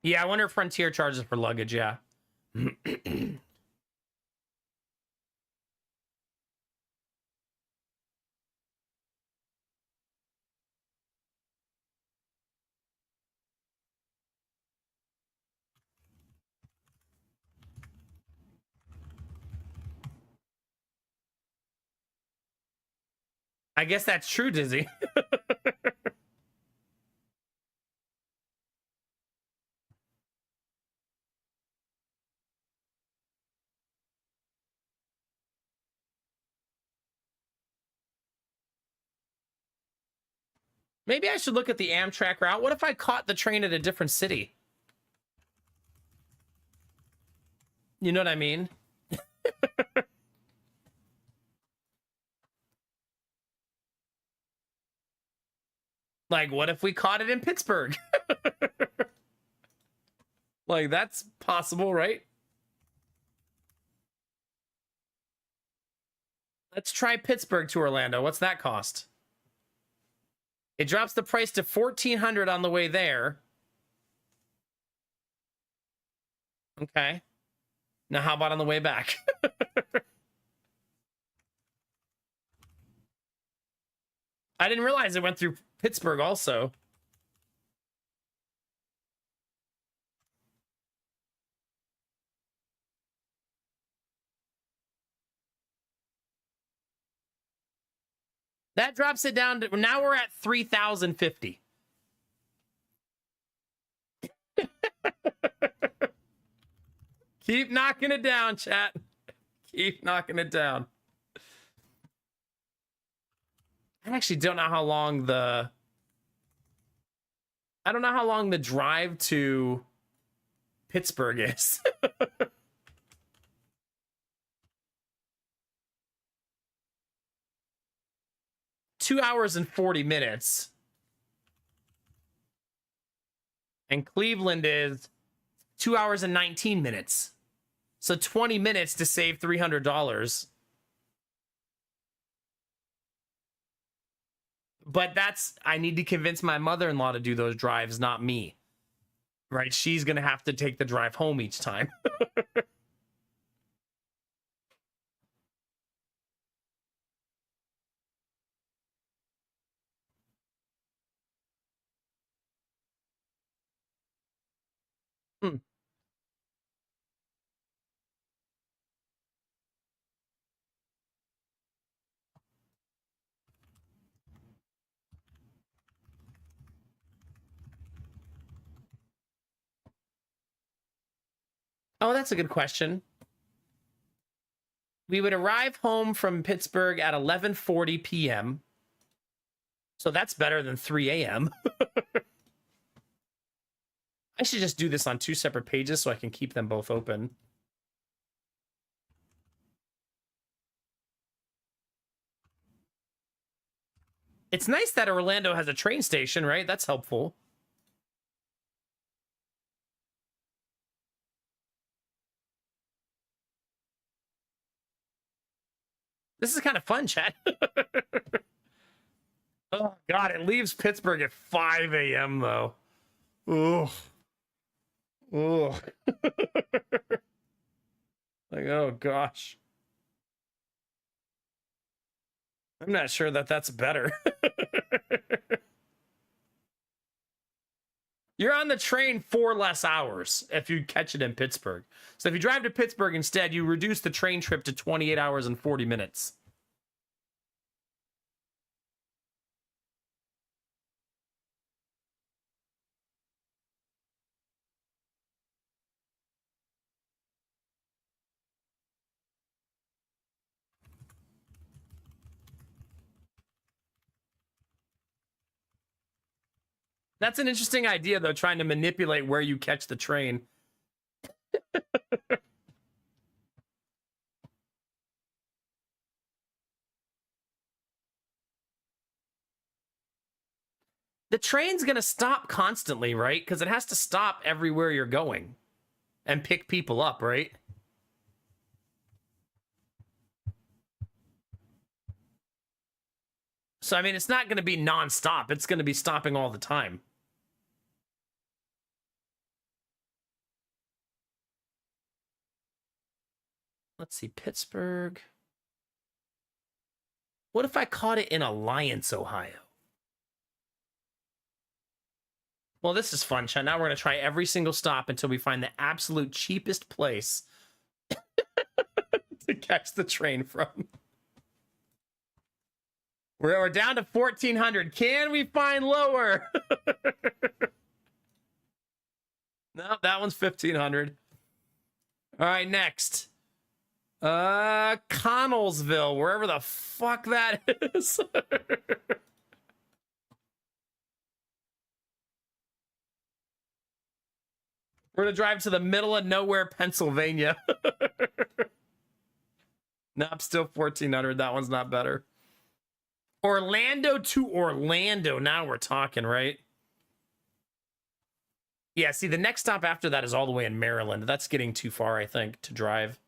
Speaker 1: Yeah, I wonder if Frontier charges for luggage, yeah. I guess that's true, Dizzy. Maybe I should look at the Amtrak route. What if I caught the train at a different city? You know what I mean? Like, what if we caught it in Pittsburgh? Like, that's possible, right? Let's try Pittsburgh to Orlando. What's that cost? It drops the price to $1,400 on the way there. Okay. Now, how about on the way back? I didn't realize it went through Pittsburgh also. That drops it down to, now we're at 3,050. Keep knocking it down, chat. Keep knocking it down. I actually don't know how long the... I don't know how long the drive to Pittsburgh is. 2 hours and 40 minutes. And Cleveland is 2 hours and 19 minutes. So 20 minutes to save $300. But that's, I need to convince my mother-in-law to do those drives, not me. Right? She's going to have to take the drive home each time. Hmm. Oh, that's a good question. We would arrive home from Pittsburgh at 11:40 p.m. So that's better than 3 a.m. I should just do this on 2 separate pages so I can keep them both open. It's nice that Orlando has a train station, right? That's helpful. This is kind of fun, chat. Oh, God, it leaves Pittsburgh at 5 a.m., though. Ugh. Ugh. Like, oh, gosh. I'm not sure that that's better. You're on the train 4 less hours if you catch it in Pittsburgh. So if you drive to Pittsburgh instead, you reduce the train trip to 28 hours and 40 minutes. That's an interesting idea, though, trying to manipulate where you catch the train. The train's going to stop constantly, right? Because it has to stop everywhere you're going and pick people up, right? So, I mean, it's not going to be nonstop. It's going to be stopping all the time. Let's see, Pittsburgh. What if I caught it in Alliance, Ohio? Well, this is fun, chat. Now we're going to try every single stop until we find the absolute cheapest place to catch the train from. We're down to 1,400. Can we find lower? No, that one's 1,500. All right, next. Connellsville, wherever the fuck that is. We're gonna drive to the middle of nowhere, Pennsylvania. Nope, still 1,400. That one's not better. Orlando to Orlando. Now we're talking, right? Yeah, see, the next stop after that is all the way in Maryland. That's getting too far, I think, to drive.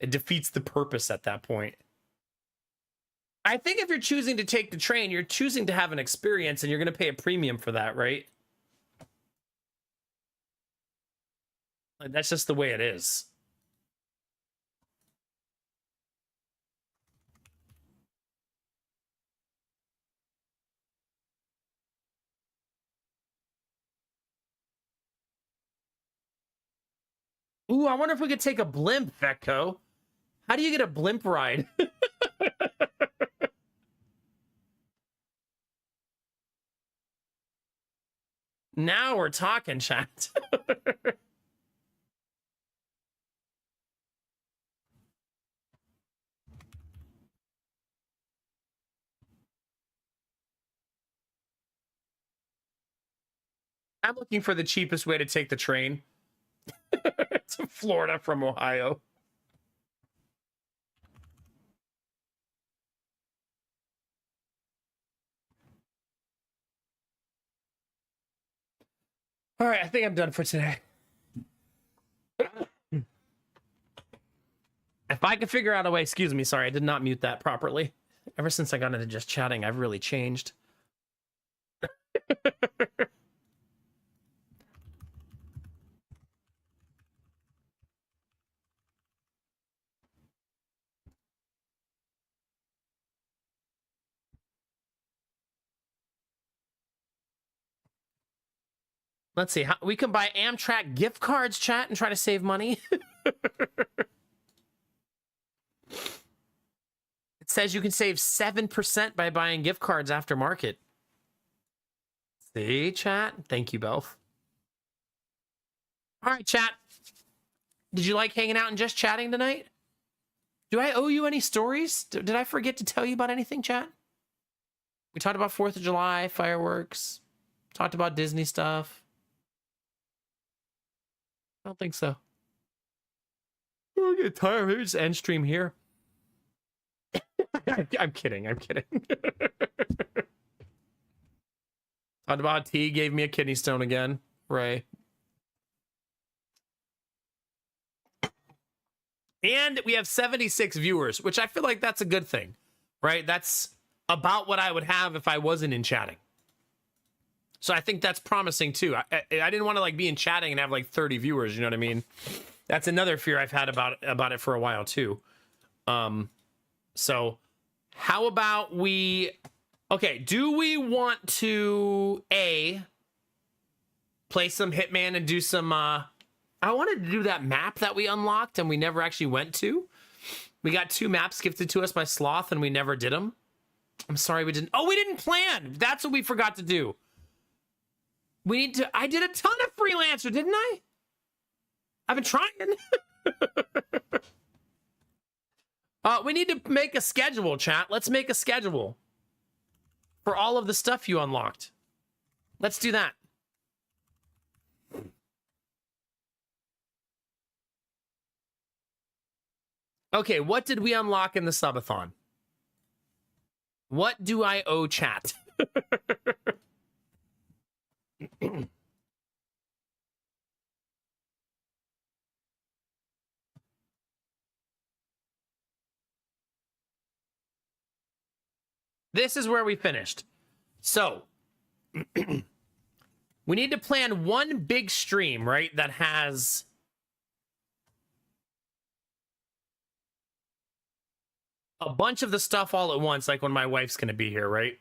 Speaker 1: It defeats the purpose at that point. I think if you're choosing to take the train, you're choosing to have an experience, and you're going to pay a premium for that, right? Like, that's just the way it is. Ooh, I wonder if we could take a blimp, Vecco. How do you get a blimp ride? Now we're talking, chat. I'm looking for the cheapest way to take the train to Florida from Ohio. All right, I think I'm done for today. If I could figure out a way, excuse me, sorry, I did not mute that properly. Ever since I got into just chatting, I've really changed. Let's see, we can buy Amtrak gift cards, chat, and try to save money. It says you can save 7% by buying gift cards after market. See, chat? Thank you both. All right, chat. Did you like hanging out and just chatting tonight? Do I owe you any stories? Did I forget to tell you about anything, chat? We talked about 4th of July, fireworks, talked about Disney stuff. I don't think so. Oh, I get tired. Maybe just end stream here. I'm kidding. I'm kidding. Talked about T gave me a kidney stone again. Ray. And we have 76 viewers, which I feel like that's a good thing, right? That's about what I would have if I wasn't in chatting. So I think that's promising too. I didn't want to like be in chatting and have like 30 viewers, you know what I mean? That's another fear I've had about it for a while too. So how about okay, do we want to play some Hitman and do some I wanted to do that map that we unlocked and we never actually went to. We got 2 maps gifted to us by Sloth and we never did them. I'm sorry we didn't. Oh, we didn't plan. That's what we forgot to do. We need to. I did a ton of Freelancer, didn't I? I've been trying. We need to make a schedule, chat. Let's make a schedule for all of the stuff you unlocked. Let's do that. Okay, what did we unlock in the subathon? What do I owe chat? This is where we finished. So, we need to plan one big stream, right? That has a bunch of the stuff all at once, like when my wife's going to be here, right?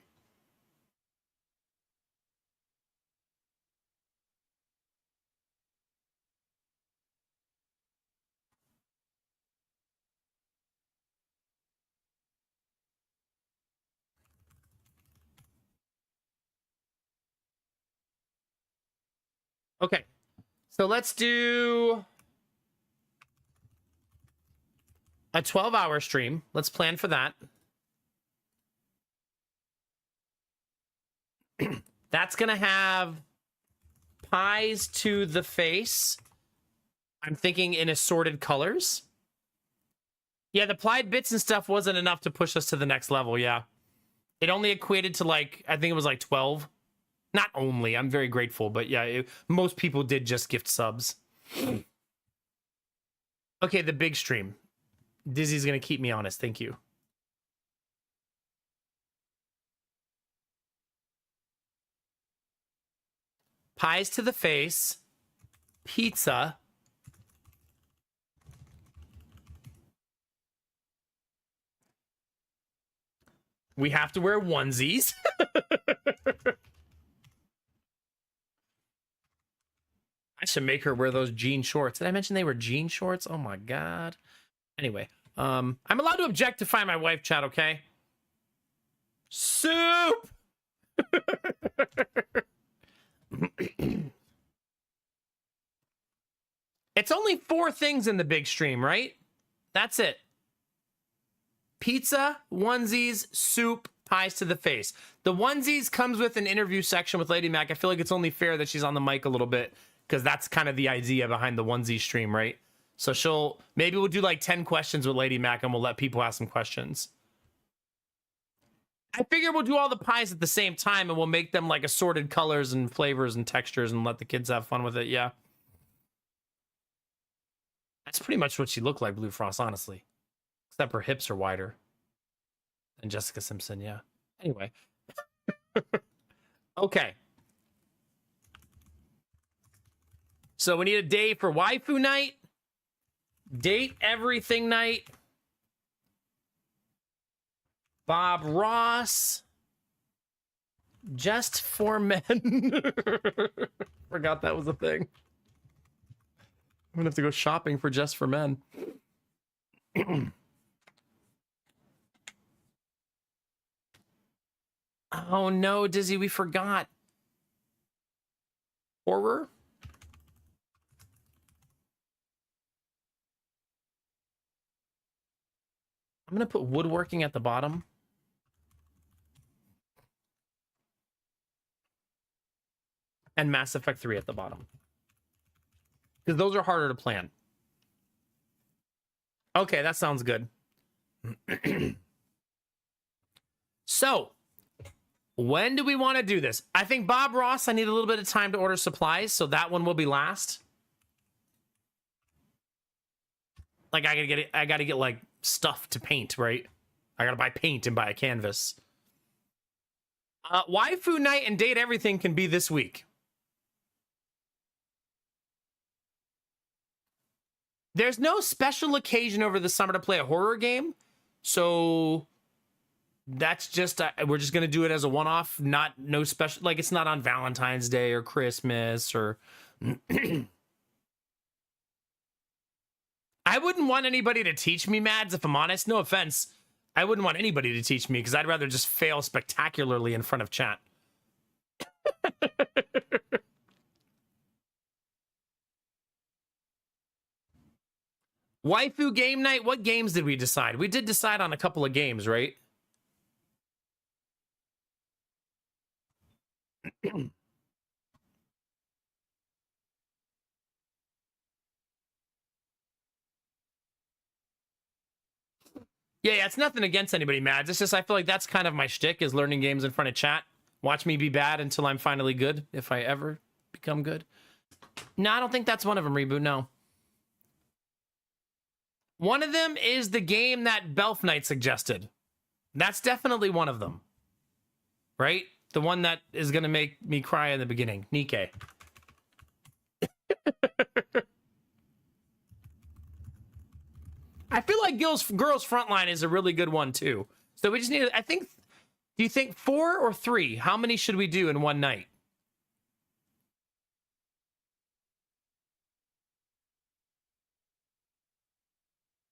Speaker 1: Okay. So let's do a 12-hour stream. Let's plan for that. That's going to have pies to the face. I'm thinking in assorted colors. Yeah, the applied bits and stuff wasn't enough to push us to the next level, yeah. It only equated to like, I think it was like 12. Not only, I'm very grateful, but yeah, most people did just gift subs. Okay, the big stream. Dizzy's gonna keep me honest, thank you. Pies to the face, pizza. We have to wear onesies. I should make her wear those jean shorts. Did I mention they were jean shorts? Oh my god. Anyway, I'm allowed to objectify my wife, chat, okay? Soup! It's only 4 things in the big stream, right? That's it. Pizza, onesies, soup, pies to the face. The onesies comes with an interview section with Lady Mac. I feel like it's only fair that she's on the mic a little bit because that's kind of the idea behind the onesie stream, right? So maybe we'll do like 10 questions with Lady Mac and we'll let people ask some questions. I figure we'll do all the pies at the same time and we'll make them like assorted colors and flavors and textures and let the kids have fun with it, yeah. That's pretty much what she looked like, Blue Frost, honestly. Except her hips are wider than Jessica Simpson, yeah. Anyway. Okay. So we need a day for waifu night. Date everything night. Bob Ross. Just for men. Forgot that was a thing. I'm gonna have to go shopping for Just for Men. Oh no, Dizzy, we forgot. Horror? I'm gonna put woodworking at the bottom. And Mass Effect 3 at the bottom. Because those are harder to plan. Okay, that sounds good. So, when do we want to do this? I think Bob Ross, I need a little bit of time to order supplies, so that one will be last. Like I gotta get like stuff to paint, right? I gotta buy paint and buy a canvas. Waifu night and date everything can be this week. There's no special occasion over the summer to play a horror game, so that's just we're just gonna do it as a one-off. No special, like it's not on Valentine's Day or Christmas or. I wouldn't want anybody to teach me, Mads, if I'm honest. No offense. I wouldn't want anybody to teach me because I'd rather just fail spectacularly in front of chat. Waifu game night? What games did we decide? We did decide on a couple of games, right? Yeah, it's nothing against anybody, Mads. It's just I feel like that's kind of my shtick is learning games in front of chat. Watch me be bad until I'm finally good, if I ever become good. No, I don't think that's one of them, Reboot, no. One of them is the game that Belf Knight suggested. That's definitely one of them. Right? The one that is going to make me cry in the beginning. Nikke. I feel like Girls Frontline is a really good one, too. So we just need, I think, do you think 4 or 3? How many should we do in one night?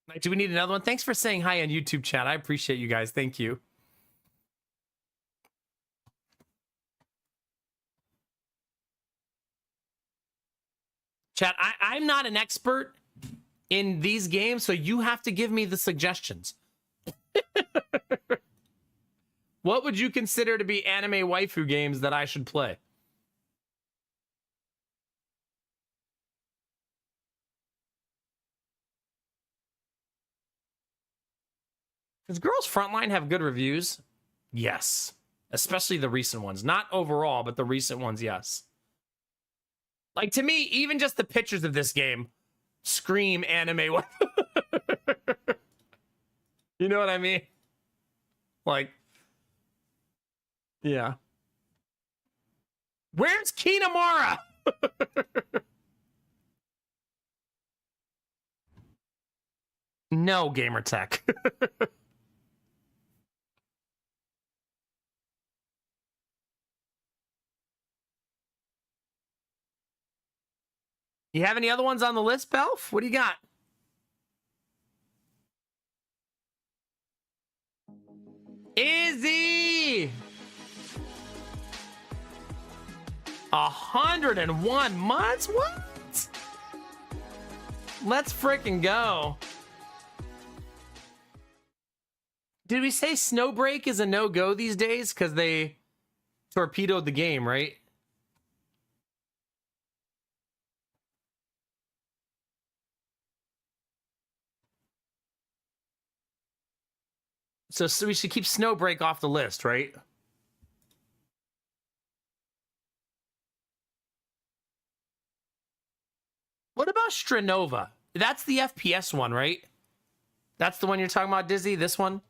Speaker 1: Like, do we need another one? Thanks for saying hi on YouTube chat. I appreciate you guys. Thank you. Chat, I'm not an expert in these games, so you have to give me the suggestions. What would you consider to be anime waifu games that I should play? Does Girls Frontline have good reviews? Yes. Especially the recent ones. Not overall, but the recent ones, yes. Like, to me, even just the pictures of this game scream anime. You know what I mean? Like, yeah. Where's Kinamara? No, Gamertech. You have any other ones on the list, Belf? What do you got? Izzy! 101 months? What? Let's freaking go. Did we say Snowbreak is a no-go these days? Because they torpedoed the game, right? So we should keep Snowbreak off the list, right? What about Stranova? That's the FPS one, right? That's the one you're talking about, Dizzy? This one?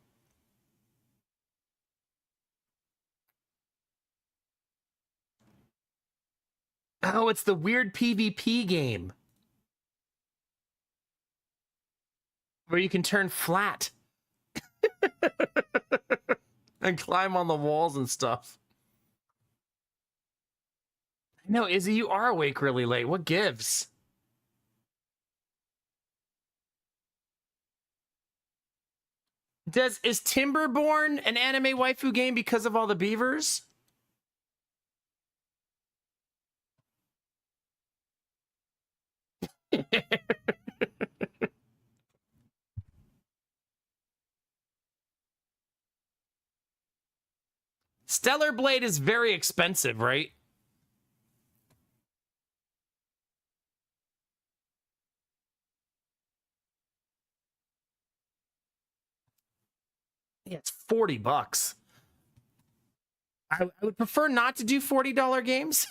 Speaker 1: Oh, it's the weird PvP game. Where you can turn flat. And climb on the walls and stuff. No, Izzy, you are awake really late. What gives? Is Timberborn an anime waifu game because of all the beavers? Stellar Blade is very expensive, right? Yeah, it's $40. I would prefer not to do $40 games.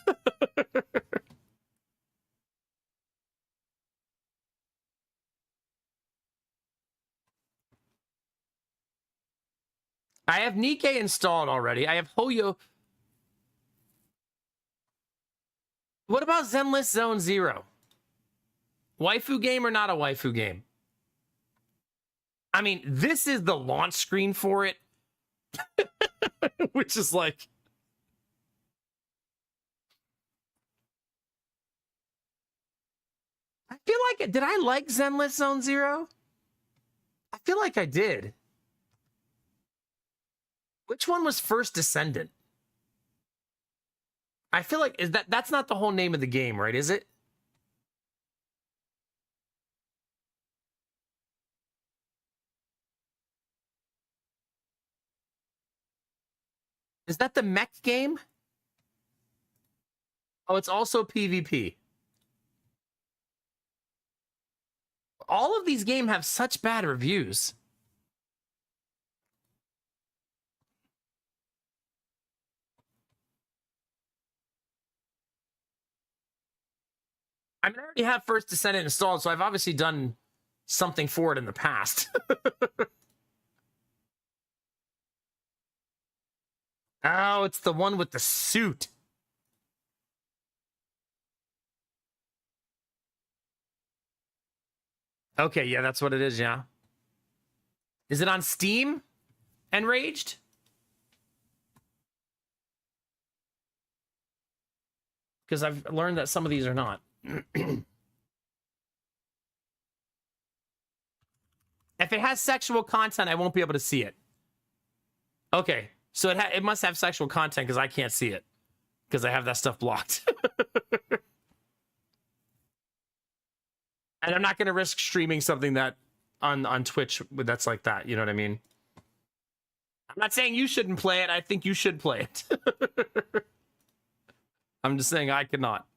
Speaker 1: I have Nikkei installed already. I have Hoyo. What about Zenless Zone Zero? Waifu game or not a waifu game? I mean, this is the launch screen for it, which is like... I feel like... Did I like Zenless Zone Zero? I feel like I did. Which one was First Descendant? I feel like that's not the whole name of the game, right? Is it? Is that the mech game? Oh, it's also PvP. All of these games have such bad reviews. I mean, I already have First Descendant installed, so I've obviously done something for it in the past. Oh, it's the one with the suit. Okay, yeah, that's what it is, yeah. Is it on Steam? Enraged? Because I've learned that some of these are not. If it has sexual content, I won't be able to see it. Okay, so it must have sexual content because I can't see it. Because I have that stuff blocked. And I'm not going to risk streaming something that on Twitch that's like that. You know what I mean? I'm not saying you shouldn't play it. I think you should play it. I'm just saying I cannot.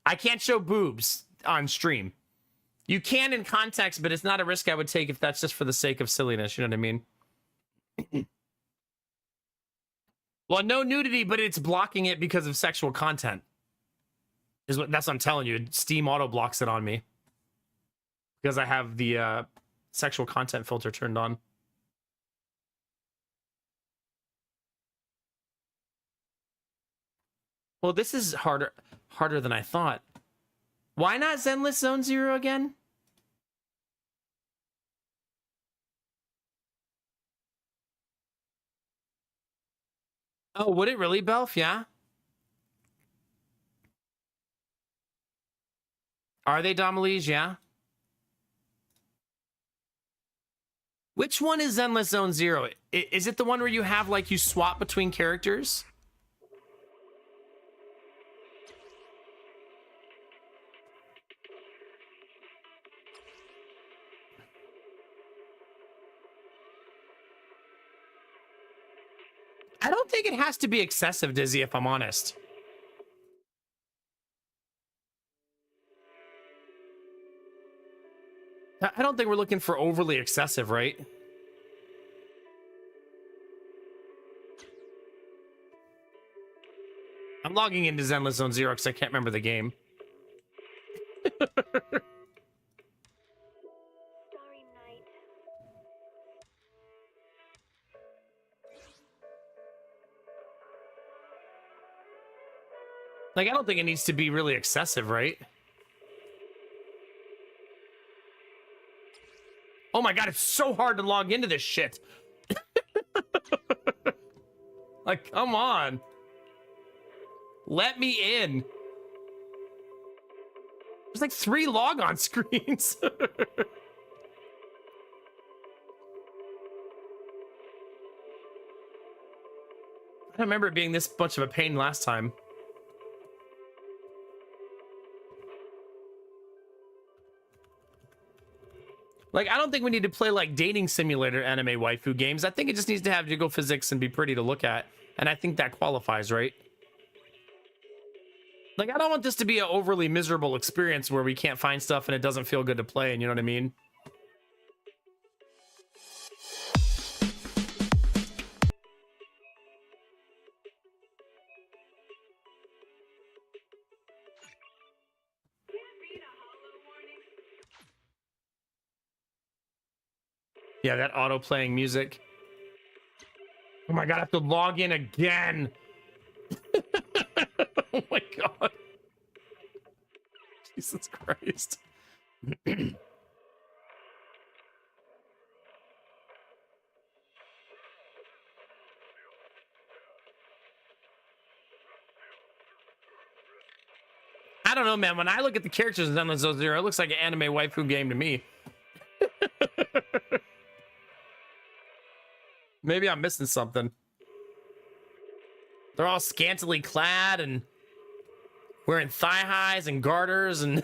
Speaker 1: I can't show boobs on stream. You can in context, but it's not a risk I would take if that's just for the sake of silliness. You know what I mean? Well, no nudity, but it's blocking it because of sexual content. That's what I'm telling you. Steam auto blocks it on me because I have the sexual content filter turned on. Well, this is harder than I thought. Why not Zenless Zone Zero again? Oh, would it really, Belf? Yeah. Are they Domalies? Yeah. Which one is Zenless Zone Zero? Is it the one where you have, like, you swap between characters? I don't think it has to be excessive, Dizzy, if I'm honest. I don't think we're looking for overly excessive, right? I'm logging into Zenless Zone Zero because I can't remember the game. Like, I don't think it needs to be really excessive, right? Oh my god, it's so hard to log into this shit. Like, come on. Let me in. There's like 3 logon screens. I remember it being this much of a pain last time. Like, I don't think we need to play like dating simulator anime waifu games. I think it just needs to have jiggle physics and be pretty to look at. And I think that qualifies, right? Like, I don't want this to be an overly miserable experience where we can't find stuff and it doesn't feel good to play, and you know what I mean? Yeah, that auto-playing music. Oh my god, I have to log in again. Oh my god. Jesus Christ. I don't know, man. When I look at the characters in Zenless Zone Zero, it looks like an anime waifu game to me. Maybe I'm missing something. They're all scantily clad and wearing thigh highs and garters and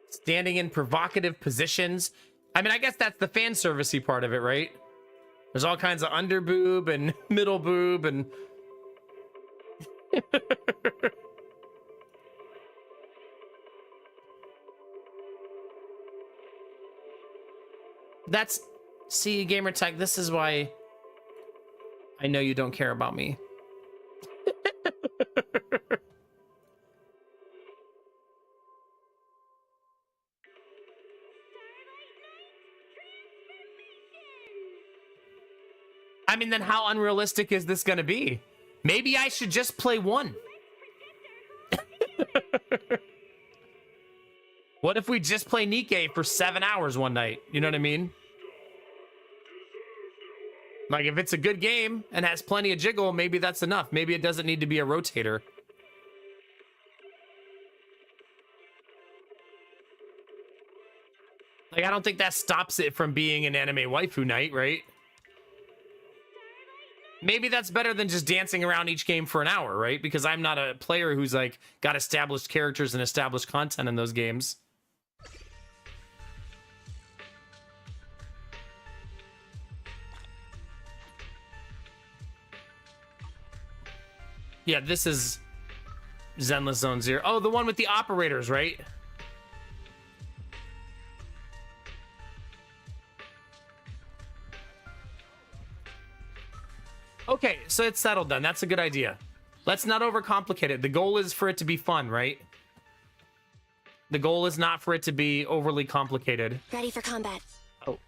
Speaker 1: standing in provocative positions. I mean, I guess that's the fan servicey part of it, right? There's all kinds of under boob and middle boob and that's, see, gamer tech, this is why I know you don't care about me. I mean, then how unrealistic is this going to be? Maybe I should just play one. What if we just play Nikkei for 7 hours one night? You know what I mean? Like, if it's a good game and has plenty of jiggle, maybe that's enough. Maybe it doesn't need to be a rotator. Like, I don't think that stops it from being an anime waifu night, right? Maybe that's better than just dancing around each game for an hour, right? Because I'm not a player who's like got established characters and established content in those games. Yeah, this is Zenless Zone Zero. Oh, the one with the operators, right? Okay, so it's settled then. That's a good idea. Let's not overcomplicate it. The goal is for it to be fun, right? The goal is not for it to be overly complicated.
Speaker 2: Ready for combat.
Speaker 1: Oh.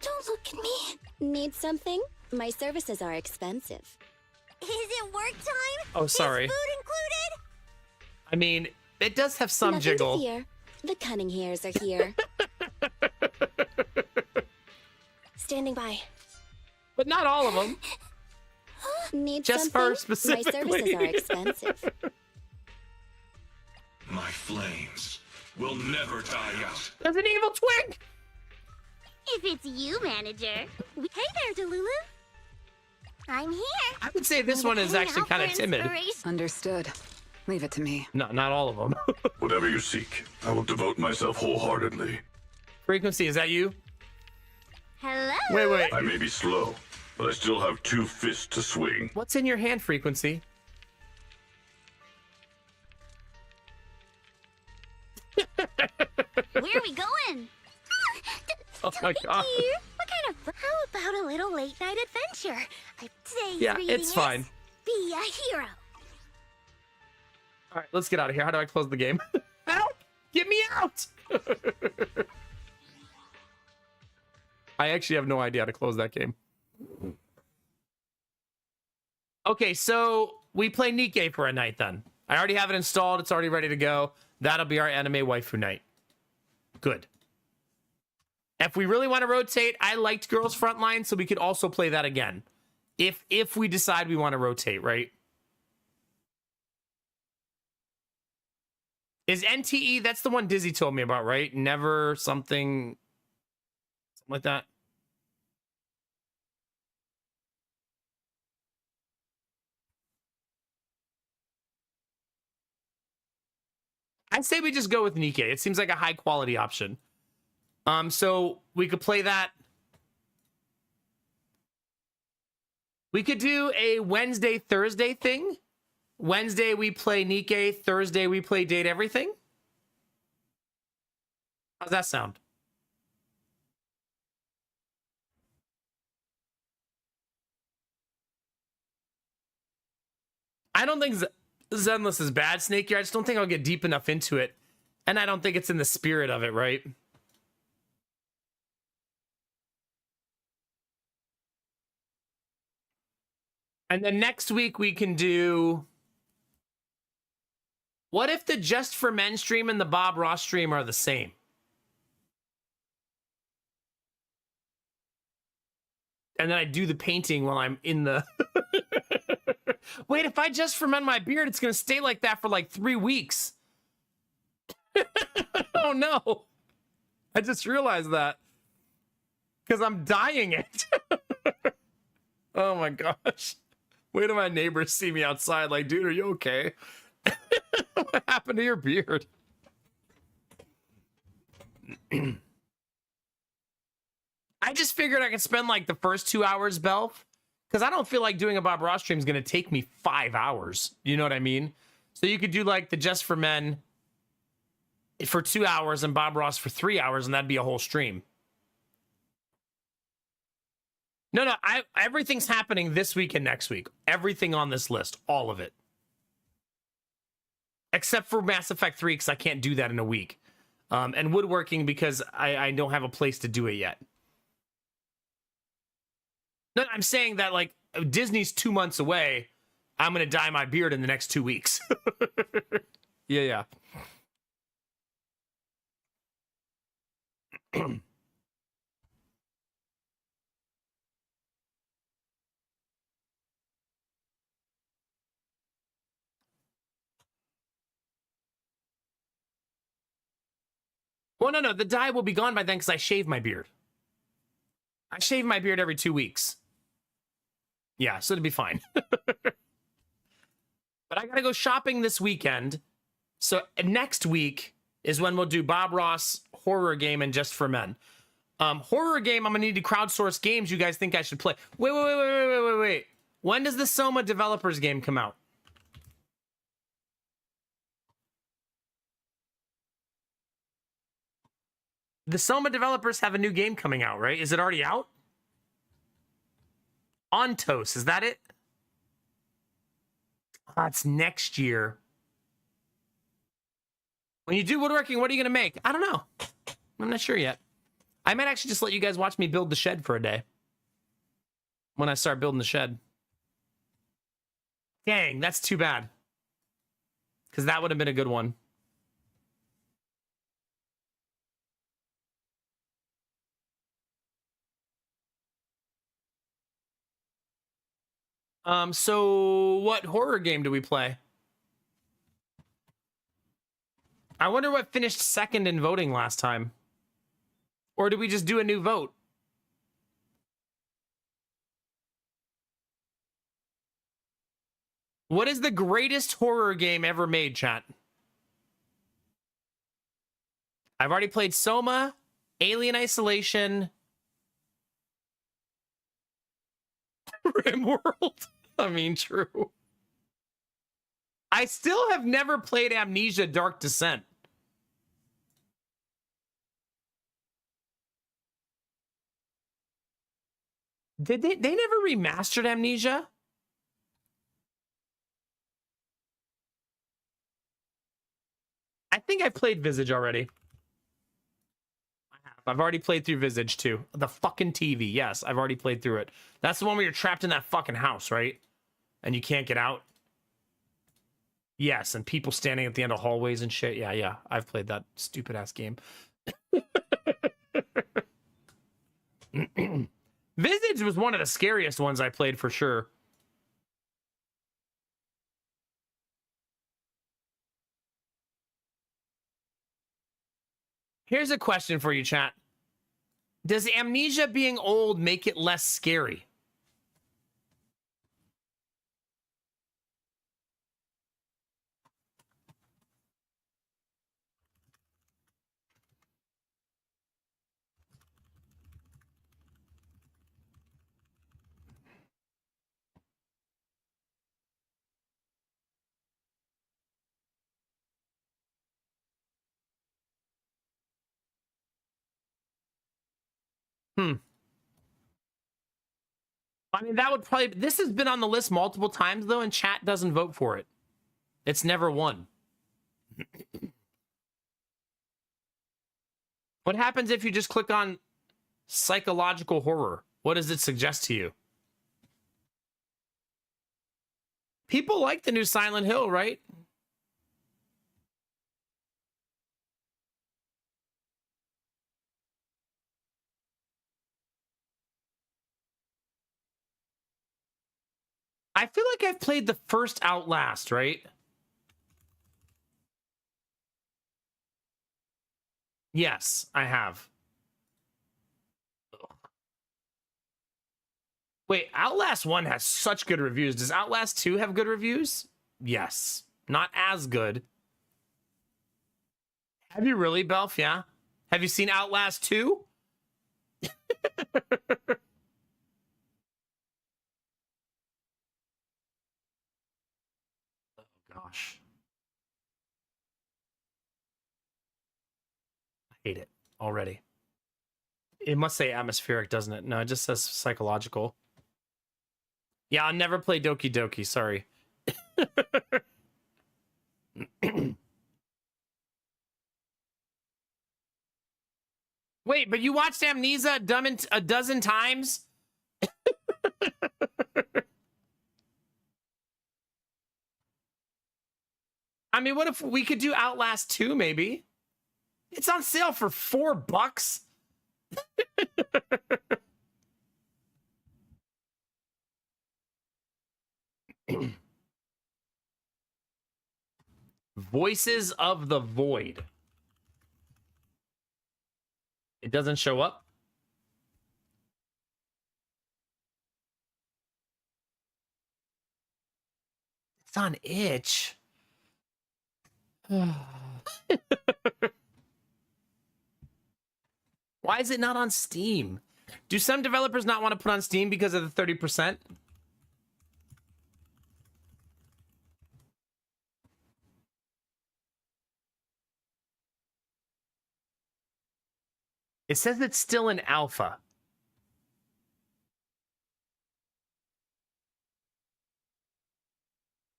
Speaker 2: Don't look at me. Need something? My services are expensive.
Speaker 3: Is it work time?
Speaker 1: Oh, sorry.
Speaker 3: Is food included?
Speaker 1: I mean, it does have some
Speaker 2: Nothing
Speaker 1: jiggle.
Speaker 2: to fear. The cunning hairs are here. Standing by.
Speaker 1: But not all of them.
Speaker 2: Need
Speaker 1: Just
Speaker 2: something?
Speaker 1: her
Speaker 2: My
Speaker 1: specifically.
Speaker 2: services are expensive.
Speaker 4: My flames will never die out.
Speaker 1: There's an evil twig!
Speaker 3: If it's you, manager. Hey there, Delulu. I'm here.
Speaker 1: I would say this one is
Speaker 3: Hang
Speaker 1: actually
Speaker 3: out
Speaker 1: kind of
Speaker 3: for
Speaker 1: timid.
Speaker 3: inspiration.
Speaker 5: Understood. Leave it to me.
Speaker 1: No, not all of them.
Speaker 4: Whatever you seek, I will devote myself wholeheartedly.
Speaker 1: Frequency, is that you?
Speaker 3: Hello.
Speaker 1: Wait.
Speaker 4: I may be slow, but I still have 2 fists to swing.
Speaker 1: What's in your hand, Frequency?
Speaker 3: Where are we going?
Speaker 1: Oh my god.
Speaker 3: Dear, what kind of... How about a little late night adventure? Today's
Speaker 1: Yeah,
Speaker 3: reading
Speaker 1: it's fine.
Speaker 3: is Be a Hero.
Speaker 1: All right, let's get out of here. How do I close the game? Help! Get me out! I actually have no idea how to close that game. Okay, so we play Nikkei for a night then. I already have it installed. It's already ready to go. That'll be our anime waifu night. Good. If we really want to rotate, I liked Girls Frontline, so we could also play that again. If we decide we want to rotate, right? Is NTE, that's the one Dizzy told me about, right? Never something like that. say we just go with Nikkei. It seems like a high quality option. So we could play that. We could do a Wednesday, Thursday thing. Wednesday we play Nikkei. Thursday we play Date Everything. How's that sound? I don't think Zenless is bad, Snakey. I just don't think I'll get deep enough into it. And I don't think it's in the spirit of it, right? And then next week we can do... What if the Just for Men stream and the Bob Ross stream are the same? And then I do the painting while I'm in the... Wait, if I Just for Men my beard, it's going to stay like that for like 3 weeks. Oh no. I just realized that. Because I'm dyeing it. Oh my gosh. Wait till my neighbors see me outside like, dude, are you okay? What happened to your beard? I just figured I could spend like the first 2 hours, Belf, because I don't feel like doing a Bob Ross stream is going to take me 5 hours. You know what I mean? So you could do like the Just for Men for 2 hours and Bob Ross for 3 hours, and that'd be a whole stream. No, everything's happening this week and next week. Everything on this list, all of it. Except for Mass Effect 3, because I can't do that in a week. And woodworking, because I don't have a place to do it yet. No, I'm saying that, like, Disney's 2 months away. I'm going to dye my beard in the next 2 weeks. Yeah. Well, no, the dye will be gone by then because I shave my beard. I shave my beard every 2 weeks. Yeah, so it'll be fine. But I gotta go shopping this weekend. So next week is when we'll do Bob Ross, horror game, and Just for Men. Horror game, I'm gonna need to crowdsource games you guys think I should play. Wait. When does the Soma developers game come out? The Soma developers have a new game coming out, right? Is it already out? Ontos, is that it? It's next year. When you do woodworking, what are you going to make? I don't know. I'm not sure yet. I might actually just let you guys watch me build the shed for a day. When I start building the shed. Dang, that's too bad. Because that would have been a good one. So what horror game do we play? I wonder what finished second in voting last time. Or did we just do a new vote? What is the greatest horror game ever made, chat? I've already played Soma, Alien Isolation, RimWorld. I mean, true. I still have never played Amnesia Dark Descent. Did they never remastered Amnesia? I think I played Visage already. I've already played through Visage too. The fucking TV. Yes, I've already played through it. That's the one where you're trapped in that fucking house, right? And you can't get out. Yes, and people standing at the end of hallways and shit. Yeah. I've played that stupid ass game. Visage was one of the scariest ones I played for sure. Here's a question for you, chat. Does Amnesia being old make it less scary? Hmm. I mean, that would probably... This has been on the list multiple times, though, and chat doesn't vote for it. It's never won. What happens if you just click on psychological horror? What does it suggest to you? People like the new Silent Hill, right? I feel like I've played the first Outlast, right? Yes, I have. Wait, Outlast 1 has such good reviews. Does Outlast 2 have good reviews? Yes. Not as good. Have you really, Belf? Yeah. Have you seen Outlast 2? Oh, gosh. I hate it already. It must say atmospheric, doesn't it? No, it just says psychological. Yeah, I'll never play Doki Doki. Sorry. Wait, but you watched Amnesia a dozen times? I mean, what if we could do Outlast 2, maybe? It's on sale for $4. Voices of the Void. It doesn't show up? It's on itch. Why is it not on Steam? Do some developers not want to put on Steam because of the 30%? It says it's still in alpha.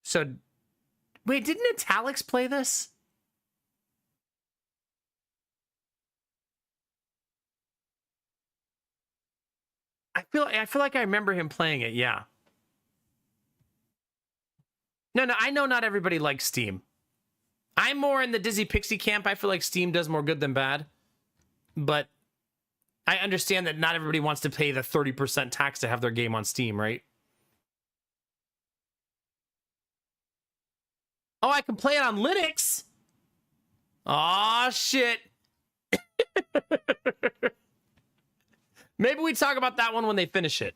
Speaker 1: So, wait, didn't Italics play this? I feel like I remember him playing it, yeah. No, I know not everybody likes Steam. I'm more in the Dizzy Pixie camp. I feel like Steam does more good than bad. But I understand that not everybody wants to pay the 30% tax to have their game on Steam, right? Oh, I can play it on Linux? Aw, shit. Maybe we talk about that one when they finish it.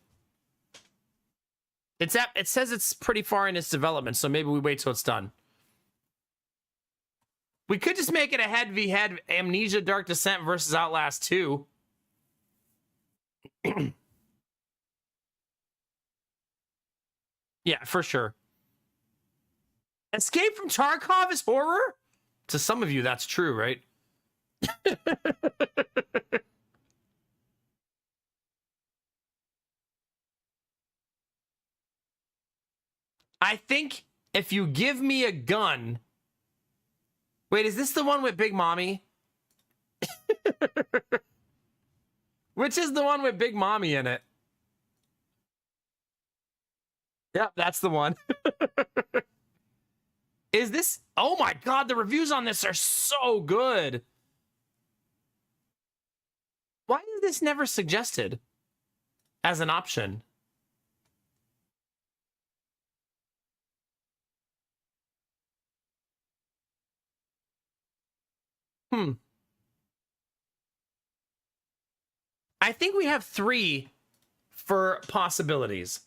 Speaker 1: It says it's pretty far in its development, so maybe we wait till it's done. We could just make it a head-v-head Amnesia Dark Descent versus Outlast 2. Yeah, for sure. Escape from Tarkov is horror? To some of you, that's true, right? I think if you give me a gun... Wait, is this the one with Big Mommy? Which is the one with Big Mommy in it? Yep, that's the one. Is this... Oh my god, the reviews on this are so good. Why is this never suggested as an option? I think we have 3 for possibilities.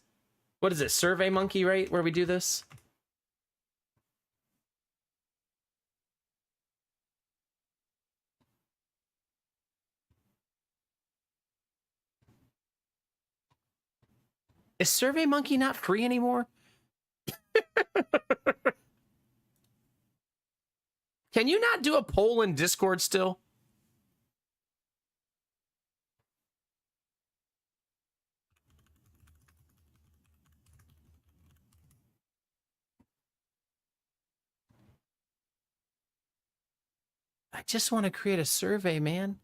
Speaker 1: What is it? Survey Monkey, right? Where we do this? Is Survey Monkey not free anymore? Can you not do a poll in Discord still? I just want to create a survey, man.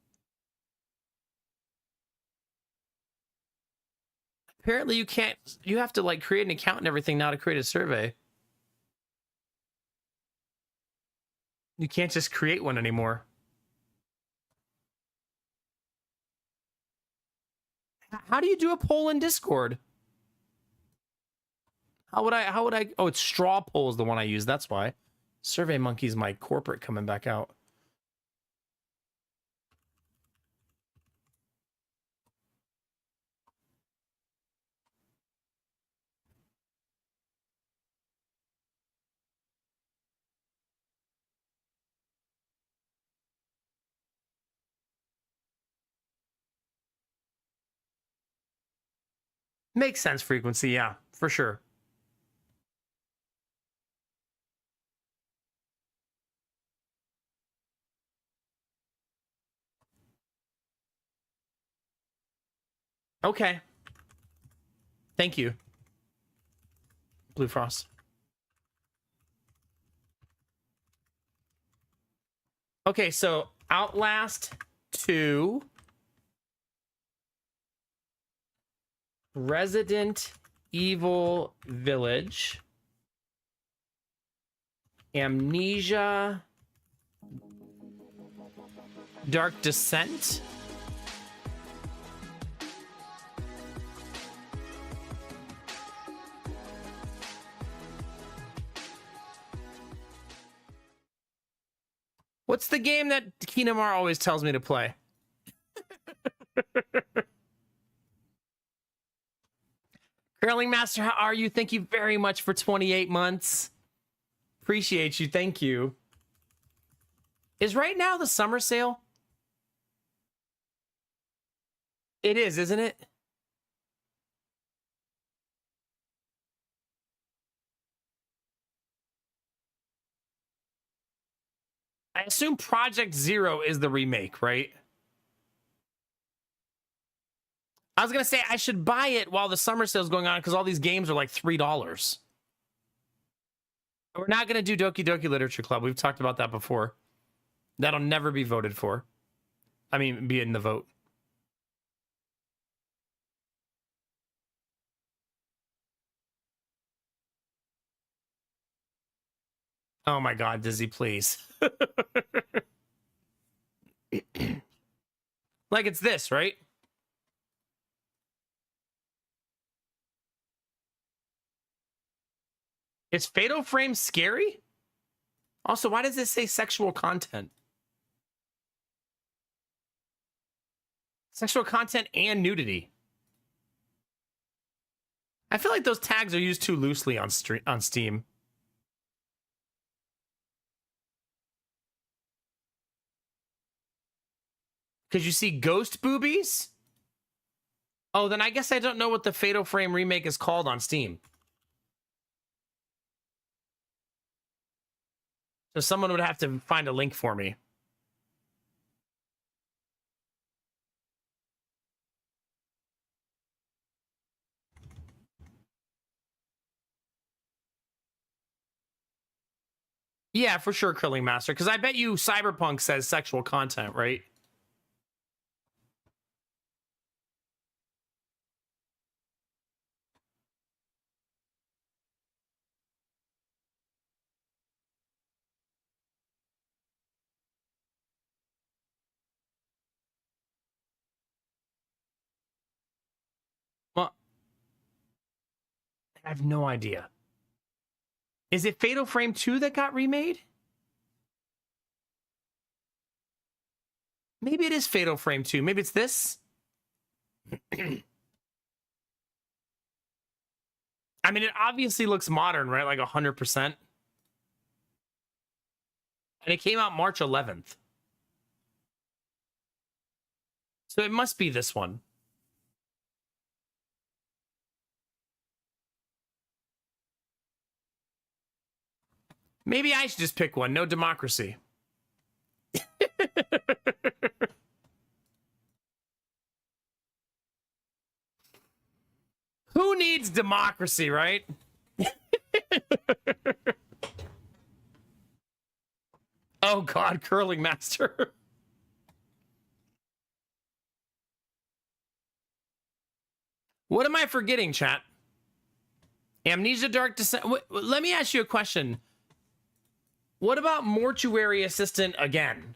Speaker 1: Apparently you can't, you have to like create an account and everything now to create a survey. You can't just create one anymore. How do you do a poll in Discord? How would I, oh, it's straw poll is the one I use. That's why. Survey Monkey's my corporate coming back out. Makes sense, frequency, yeah, for sure. Okay. Thank you, Blue Frost. Okay, so Outlast 2, Resident Evil Village, Amnesia, Dark Descent, what's the game that Kinamar always tells me to play? Curling Master, how are you? Thank you very much for 28 months. Appreciate you. Thank you. Is right now the summer sale? It is, isn't it? I assume Project Zero is the remake, right? I was going to say I should buy it while the summer sale is going on because all these games are like $3. We're not going to do Doki Doki Literature Club. We've talked about that before. That'll never be voted for. I mean, be in the vote. Oh my God, Dizzy, please. Like it's this, right? Is Fatal Frame scary? Also, why does it say sexual content? Sexual content and nudity. I feel like those tags are used too loosely on Steam. Because you see ghost boobies? Oh, then I guess I don't know what the Fatal Frame remake is called on Steam. So someone would have to find a link for me. Yeah, for sure, Curling Master. Because I bet you Cyberpunk says sexual content, right? Well, I have no idea. Is it Fatal Frame 2 that got remade? Maybe it is Fatal Frame 2. Maybe it's this? I mean, it obviously looks modern, right? Like 100%. And it came out March 11th. So it must be this one. Maybe I should just pick one. No democracy. Who needs democracy, right? Oh God, curling master. What am I forgetting, chat? Amnesia Dark Descent. Let me ask you a question. What about Mortuary Assistant again?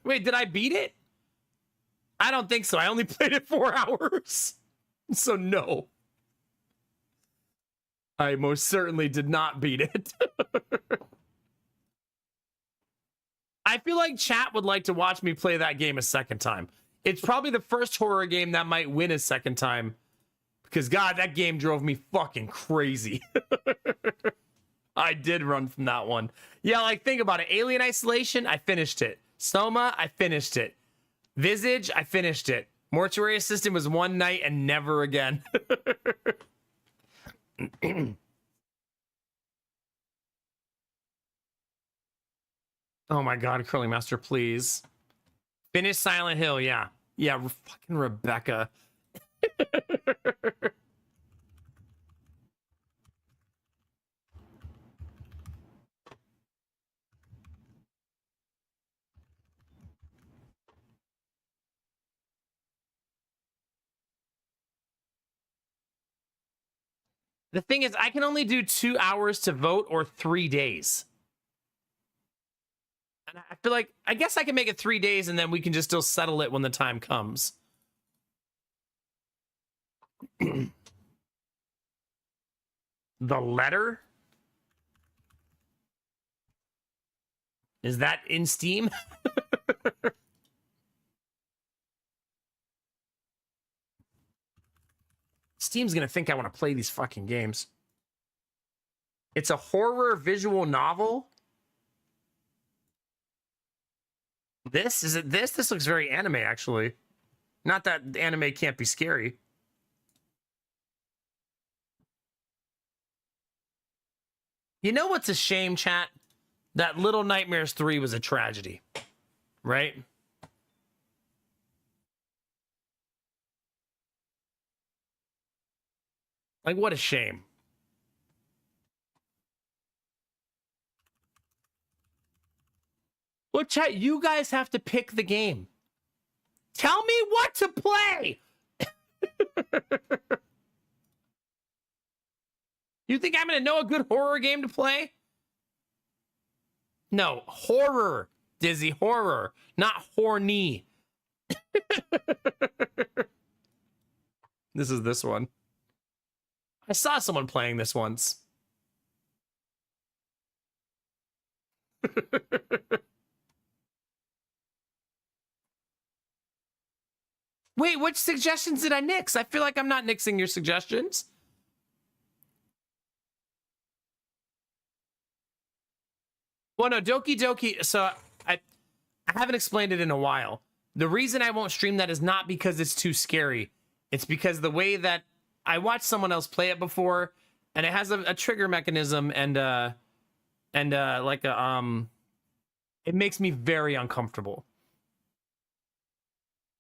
Speaker 1: Wait, did I beat it? I don't think so. I only played it 4 hours. So no. I most certainly did not beat it. I feel like chat would like to watch me play that game a second time. It's probably the first horror game that might win a second time. Because, God, that game drove me fucking crazy. I did run from that one. Yeah, like, think about it. Alien Isolation, I finished it. Soma, I finished it. Visage, I finished it. Mortuary Assistant was one night and never again. Oh my God, Curling Master, please. Finish Silent Hill, yeah. Yeah, fucking Rebecca. The thing is, I can only do 2 hours to vote or 3 days. And I feel like, I guess I can make it 3 days and then we can just still settle it when the time comes. The Letter? Is that in Steam? Steam's gonna think I want to play these fucking games. It's a horror visual novel. This? Is it this? This looks very anime, actually. Not that anime can't be scary. You know what's a shame, chat? That Little Nightmares 3 was a tragedy. Right? Like, what a shame. Well, chat, you guys have to pick the game. Tell me what to play! You think I'm going to know a good horror game to play? No, horror, Dizzy, horror, not horny. This is this one. I saw someone playing this once. Wait, which suggestions did I nix? I feel like I'm not nixing your suggestions. Well, no, Doki Doki. So I haven't explained it in a while. The reason I won't stream that is not because it's too scary. It's because the way that I watched someone else play it before, and it has a trigger mechanism and like a it makes me very uncomfortable.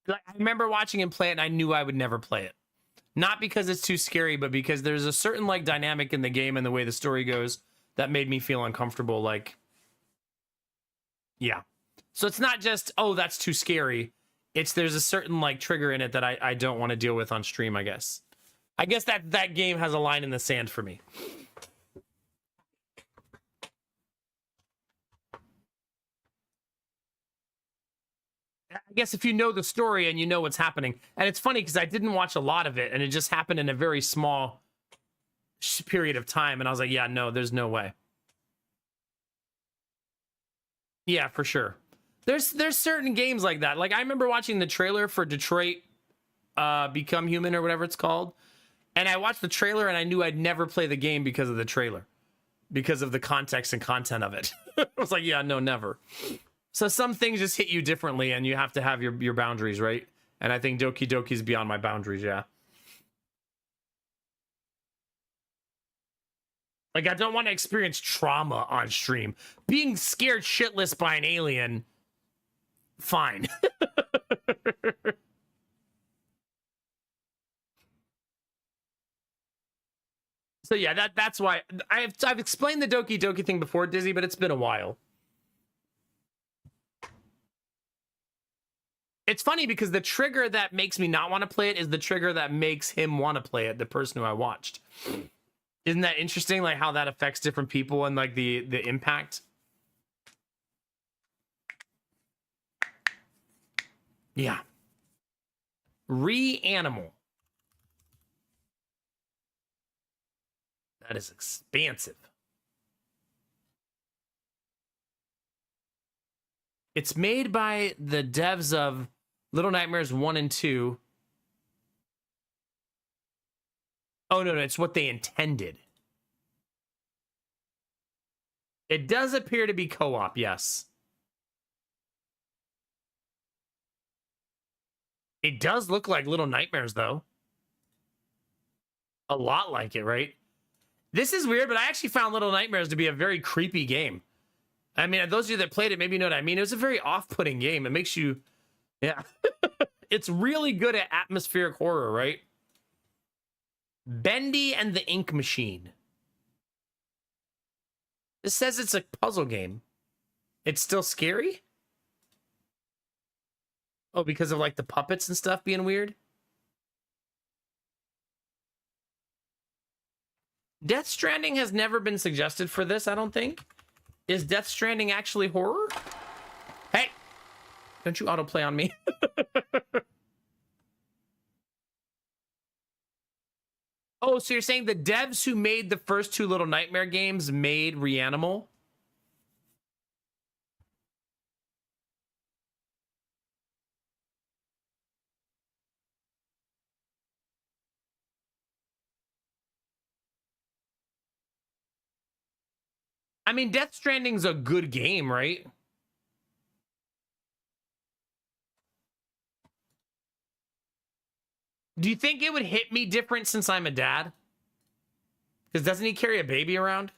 Speaker 1: Like, I remember watching him play it and I knew I would never play it. Not because it's too scary, but because there's a certain like dynamic in the game and the way the story goes that made me feel uncomfortable. Like, yeah. So it's not just, oh, that's too scary. It's there's a certain like trigger in it that I don't want to deal with on stream, I guess. I guess that game has a line in the sand for me. I guess if you know the story and you know what's happening. And it's funny because I didn't watch a lot of it and it just happened in a very small period of time. And I was like, yeah, no, there's no way. Yeah, for sure. There's certain games like that. Like I remember watching the trailer for Detroit Become Human or whatever it's called. And I watched the trailer and I knew I'd never play the game because of the trailer. Because of the context and content of it. I was like, yeah, no, never. So some things just hit you differently and you have to have your boundaries, right? And I think Doki Doki's beyond my boundaries, yeah. Like, I don't want to experience trauma on stream. Being scared shitless by an alien, fine. So yeah, that's why I've explained the Doki Doki thing before, Dizzy, but it's been a while. It's funny because the trigger that makes me not want to play it is the trigger that makes him want to play it, the person who I watched. Isn't that interesting? Like how that affects different people and like the impact. Yeah. Reanimal. That is expansive. It's made by the devs of Little Nightmares 1 and 2. Oh, no, it's what they intended. It does appear to be co-op, yes. It does look like Little Nightmares, though. A lot like it, right? This is weird, but I actually found Little Nightmares to be a very creepy game. I mean, those of you that played it, maybe you know what I mean. It was a very off-putting game. It makes you... Yeah. It's really good at atmospheric horror, right? Bendy and the Ink Machine. This says it's a puzzle game. It's still scary? Oh, because of like the puppets and stuff being weird? Death Stranding has never been suggested for this, I don't think. Is Death Stranding actually horror? Hey! Don't you autoplay on me. Oh, so you're saying the devs who made the first two Little Nightmare games made Reanimal? I mean, Death Stranding's a good game, right? Do you think it would hit me different since I'm a dad? Because doesn't he carry a baby around?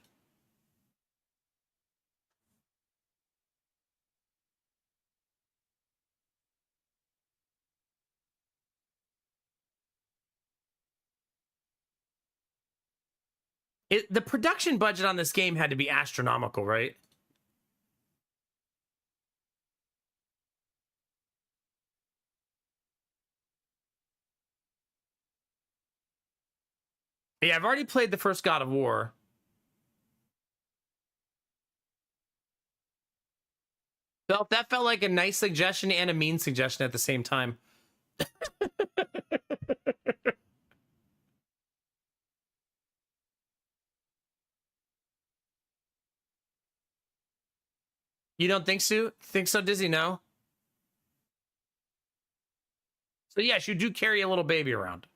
Speaker 1: The production budget on this game had to be astronomical, right? Yeah, I've already played the first God of War. That felt like a nice suggestion and a mean suggestion at the same time. You don't think so? Think so, Dizzy? No? So yes, you do carry a little baby around.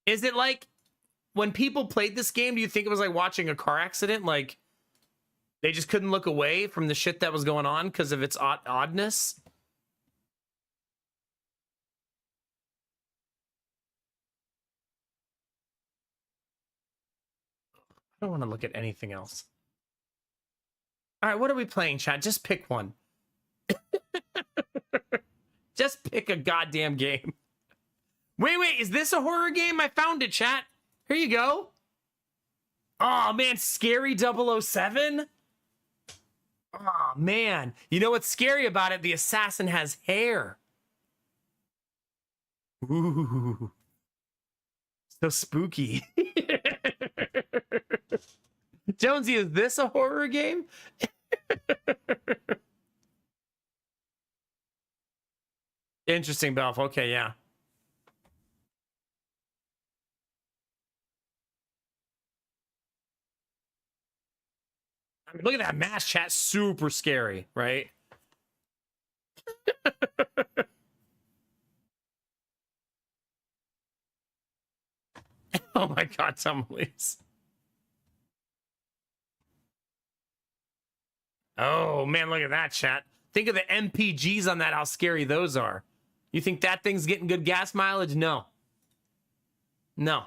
Speaker 1: Is it like when people played this game, do you think it was like watching a car accident? Like they just couldn't look away from the shit that was going on because of its oddness? I don't want to look at anything else. All right, what are we playing, chat? Just pick one. Just pick a goddamn game. Wait, is this a horror game? I found it, chat. Here you go. Oh, man, Scary 007? Oh, man. You know what's scary about it? The assassin has hair. Ooh. So spooky. Jonesy, is this a horror game? Interesting, Belf. Okay, yeah. I mean, look at that mask, chat. Super scary, right? Oh my God, Tumblies. Oh man, look at that, chat. Think of the MPGs on that, how scary those are. You think that thing's getting good gas mileage? No. No.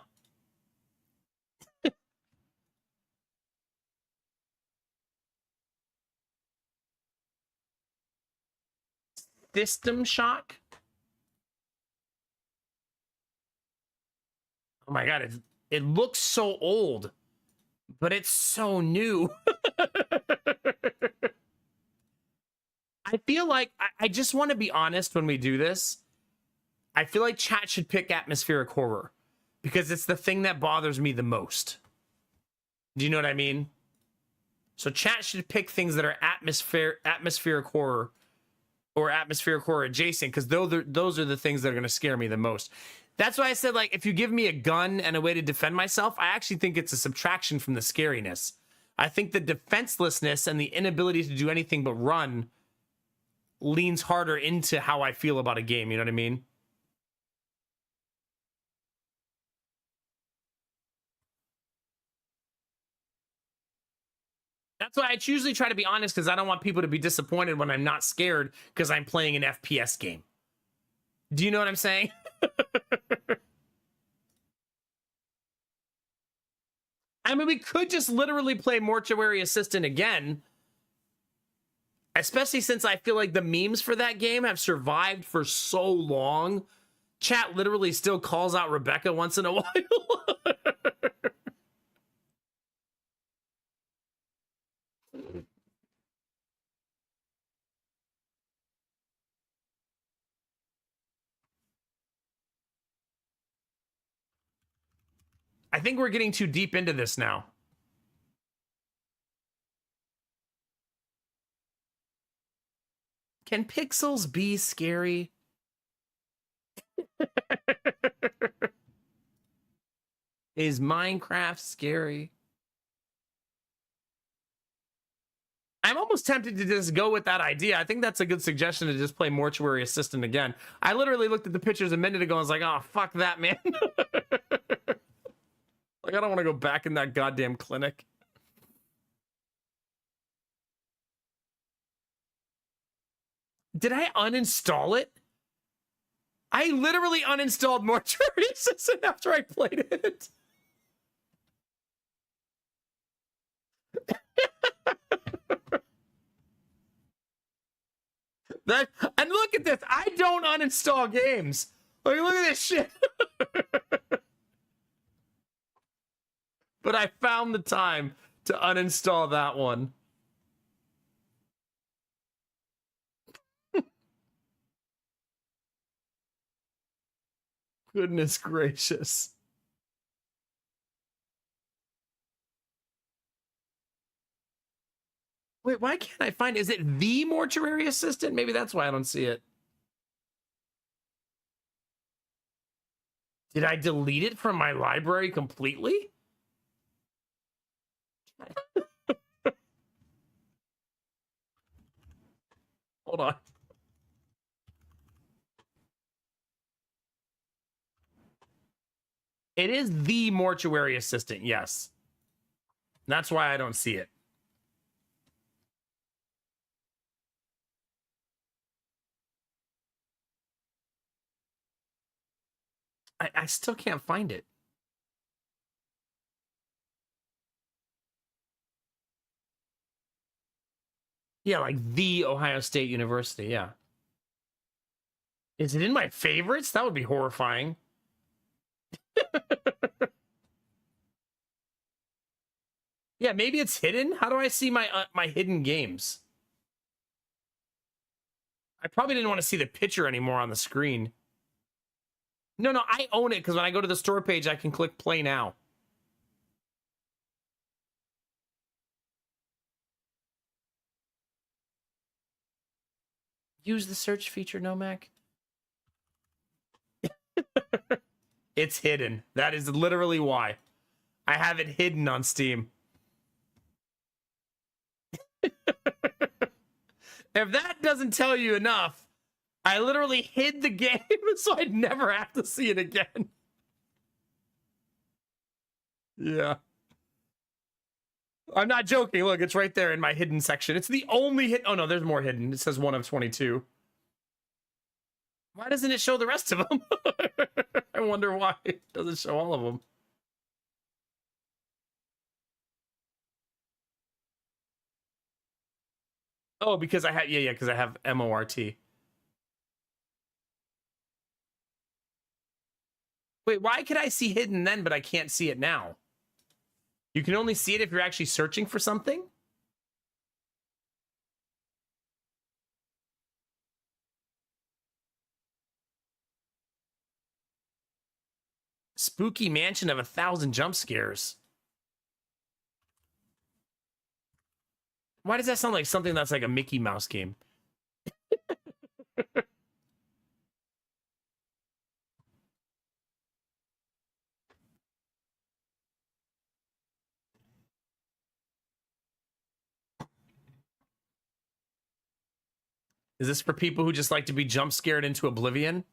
Speaker 1: System Shock? Oh my God, it looks so old, but it's so new. I feel like I just want to be honest when we do this. I feel like chat should pick atmospheric horror because it's the thing that bothers me the most. Do you know what I mean? So chat should pick things that are atmospheric horror or atmospheric horror adjacent, because those are the things that are going to scare me the most. That's why I said, like, if you give me a gun and a way to defend myself, I actually think it's a subtraction from the scariness. I think the defenselessness and the inability to do anything but run leans harder into how I feel about a game. You know what I mean? That's why I usually try to be honest, because I don't want people to be disappointed when I'm not scared because I'm playing an FPS game. Do you know what I'm saying? I mean, we could just literally play Mortuary Assistant again, especially since I feel like the memes for that game have survived for so long. Chat literally still calls out Rebecca once in a while. I think we're getting too deep into this now. Can pixels be scary? Is Minecraft scary? I'm almost tempted to just go with that idea. I think that's a good suggestion, to just play Mortuary Assistant again. I literally looked at the pictures a minute ago and was like, oh, fuck that, man. Like, I don't want to go back in that goddamn clinic. Did I uninstall it? I literally uninstalled Mortuary Assistant after I played it. And look at this. I don't uninstall games. Like, look at this shit. But I found the time to uninstall that one. Goodness gracious. Wait, why can't I find it? Is it the Mortuary Assistant? Maybe that's why I don't see it. Did I delete it from my library completely? Hold on. It is the Mortuary Assistant, yes. That's why I don't see it. I still can't find it. Yeah, like the Ohio State University, yeah. Is it in my favorites? That would be horrifying. Yeah, maybe it's hidden. How do I see my my hidden games? I probably didn't want to see the picture anymore on the screen. No, I own it, because when I go to the store page, I can click play now. Use the search feature, Nomac. It's hidden. That is literally why. I have it hidden on Steam. If that doesn't tell you enough, I literally hid the game so I'd never have to see it again. Yeah. I'm not joking. Look, it's right there in my hidden section. It's the only hit. Oh, no, there's more hidden. It says 1 of 22. Why doesn't it show the rest of them? I wonder why it doesn't show all of them. Oh, because I have, yeah, because I have MORT. Wait, why could I see hidden then, but I can't see it now? You can only see it if you're actually searching for something? spooky mansion of 1,000 jump scares. Why does that sound like something that's like a Mickey Mouse game? Is this for people who just like to be jump scared into oblivion?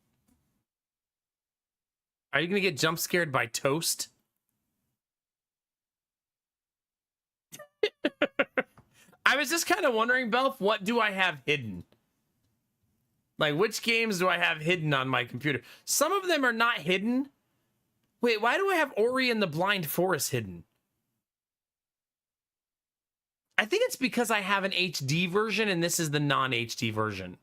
Speaker 1: Are you going to get jump scared by toast? I was just kind of wondering, Belf, what do I have hidden? Like, which games do I have hidden on my computer? Some of them are not hidden. Wait, why do I have Ori and the Blind Forest hidden? I think it's because I have an HD version and this is the non-HD version.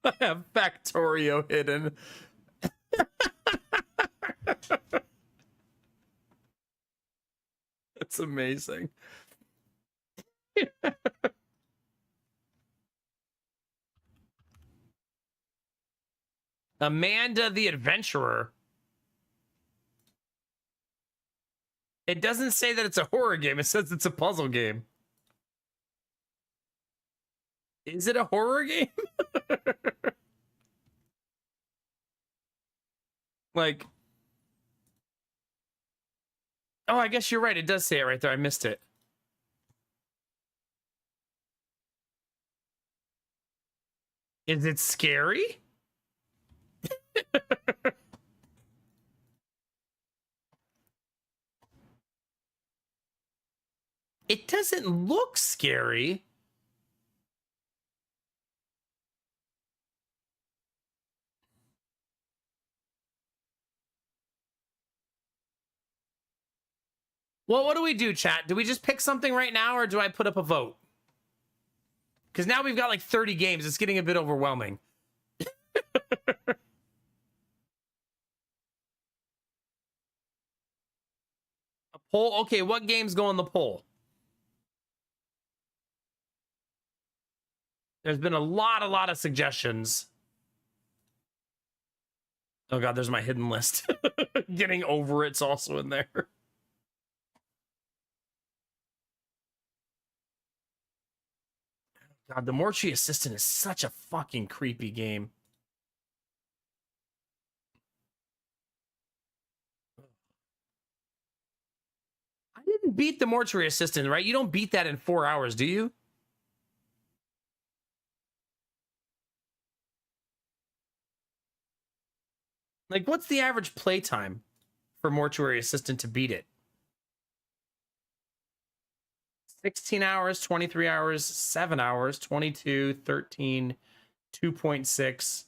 Speaker 1: I have Factorio hidden. That's amazing. Amanda the Adventurer. It doesn't say that it's a horror game. It says it's a puzzle game. Is it a horror game? Like, oh, I guess you're right. It does say it right there. I missed it. Is it scary? It doesn't look scary. Well, what do we do, chat? Do we just pick something right now, or do I put up a vote? Because now we've got like 30 games. It's getting a bit overwhelming. A poll? Okay, what games go on the poll? There's been a lot of suggestions. Oh god, there's my hidden list. Getting over it's also in there. God, the Mortuary Assistant is such a fucking creepy game. I didn't beat the Mortuary Assistant, right? You don't beat that in 4 hours, do you? Like, what's the average playtime for Mortuary Assistant to beat it? 16 hours, 23 hours, 7 hours, 22, 13, 2.6.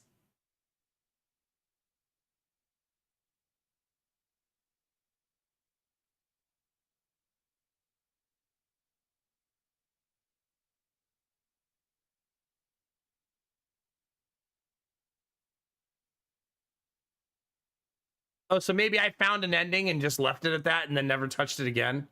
Speaker 1: Oh, so maybe I found an ending and just left it at that and then never touched it again.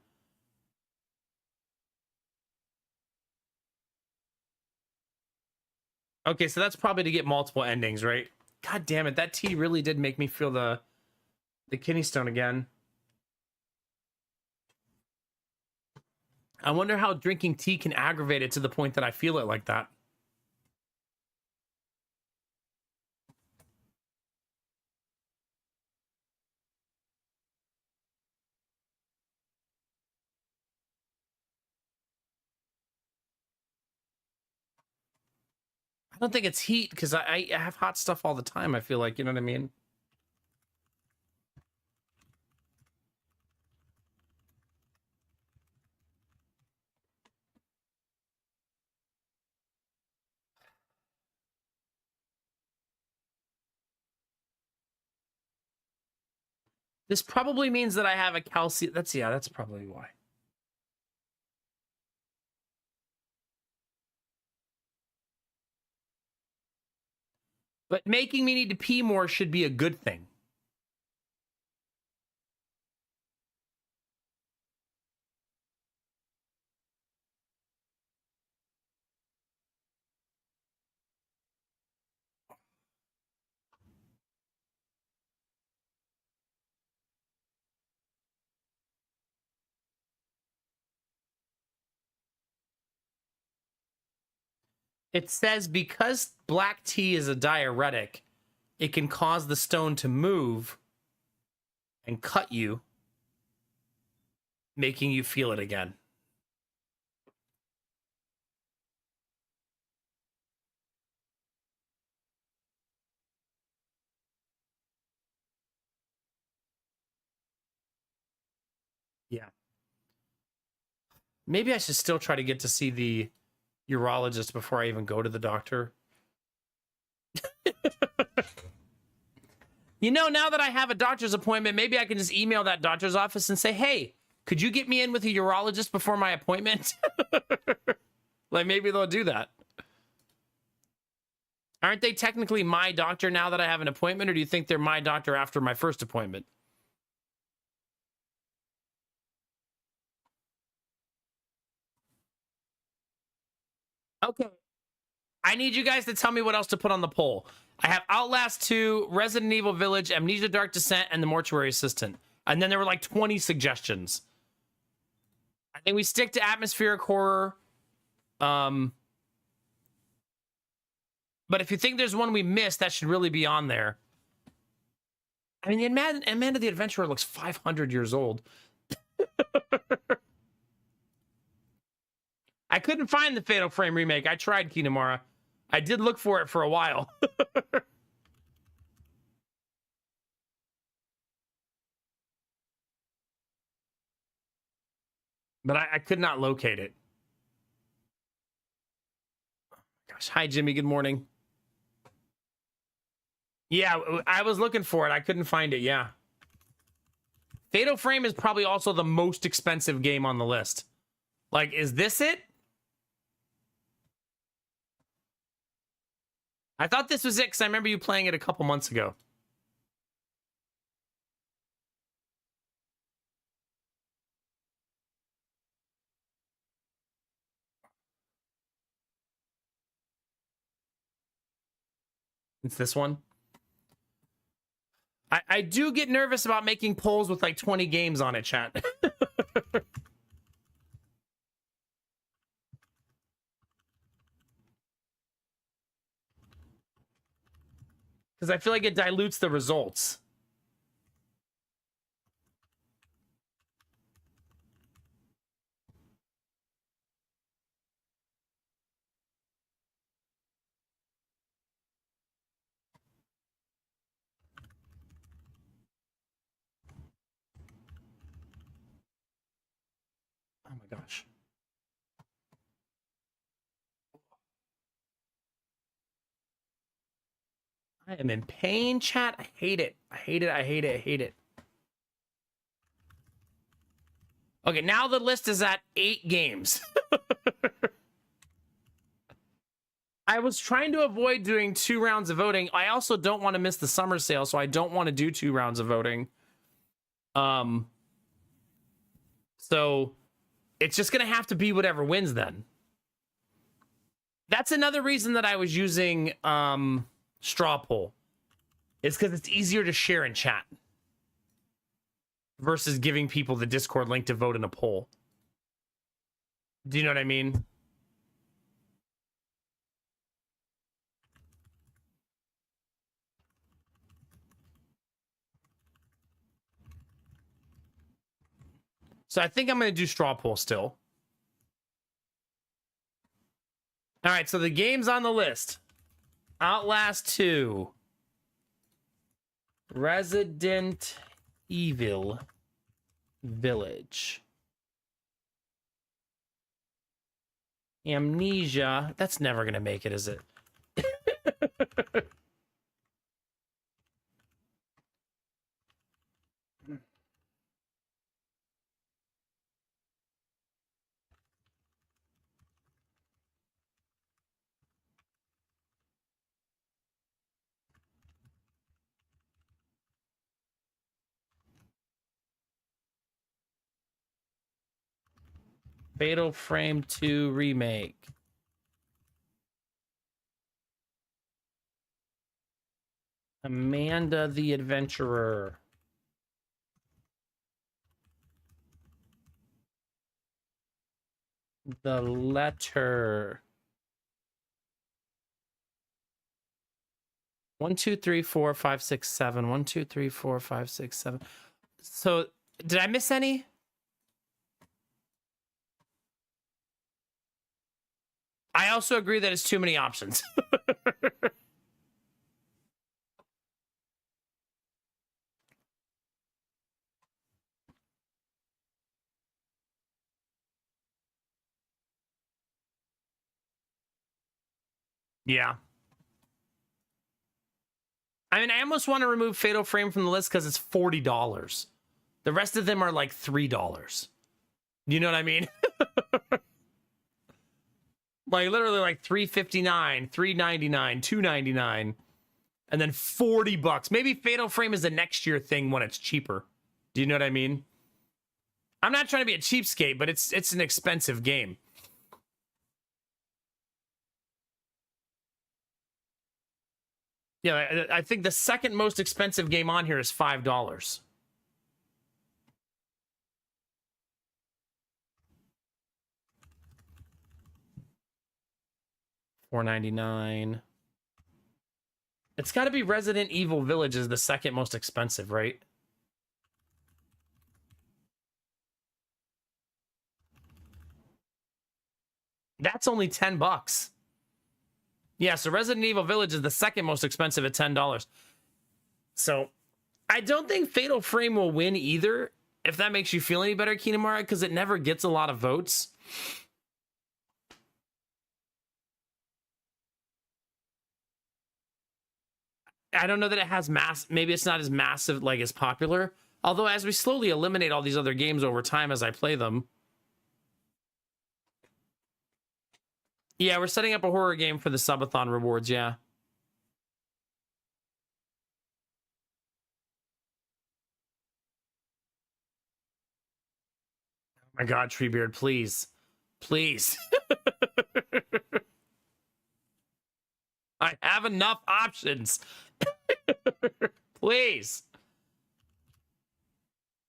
Speaker 1: Okay, so that's probably to get multiple endings, right? God damn it, that tea really did make me feel the kidney stone again. I wonder how drinking tea can aggravate it to the point that I feel it like that. I don't think it's heat because I have hot stuff all the time. I feel like, you know what I mean? This probably means that I have a calcium. That's probably why. But making me need to pee more should be a good thing. It says because black tea is a diuretic, it can cause the stone to move and cut you, making you feel it again. Yeah. Maybe I should still try to get to see the urologist before I even go to the doctor. You know, now that I have a doctor's appointment, maybe I can just email that doctor's office and say, hey, could you get me in with a urologist before my appointment? Like, maybe they'll do that. Aren't they technically my doctor now that I have an appointment, or do you think they're my doctor after my first appointment? Okay. I need you guys to tell me what else to put on the poll. I have Outlast 2, Resident Evil Village, Amnesia Dark Descent, and The Mortuary Assistant. And then there were like 20 suggestions. I think we stick to atmospheric horror. But if you think there's one we missed, that should really be on there. I mean, Amanda the Adventurer looks 500 years old. I couldn't find the Fatal Frame remake. I tried, Kinamara. I did look for it for a while. But I could not locate it. Gosh, hi, Jimmy. Good morning. Yeah, I was looking for it. I couldn't find it. Yeah. Fatal Frame is probably also the most expensive game on the list. Like, is this it? I thought this was it because I remember you playing it a couple months ago. It's this one. I do get nervous about making polls with like 20 games on it, chat. Because I feel like it dilutes the results. Oh my gosh. I am in pain, chat. I hate it. I hate it. I hate it. I hate it. Okay, now the list is at 8 games. I was trying to avoid doing 2 rounds of voting. I also don't want to miss the summer sale, so I don't want to do 2 rounds of voting. So it's just gonna have to be whatever wins then. That's another reason that I was using straw poll. It's because it's easier to share in chat versus giving people the Discord link to vote in a poll. Do you know what I mean? So I think I'm going to do straw poll still. All right, so the games on the list. Outlast 2. Resident Evil Village. Amnesia. That's never going to make it, is it? Fatal Frame 2 remake. Amanda the Adventurer. The Letter. 1, 2, 3, 4, 5, 6, 7. 1, 2, 3, 4, 5, 6, 7. So did I miss any? I also agree that it's too many options. Yeah. I mean, I almost want to remove Fatal Frame from the list because it's $40. The rest of them are like $3. You know what I mean? Like literally like $3.59, $3.99, $2.99, and then $40. Maybe Fatal Frame is a next year thing when it's cheaper. Do you know what I mean? I'm not trying to be a cheapskate, but it's an expensive game. Yeah, I think the second most expensive game on here is $5. $4.99. It's got to be Resident Evil Village is the second most expensive, right? That's only $10. Yeah, so Resident Evil Village is the second most expensive at $10. So I don't think Fatal Frame will win either, if that makes you feel any better, Kinamara, because it never gets a lot of votes. I don't know that it has maybe it's not as massive, like as popular. Although as we slowly eliminate all these other games over time as I play them. Yeah, we're setting up a horror game for the subathon rewards, yeah. Oh my God, Treebeard, please. Please. I have enough options. Please.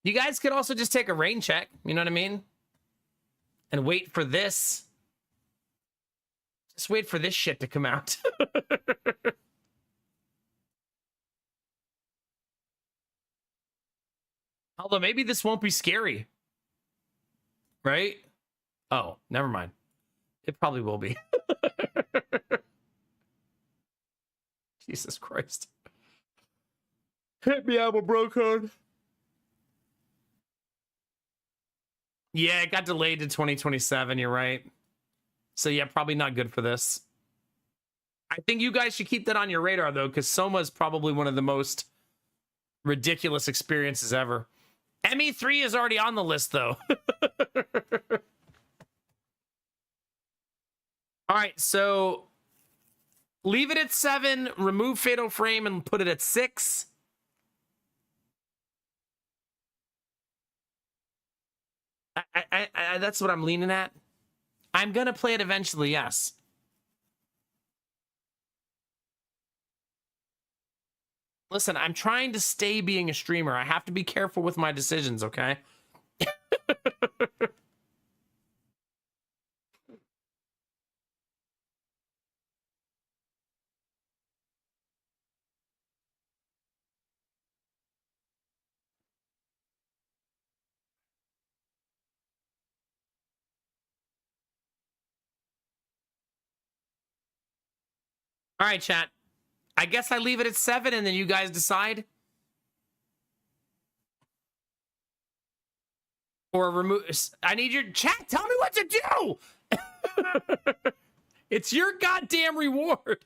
Speaker 1: You guys could also just take a rain check, you know what I mean? And wait for this. Just wait for this shit to come out. Although maybe this won't be scary. Right? Oh, never mind. It probably will be. Jesus Christ. Hit me out with bro code. Yeah, it got delayed to 2027. You're right. So yeah, probably not good for this. I think you guys should keep that on your radar though, because Soma is probably one of the most ridiculous experiences ever. ME3 is already on the list though. All right, so leave it at 7, remove Fatal Frame and put it at 6. That's what I'm leaning at. I'm gonna play it eventually, yes. Listen, I'm trying to stay being a streamer. I have to be careful with my decisions, okay? All right, chat. I guess I leave it at 7 and then you guys decide. Or remove. I need your chat. Tell me what to do. It's your goddamn reward.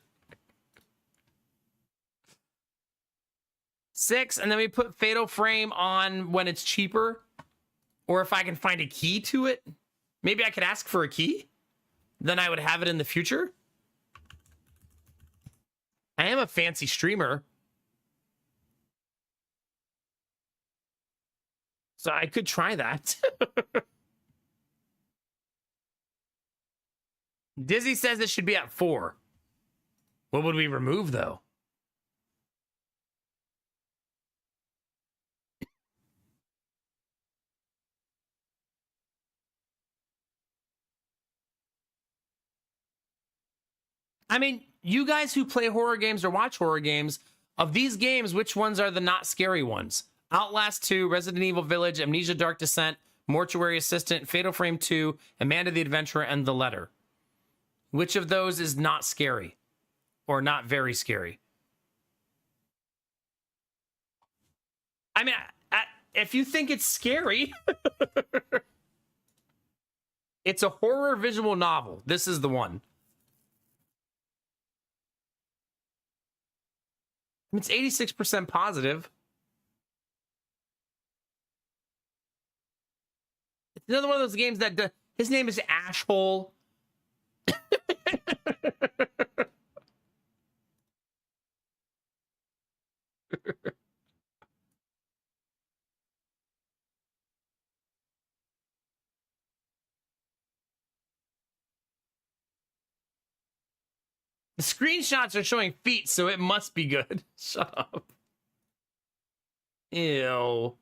Speaker 1: 6, and then we put Fatal Frame on when it's cheaper. Or if I can find a key to it. Maybe I could ask for a key. Then I would have it in the future. I am a fancy streamer. So I could try that. Dizzy says it should be at 4. What would we remove, though? I mean, you guys who play horror games or watch horror games, of these games, which ones are the not scary ones? Outlast 2, Resident Evil Village, Amnesia Dark Descent, Mortuary Assistant, Fatal Frame 2, Amanda the Adventurer, and The Letter. Which of those is not scary? Or not very scary? I mean, if you think it's scary, it's a horror visual novel. This is the one. It's 86% positive. It's another one of those games that his name is Ashhole. The screenshots are showing feet, so it must be good. Shut up. Ew.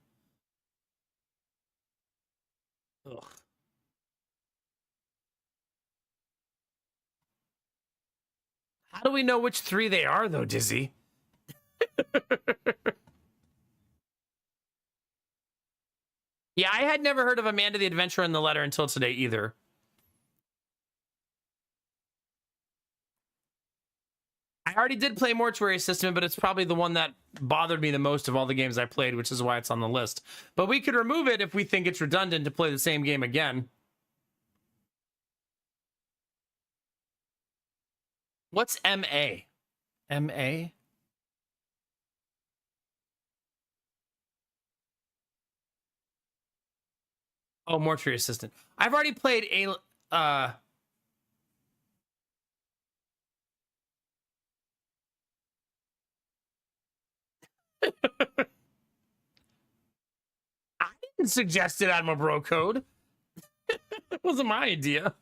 Speaker 1: Ugh. How do we know which 3 they are, though, Dizzy? Yeah, I had never heard of Amanda the Adventurer and The Letter until today either. I already did play Mortuary Assistant, but it's probably the one that bothered me the most of all the games I played, which is why it's on the list. But we could remove it if we think it's redundant to play the same game again. What's MA? MA? Oh, Mortuary Assistant. I've already played I didn't suggest it on my bro code. It wasn't my idea.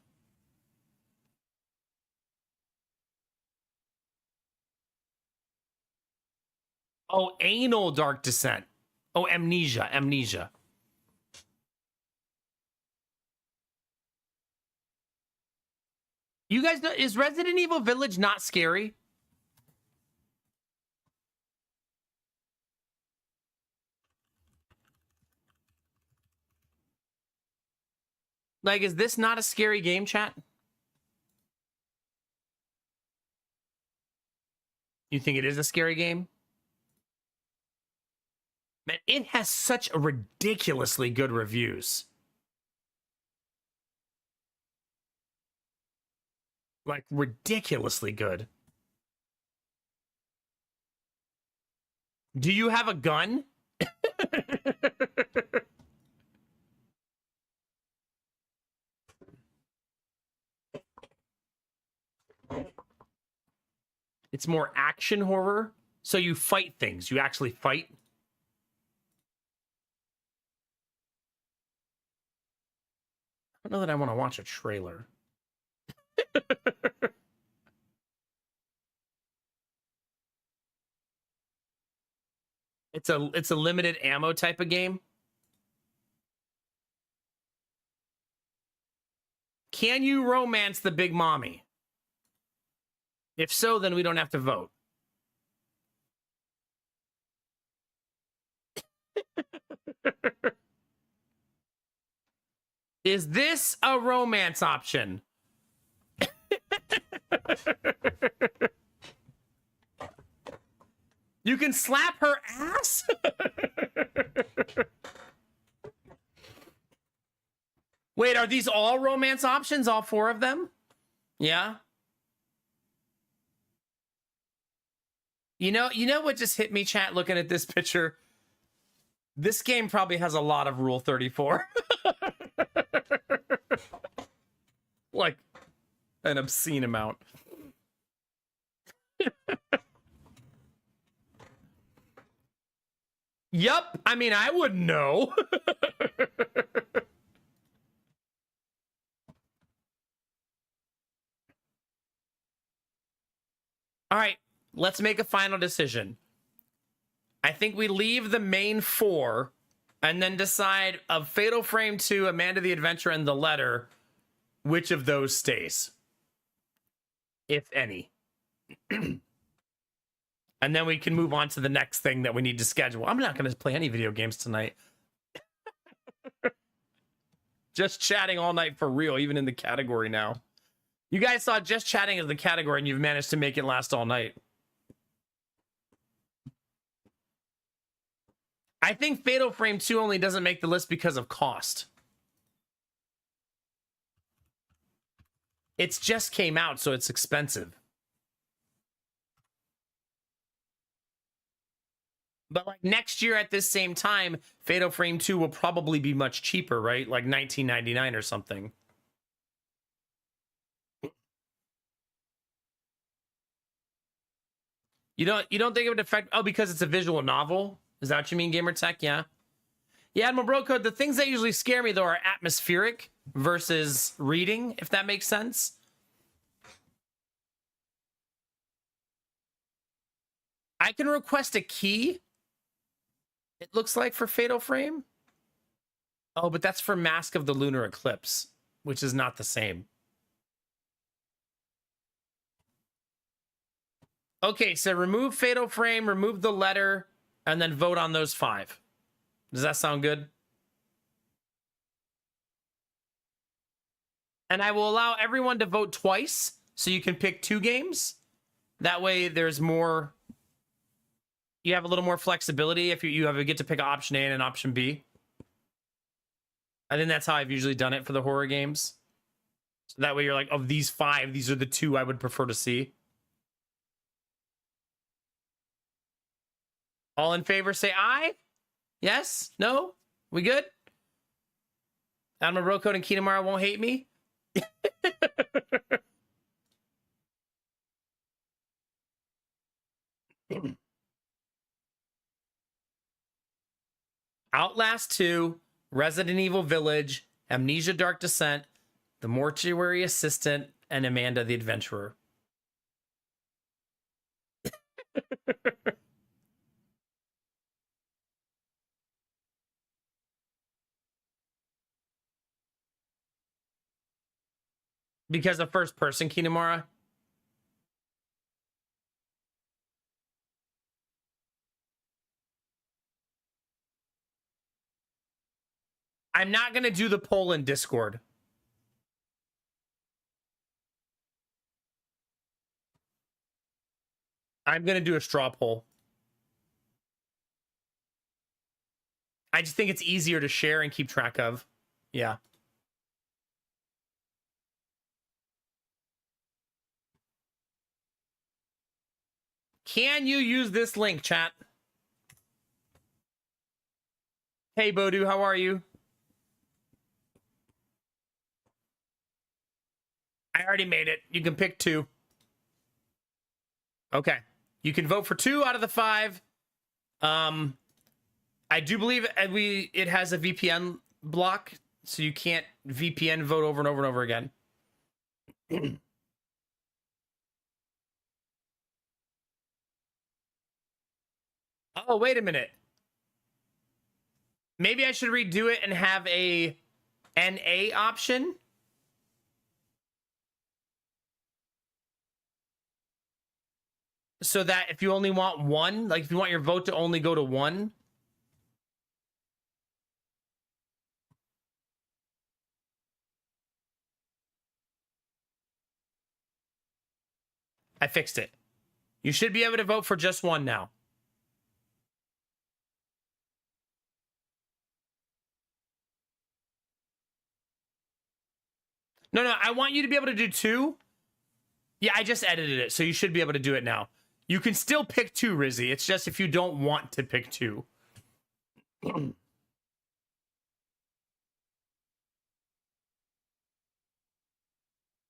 Speaker 1: Oh, Anal Dark Descent. Oh, Amnesia. Amnesia. You guys know, is Resident Evil Village not scary? Like, is this not a scary game, chat? You think it is a scary game? Man, it has such ridiculously good reviews. Like, ridiculously good. Do you have a gun? It's more action horror. So you fight things. You actually fight. I don't know that I want to watch a trailer. It's a limited ammo type of game. Can you romance the big mommy? If so, then we don't have to vote. Is this a romance option? You can slap her ass? Wait, are these all romance options? All 4 of them? Yeah. You know what just hit me, chat, looking at this picture? This game probably has a lot of Rule 34. Like, an obscene amount. Yup. I mean, I wouldn't know. All right, let's make a final decision. I think we leave the main 4 and then decide of Fatal Frame 2, Amanda the Adventurer, and The Letter, which of those stays, if any. And then we can move on to the next thing that we need to schedule. I'm not going to play any video games tonight. Just chatting all night for real, even in the category now. You guys saw just chatting as the category and you've managed to make it last all night. I think Fatal Frame 2 only doesn't make the list because of cost. It's just came out, so it's expensive. But like next year at this same time, Fatal Frame 2 will probably be much cheaper, right? Like $19.99 or something. You don't think it would affect? Oh, because it's a visual novel? Is that what you mean, Gamertech? Yeah. Yeah, Admiral Broco, the things that usually scare me though are atmospheric versus reading, if that makes sense. I can request a key. It looks like for Fatal Frame. Oh, but that's for Mask of the Lunar Eclipse, which is not the same. Okay, so remove Fatal Frame, remove the letter, and then vote on those 5. Does that sound good? And I will allow everyone to vote twice, so you can pick 2 games. That way there's more... You have a little more flexibility if you get to pick option A and an option B. I think that's how I've usually done it for the horror games. So that way you're like, of these 5, these are the 2 I would prefer to see. All in favor, say aye. Yes? No? We good? Admiral Rocode and Kinemara won't hate me? Outlast 2, Resident Evil Village, Amnesia Dark Descent, The Mortuary Assistant, and Amanda the Adventurer. Because of first person, Kinemura? I'm not going to do the poll in Discord. I'm going to do a straw poll. I just think it's easier to share and keep track of. Yeah. Can you use this link, chat? Hey, Bodu, how are you? I already made it. You can pick 2. Okay. You can vote for 2 out of the 5. I do believe it has a VPN block, so you can't VPN vote over and over and over again. Oh, wait a minute. Maybe I should redo it and have a NA option. So that if you only want 1, like if you want your vote to only go to 1. I fixed it. You should be able to vote for just 1 now. No, I want you to be able to do 2. Yeah, I just edited it, so you should be able to do it now. You can still pick 2, Rizzy. It's just if you don't want to pick 2.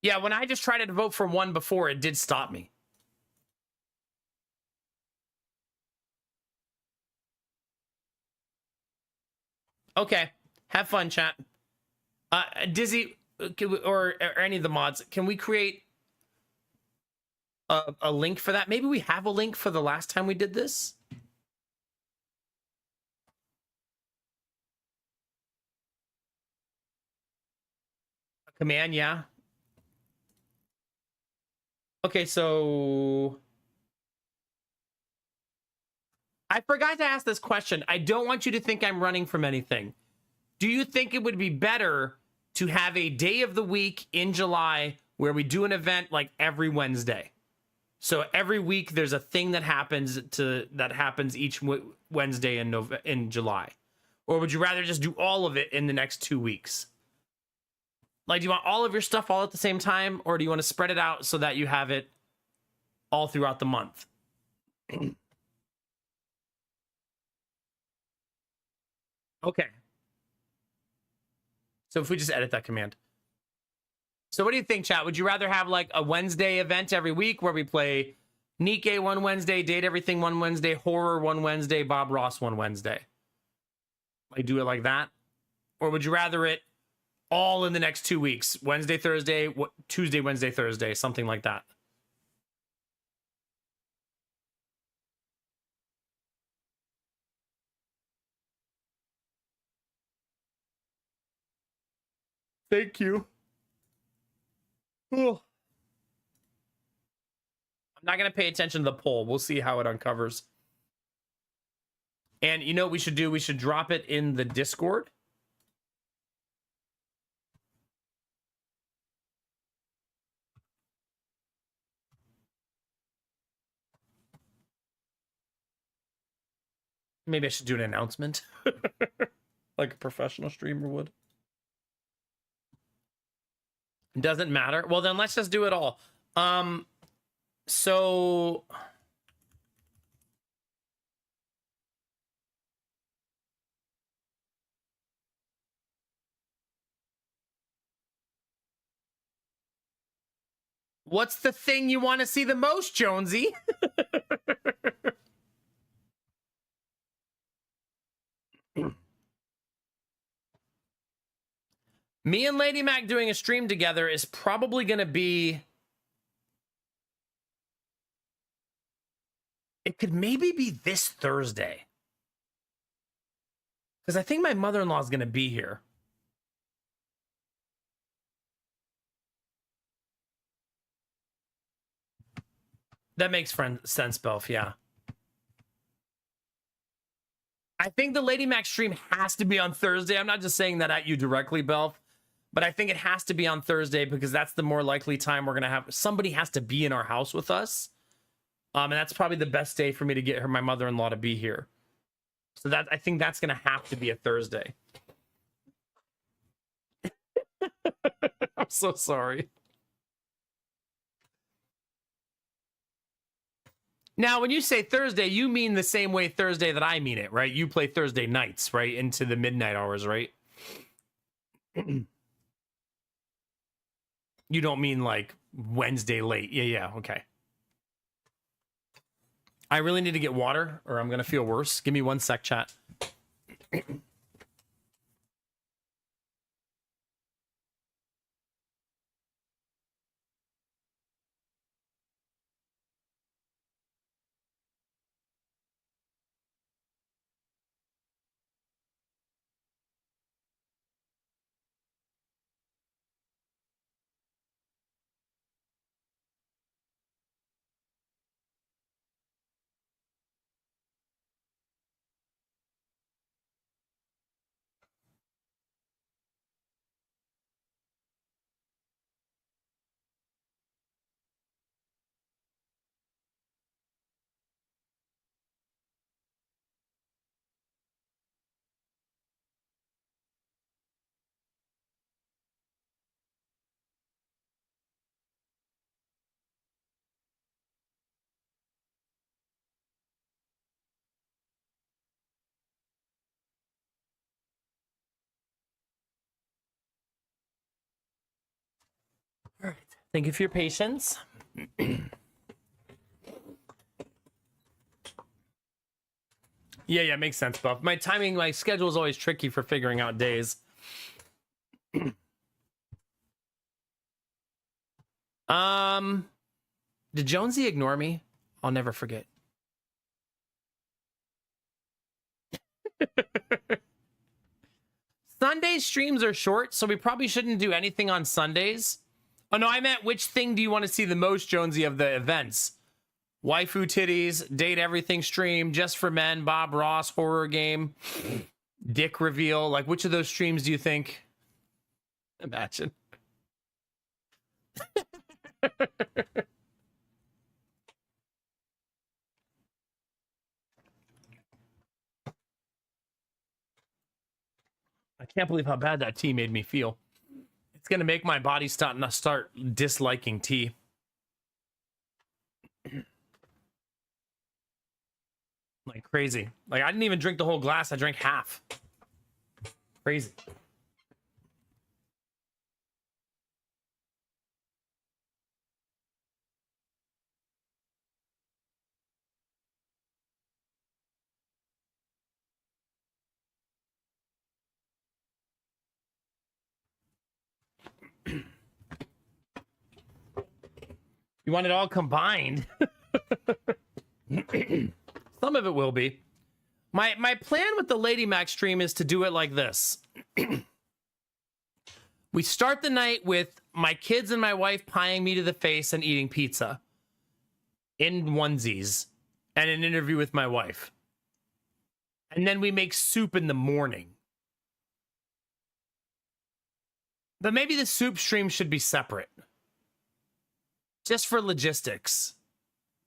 Speaker 1: Yeah, when I just tried to vote for 1 before, it did stop me. Okay. Have fun, chat. Dizzy, or any of the mods, can we create a link for that? Maybe we have a link for the last time we did this. A command, yeah. Okay, so I forgot to ask this question. I don't want you to think I'm running from anything. Do you think it would be better to have a day of the week in July where we do an event like every Wednesday? So every week there's a thing that happens each Wednesday in July. Or would you rather just do all of it in the next 2 weeks? Like, do you want all of your stuff all at the same time, or do you want to spread it out so that you have it all throughout the month? Okay. So if we just edit that command. So what do you think, chat? Would you rather have like a Wednesday event every week where we play Nikke one Wednesday, Date Everything one Wednesday, Horror one Wednesday, Bob Ross one Wednesday? Like, do it like that? Or would you rather it all in the next 2 weeks? Wednesday, Thursday, Tuesday, Wednesday, Thursday, something like that. Thank you. Oh. I'm not going to pay attention to the poll. We'll see how it uncovers. And you know what we should do? We should drop it in the Discord. Maybe I should do an announcement. Like a professional streamer would. Doesn't matter. Well, then let's just do it all. So what's the thing you want to see the most, Jonesy? Me and Lady Mac doing a stream together is probably going to be... It could maybe be this Thursday. Because I think my mother-in-law is going to be here. That makes sense, Belf, yeah. I think the Lady Mac stream has to be on Thursday. I'm not just saying that at you directly, Belf. But I think it has to be on Thursday because that's the more likely time we're going to have. Somebody has to be in our house with us. And that's probably the best day for me to get my mother-in-law to be here. So that I think that's going to have to be a Thursday. I'm so sorry. Now, when you say Thursday, you mean the same way Thursday that I mean it, right? You play Thursday nights, right? Into the midnight hours, right? You don't mean like Wednesday late. Yeah, okay. I really need to get water or I'm going to feel worse. Give me 1 sec, chat. All right. Thank you for your patience. Yeah, makes sense, Buff. My schedule is always tricky for figuring out days. Did Jonesy ignore me? I'll never forget. Sunday streams are short, so we probably shouldn't do anything on Sundays. Oh, no, I meant which thing do you want to see the most, Jonesy, of the events? Waifu titties, date everything stream, just for men, Bob Ross, horror game, dick reveal. Like, which of those streams do you think? Imagine. I can't believe how bad that tea made me feel. It's gonna make my body start disliking tea. Like crazy. Like I didn't even drink the whole glass. I drank half. Crazy. You want it all combined. Some of it will be. My plan with the Lady Mac stream is to do it like this. We start the night with my kids and my wife pieing me to the face and eating pizza in onesies and an interview with my wife. And then we make soup in the morning. But maybe the soup stream should be separate. Just for logistics.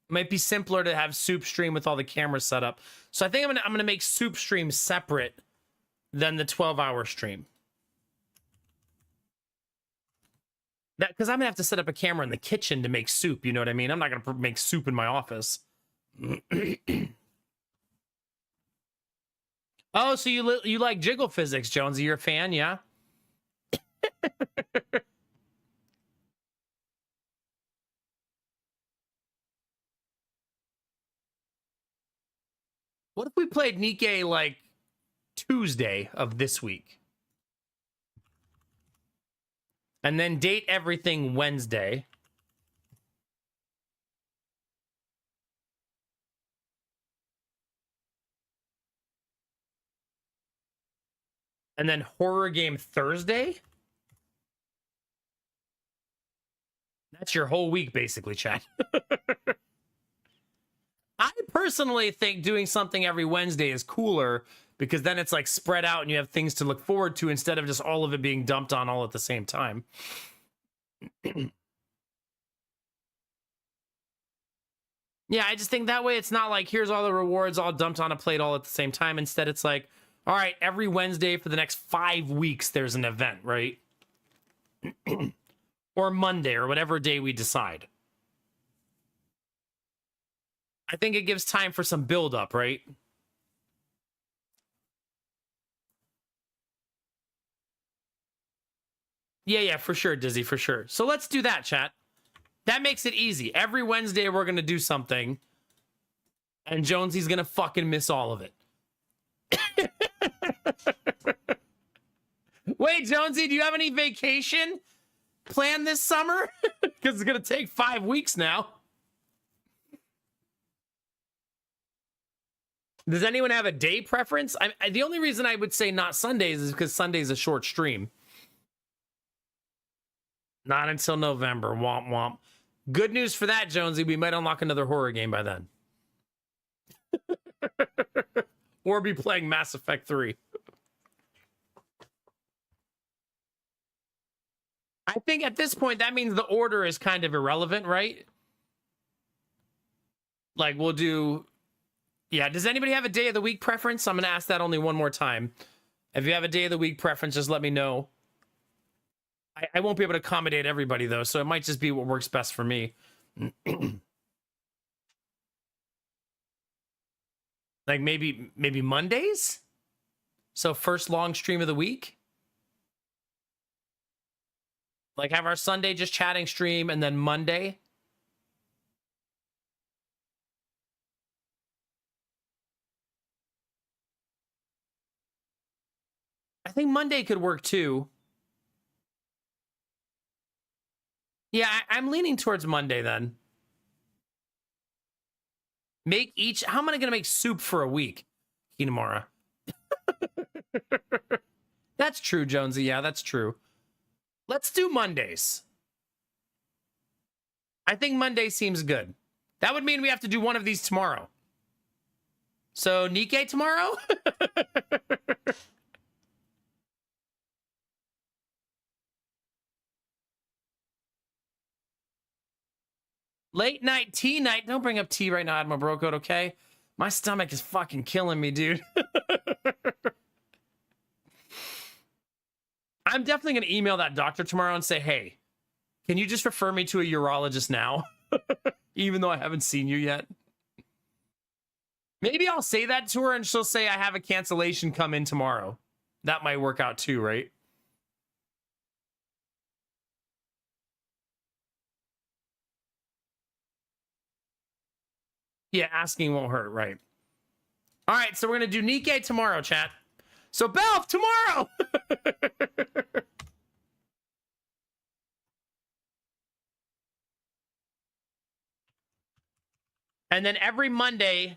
Speaker 1: It might be simpler to have soup stream with all the cameras set up. So I think I'm gonna make soup stream separate than the 12-hour stream. That because I'm gonna have to set up a camera in the kitchen to make soup, you know what I mean? I'm not gonna make soup in my office. Oh, so you like jiggle physics, Jonesy? You're a fan, yeah? What if we played Nikkei like Tuesday of this week? And then date everything Wednesday. And then horror game Thursday? That's your whole week, basically, chat. I personally think doing something every Wednesday is cooler because then it's like spread out and you have things to look forward to instead of just all of it being dumped on all at the same time. Yeah, I just think that way it's not like here's all the rewards all dumped on a plate all at the same time. Instead, it's like, all right, every Wednesday for the next 5 weeks, there's an event, right? Or Monday or whatever day we decide. I think it gives time for some build up, right? Yeah, for sure, Dizzy, for sure. So let's do that, chat. That makes it easy. Every Wednesday, we're going to do something. And Jonesy's going to fucking miss all of it. Wait, Jonesy, do you have any vacation planned this summer? Because it's going to take 5 weeks now. Does anyone have a day preference? The only reason I would say not Sundays is because Sunday's a short stream. Not until November. Womp womp. Good news for that, Jonesy. We might unlock another horror game by then. Or be playing Mass Effect 3. I think at this point, that means the order is kind of irrelevant, right? Like, we'll do... Yeah, does anybody have a day of the week preference? I'm going to ask that only one more time. If you have a day of the week preference, just let me know. I won't be able to accommodate everybody, though, so it might just be what works best for me. Like, maybe Mondays? So first long stream of the week? Like, have our Sunday just chatting stream, and then Monday... I think Monday could work too. Yeah, I'm leaning towards Monday then. Make each... How am I going to make soup for a week? Kinamara. That's true, Jonesy. Yeah, that's true. Let's do Mondays. I think Monday seems good. That would mean we have to do one of these tomorrow. So Nikkei tomorrow? Late night tea night. Don't bring up tea right now, Admiral Brocoat, okay? My stomach is fucking killing me, dude. I'm definitely going to email that doctor tomorrow and say, hey, can you just refer me to a urologist now? Even though I haven't seen you yet. Maybe I'll say that to her and she'll say I have a cancellation come in tomorrow. That might work out too, right? Yeah, asking won't hurt, right? All right, so we're going to do Nikkei tomorrow, chat. So, Belf, tomorrow! And then every Monday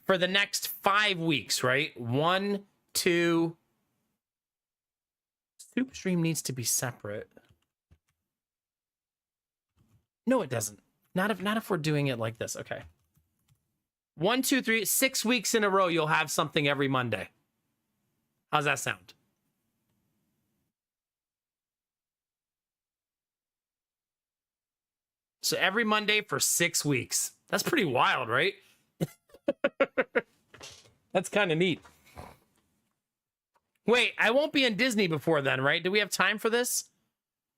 Speaker 1: for the next 5 weeks, right? 1, 2. Soup stream needs to be separate. No, it doesn't. Not if we're doing it like this. Okay. 1, 2, 3, 6 weeks in a row, you'll have something every Monday. How's that sound? So every Monday for 6 weeks. That's pretty wild, right? That's kind of neat. Wait, I won't be in Disney before then, right? Do we have time for this?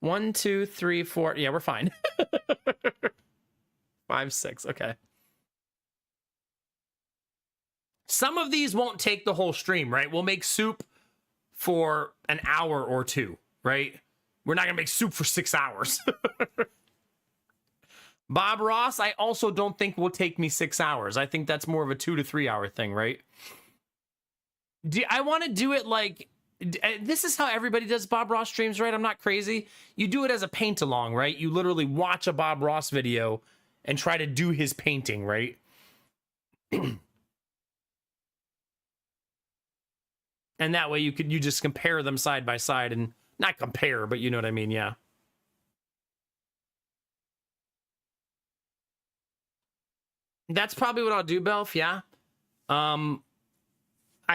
Speaker 1: 1, 2, 3, 4. Yeah, we're fine. 5, 6. Okay. Some of these won't take the whole stream, right? We'll make soup for an hour or two, right? We're not going to make soup for 6 hours. Bob Ross, I also don't think will take me 6 hours. I think that's more of a 2 to 3 hour thing, right? I want to do it like, this is how everybody does Bob Ross streams, right? I'm not crazy. You do it as a paint along, right? You literally watch a Bob Ross video and try to do his painting, right? And that way you just compare them side by side, and not compare, but you know what I mean, yeah. That's probably what I'll do, Belf, yeah. I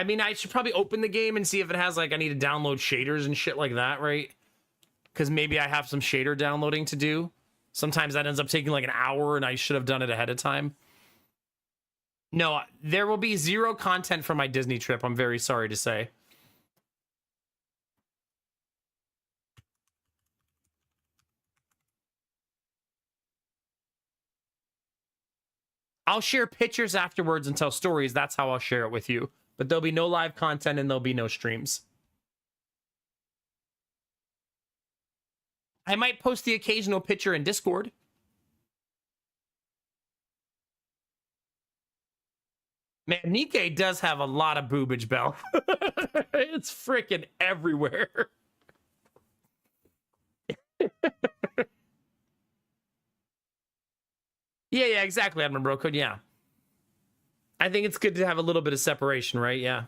Speaker 1: mean, I should probably open the game and see if it has, like, I need to download shaders and shit like that, right? Because maybe I have some shader downloading to do. Sometimes that ends up taking like an hour and I should have done it ahead of time. No, there will be 0 content for my Disney trip, I'm very sorry to say. I'll share pictures afterwards and tell stories. That's how I'll share it with you. But there'll be no live content and there'll be no streams. I might post the occasional picture in Discord. Man, Nikkei does have a lot of boobage, Bell. It's freaking everywhere. Yeah, exactly, Admin Brocode, yeah. I think it's good to have a little bit of separation, right? Yeah.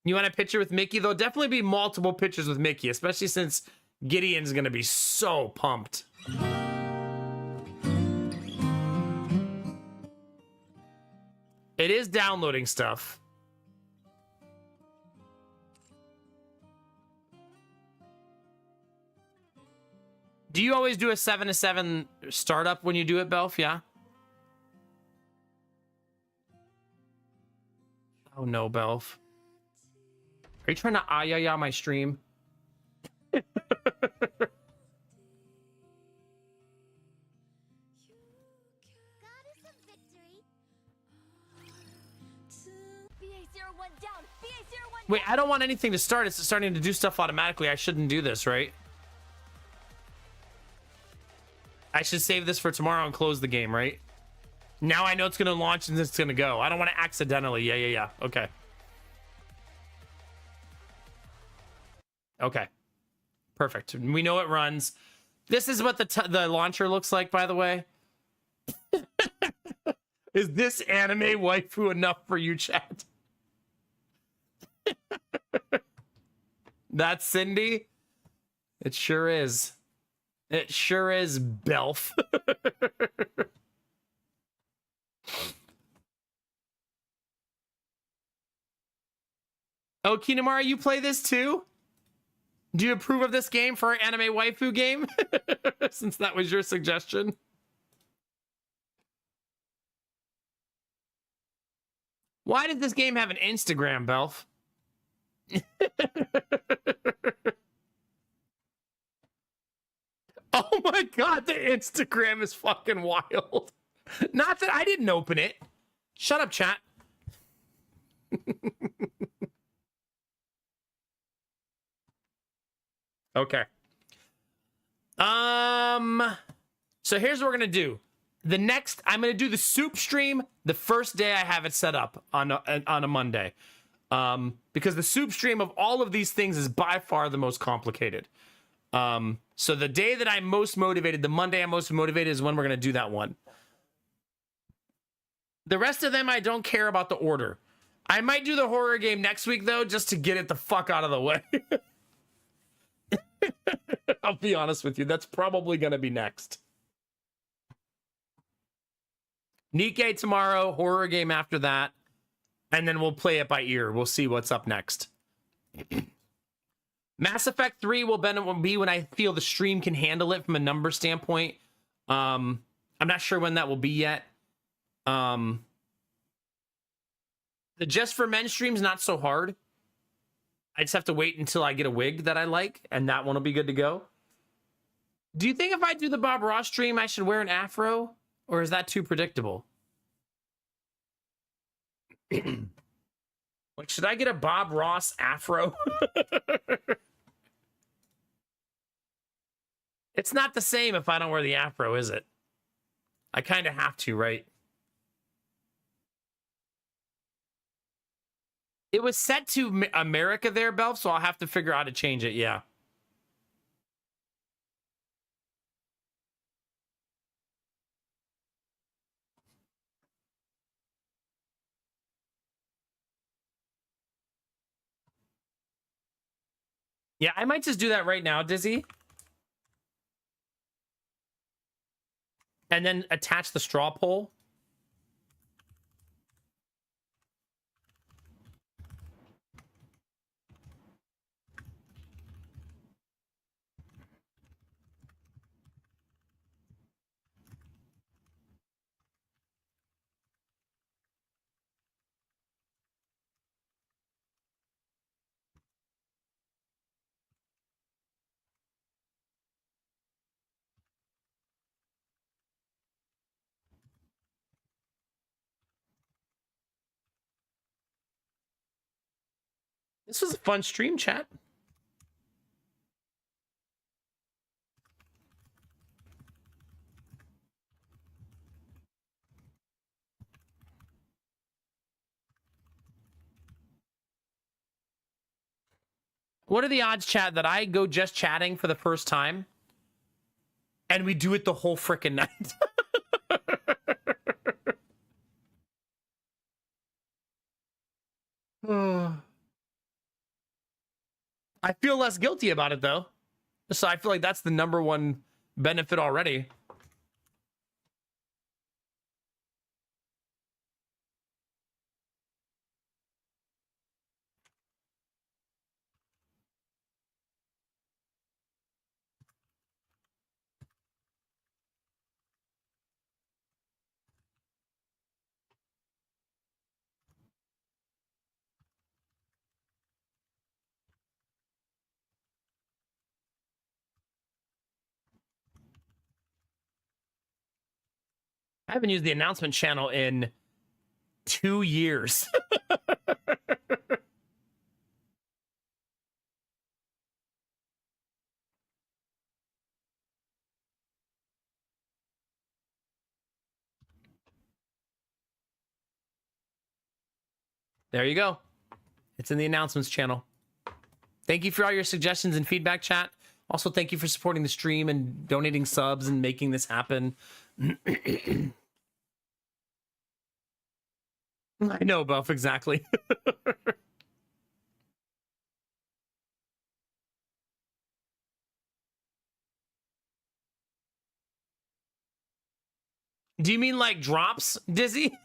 Speaker 1: You want a picture with Mickey? There'll definitely be multiple pictures with Mickey, especially since Gideon's going to be so pumped. It is downloading stuff. Do you always do a 7 to 7 startup when you do it, Belf? Yeah. Oh no, Belf. Are you trying to ayaya my stream? Wait, I don't want anything to start. It's starting to do stuff automatically. I shouldn't do this, right? I should save this for tomorrow and close the game, right? Now I know it's going to launch and it's going to go. I don't want to accidentally. Yeah. Okay. Okay. Perfect. We know it runs. This is what the launcher looks like, by the way. Is this anime waifu enough for you, chat? That's Cindy. It sure is. It sure is, Belf. Oh, Kinamara, you play this too? Do you approve of this game for our anime waifu game? Since that was your suggestion. Why did this game have an Instagram, Belf? Oh my god, the Instagram is fucking wild. Not that I didn't open it. Shut up, chat. Okay. So here's what we're gonna do. I'm gonna do the soup stream the first day I have it set up on a Monday. Because the soup stream of all of these things is by far the most complicated. So the day that I'm most motivated, the Monday I'm most motivated is when we're gonna do that one. The rest of them, I don't care about the order. I might do the horror game next week though, just to get it the fuck out of the way. I'll be honest with you, that's probably gonna be next. Nikkei tomorrow, horror game after that, and then we'll play it by ear. We'll see what's up next. Mass Effect 3 will be when I feel the stream can handle it from a number standpoint. I'm not sure when that will be yet. The Just for Men stream's not so hard. I just have to wait until I get a wig that I like, and that one will be good to go. Do you think if I do the Bob Ross stream, I should wear an afro? Or is that too predictable? Like, should I get a Bob Ross afro? It's not the same if I don't wear the afro, is it? I kind of have to, right? It was set to America there, Belf, so I'll have to figure out how to change it, yeah. Yeah, I might just do that right now, Dizzy. And then attach the straw poll. This was a fun stream, chat. What are the odds, chat, that I go just chatting for the first time and we do it the whole frickin' night? I feel less guilty about it, though. So I feel like that's the number one benefit already. I haven't used the announcement channel in 2 years. There you go. It's in the announcements channel. Thank you for all your suggestions and feedback, chat. Also, thank you for supporting the stream and donating subs and making this happen. I know, Buff, exactly. Do you mean like drops, Dizzy?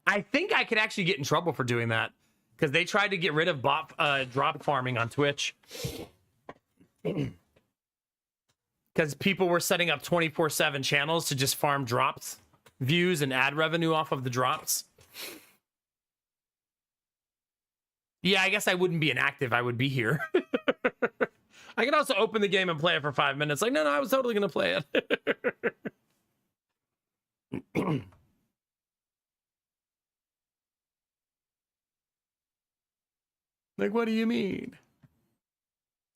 Speaker 1: I think I could actually get in trouble for doing that because they tried to get rid of drop farming on Twitch. Because people were setting up 24/7 channels to just farm drops, views, and ad revenue off of the drops. Yeah, I guess I wouldn't be inactive. I would be here. I could also open the game and play it for 5 minutes. Like, no, I was totally going to play it. Like, what do you mean?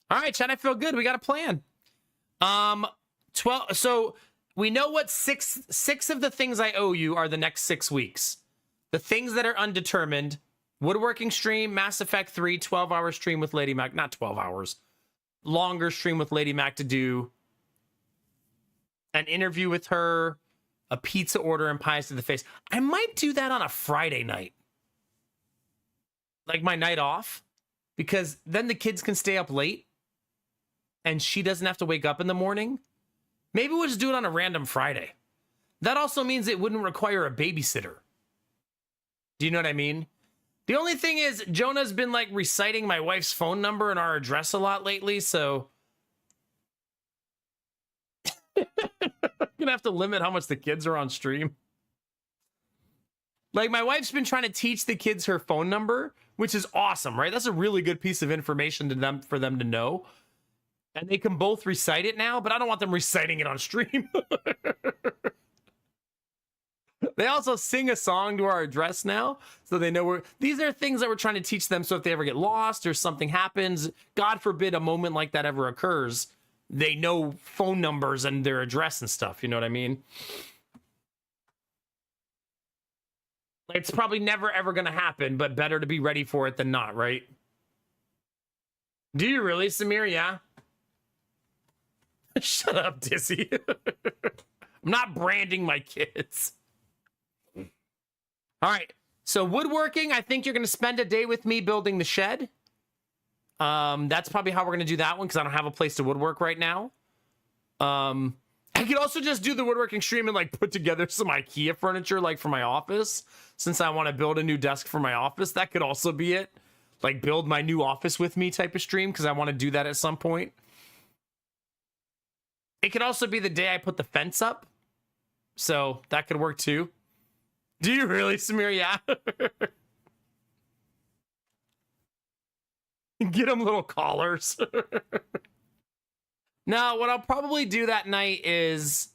Speaker 1: All right, Chad, I feel good. We got a plan. 12. So we know what six of the things I owe you are the next 6 weeks. The things that are undetermined: woodworking stream, Mass Effect 3, 12-hour stream with Lady Mac. Not 12 hours. Longer stream with Lady Mac to do. An interview with her. A pizza order and pies to the face. I might do that on a Friday night. Like my night off. Because then the kids can stay up late. And she doesn't have to wake up in the morning. Maybe we'll just do it on a random Friday. That also means it wouldn't require a babysitter. Do you know what I mean? The only thing is, Jonah's been like reciting my wife's phone number and our address a lot lately, so I'm gonna have to limit how much the kids are on stream. Like, my wife's been trying to teach the kids her phone number, which is awesome, right? That's a really good piece of information to them for them to know. And they can both recite it now, but I don't want them reciting it on stream. They also sing a song to our address now, so they know these are things that we're trying to teach them, so if they ever get lost or something happens, God forbid a moment like that ever occurs, they know phone numbers and their address and stuff, you know what I mean? It's probably never ever gonna happen, but better to be ready for it than not, right? Do you really, Samir? Yeah. Shut up, Dizzy. I'm not branding my kids. All right. So woodworking, I think you're going to spend a day with me building the shed. That's probably how we're going to do that one because I don't have a place to woodwork right now. I could also just do the woodworking stream and like put together some IKEA furniture like for my office since I want to build a new desk for my office. That could also be it. Like build my new office with me type of stream because I want to do that at some point. It could also be the day I put the fence up. So that could work too. Do you really, Samir? Yeah. Get them little collars. Now, what I'll probably do that night is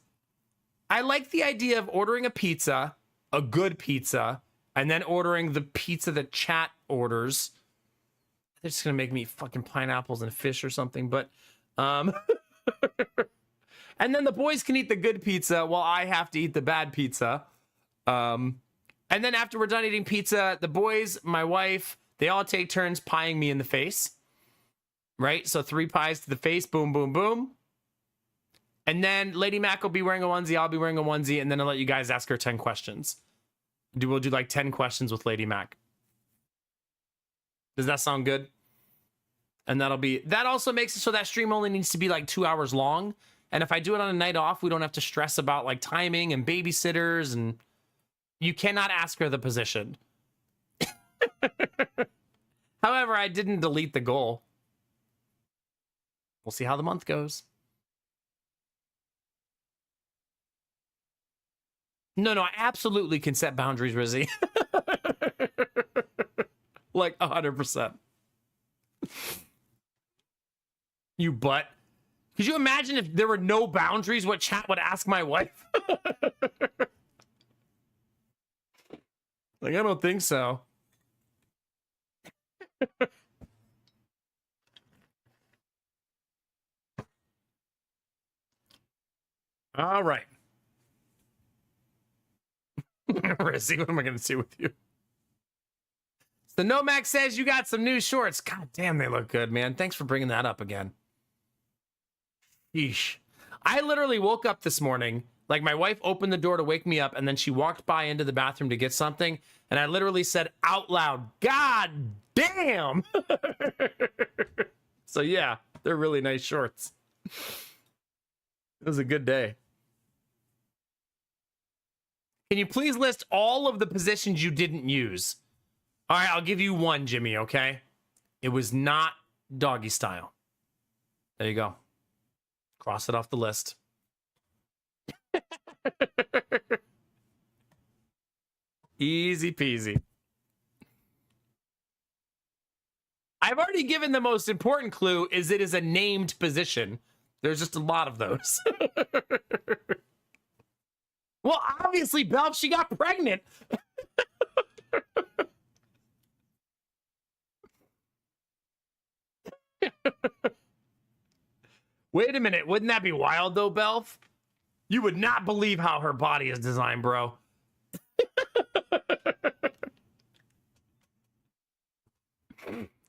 Speaker 1: I like the idea of ordering a pizza, a good pizza, and then ordering the pizza that chat orders. They're just going to make me fucking pineapples and fish or something, but and then the boys can eat the good pizza while I have to eat the bad pizza. And then after we're done eating pizza, the boys, my wife, they all take turns pieing me in the face. Right? So 3 pies to the face. Boom, boom, boom. And then Lady Mac will be wearing a onesie. I'll be wearing a onesie. And then I'll let you guys ask her 10 questions. We'll do like 10 questions with Lady Mac. Does that sound good? And that also makes it so that stream only needs to be like 2 hours long. And if I do it on a night off, we don't have to stress about like timing and babysitters, and you cannot ask her the position. However, I didn't delete the goal. We'll see how the month goes. No, I absolutely can set boundaries, Rizzy. Like 100%. You butt. Could you imagine if there were no boundaries, what chat would ask my wife? Like, I don't think so. All right. Rizzy, what am I going to do with you? So Nomax says you got some new shorts. God damn, they look good, man. Thanks for bringing that up again. Yeesh. I literally woke up this morning, like my wife opened the door to wake me up, and then she walked by into the bathroom to get something, and I literally said out loud, God damn! So yeah, they're really nice shorts. It was a good day. Can you please list all of the positions you didn't use? All right, I'll give you one, Jimmy, okay? It was not doggy style. There you go. Cross it off the list. Easy peasy. I've already given the most important clue is it is a named position. There's just a lot of those. Well, obviously, Belf, she got pregnant. Wait a minute. Wouldn't that be wild, though, Belf? You would not believe how her body is designed, bro.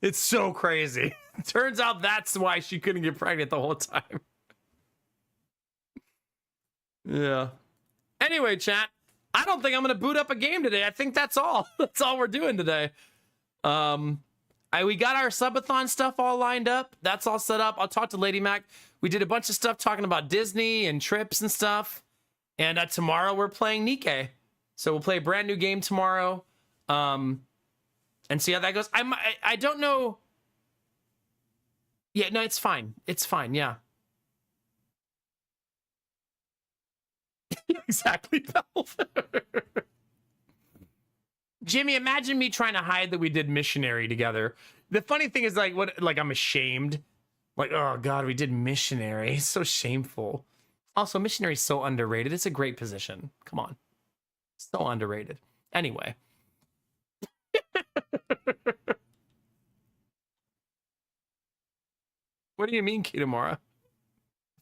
Speaker 1: It's so crazy. Turns out that's why she couldn't get pregnant the whole time. Yeah. Anyway, chat, I don't think I'm going to boot up a game today. I think that's all. That's all we're doing today. We got our subathon stuff all lined up. That's all set up. I'll talk to Lady Mac. We did a bunch of stuff talking about Disney and trips and stuff. And tomorrow we're playing Nikkei. So we'll play a brand new game tomorrow. And see how that goes. I don't know. Yeah, no, it's fine. It's fine. Yeah. Exactly, Belf. Jimmy, imagine me trying to hide that we did missionary together. The funny thing is, like I'm ashamed. Like, oh God, we did missionary. It's so shameful. Also, missionary is so underrated. It's a great position. Come on. So underrated. Anyway. What do you mean, Kitamura? I feel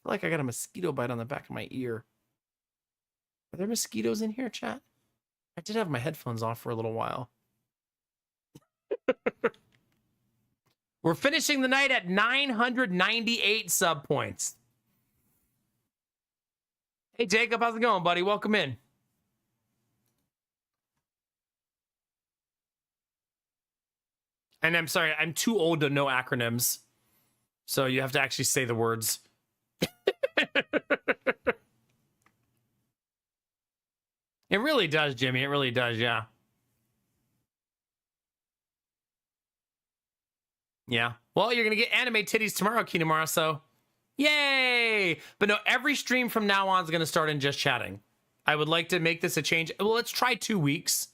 Speaker 1: like I got a mosquito bite on the back of my ear. Are there mosquitoes in here, chat? I did have my headphones off for a little while. We're finishing the night at 998 sub points. Hey, Jacob, how's it going, buddy? Welcome in. And I'm sorry, I'm too old to know acronyms. So you have to actually say the words. It really does, Jimmy. It really does, yeah. Yeah. Well, you're going to get anime titties tomorrow, Kinamara, so yay! But no, every stream from now on is going to start in just chatting. I would like to make this a change. Well, let's try 2 weeks.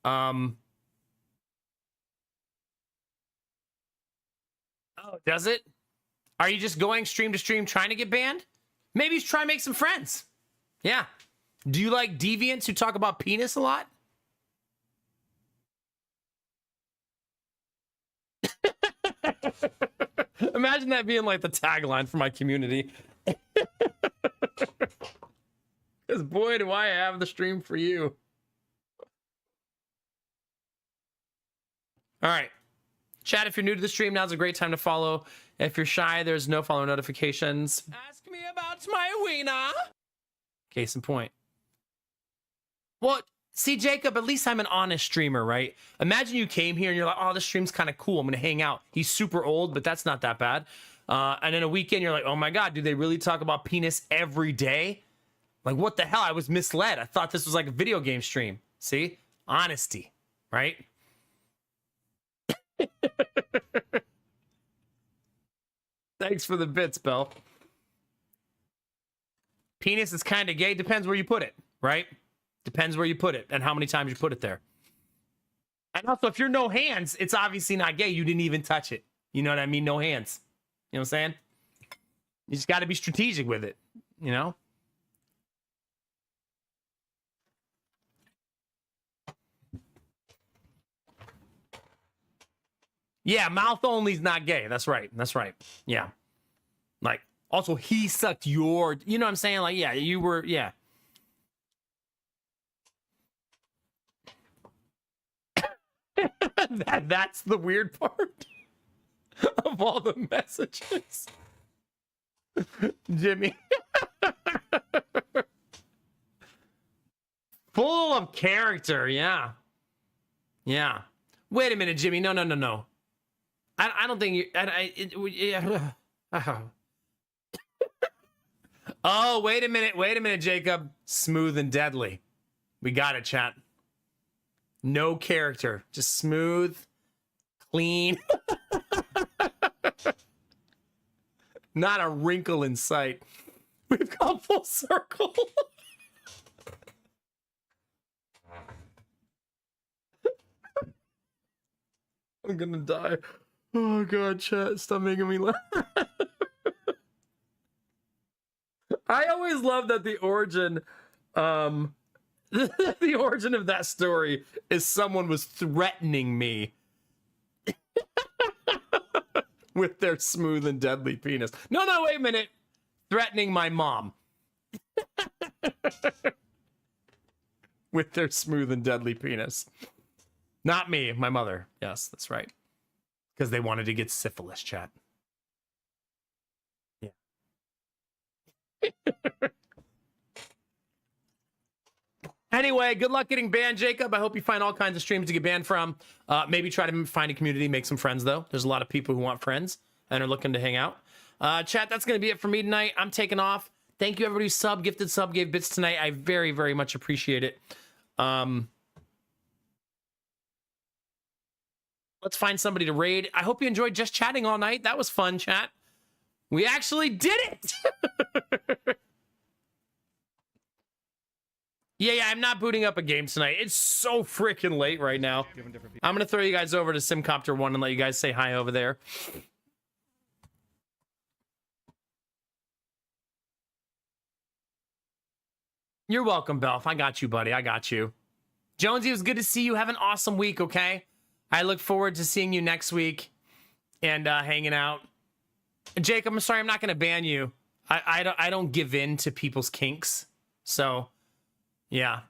Speaker 1: Oh, does it? Are you just going stream to stream trying to get banned? Maybe try and make some friends. Yeah. Do you like deviants who talk about penis a lot? Imagine that being like the tagline for my community. Because boy, do I have the stream for you. All right. Chat, if you're new to the stream, now's a great time to follow. If you're shy, there's no follow notifications. Ask me about my wiener. Case in point. Well, see, Jacob, at least I'm an honest streamer, right? Imagine you came here and you're like, oh, this stream's kind of cool. I'm going to hang out. He's super old, but that's not that bad. And then a weekend, you're like, oh my God, do they really talk about penis every day? Like, what the hell? I was misled. I thought this was like a video game stream. See? Honesty, right? Thanks for the bits, Bell. Penis is kind of gay. Depends where you put it, right? Depends where you put it and how many times you put it there. And also, if you're no hands, it's obviously not gay. You didn't even touch it. You know what I mean? No hands. You know what I'm saying? You just got to be strategic with it, you know? Yeah, mouth only is not gay. That's right. That's right. Yeah. Like, also, he sucked your... You know what I'm saying? Like, yeah, you were... Yeah. That's the weird part of all the messages. Jimmy. Full of character, yeah. Yeah. Wait a minute, Jimmy. No. I don't think you... Oh, wait a minute, Jacob. Smooth and deadly. We got it, chat. No character, just smooth, clean. Not a wrinkle in sight. We've come full circle. I'm gonna die. Oh god, chat, stop making me laugh. I always love that the origin, the origin of that story is someone was threatening me with their smooth and deadly penis. No, wait a minute. Threatening my mom with their smooth and deadly penis. Not me, my mother. Yes, that's right. Because they wanted to get syphilis, chat. Yeah. Anyway, good luck getting banned, Jacob. I hope you find all kinds of streams to get banned from. Maybe try to find a community, make some friends, though. There's a lot of people who want friends and are looking to hang out. Chat, that's going to be it for me tonight. I'm taking off. Thank you, everybody who gifted sub, gave bits tonight. I very, very much appreciate it. Let's find somebody to raid. I hope you enjoyed just chatting all night. That was fun, chat. We actually did it! Yeah, I'm not booting up a game tonight. It's so freaking late right now. I'm going to throw you guys over to Simcopter 1 and let you guys say hi over there. You're welcome, Belf. I got you, buddy. I got you. Jonesy, it was good to see you. Have an awesome week, okay? I look forward to seeing you next week and hanging out. Jacob, I'm sorry, I'm not going to ban you. I don't give in to people's kinks. So, yeah.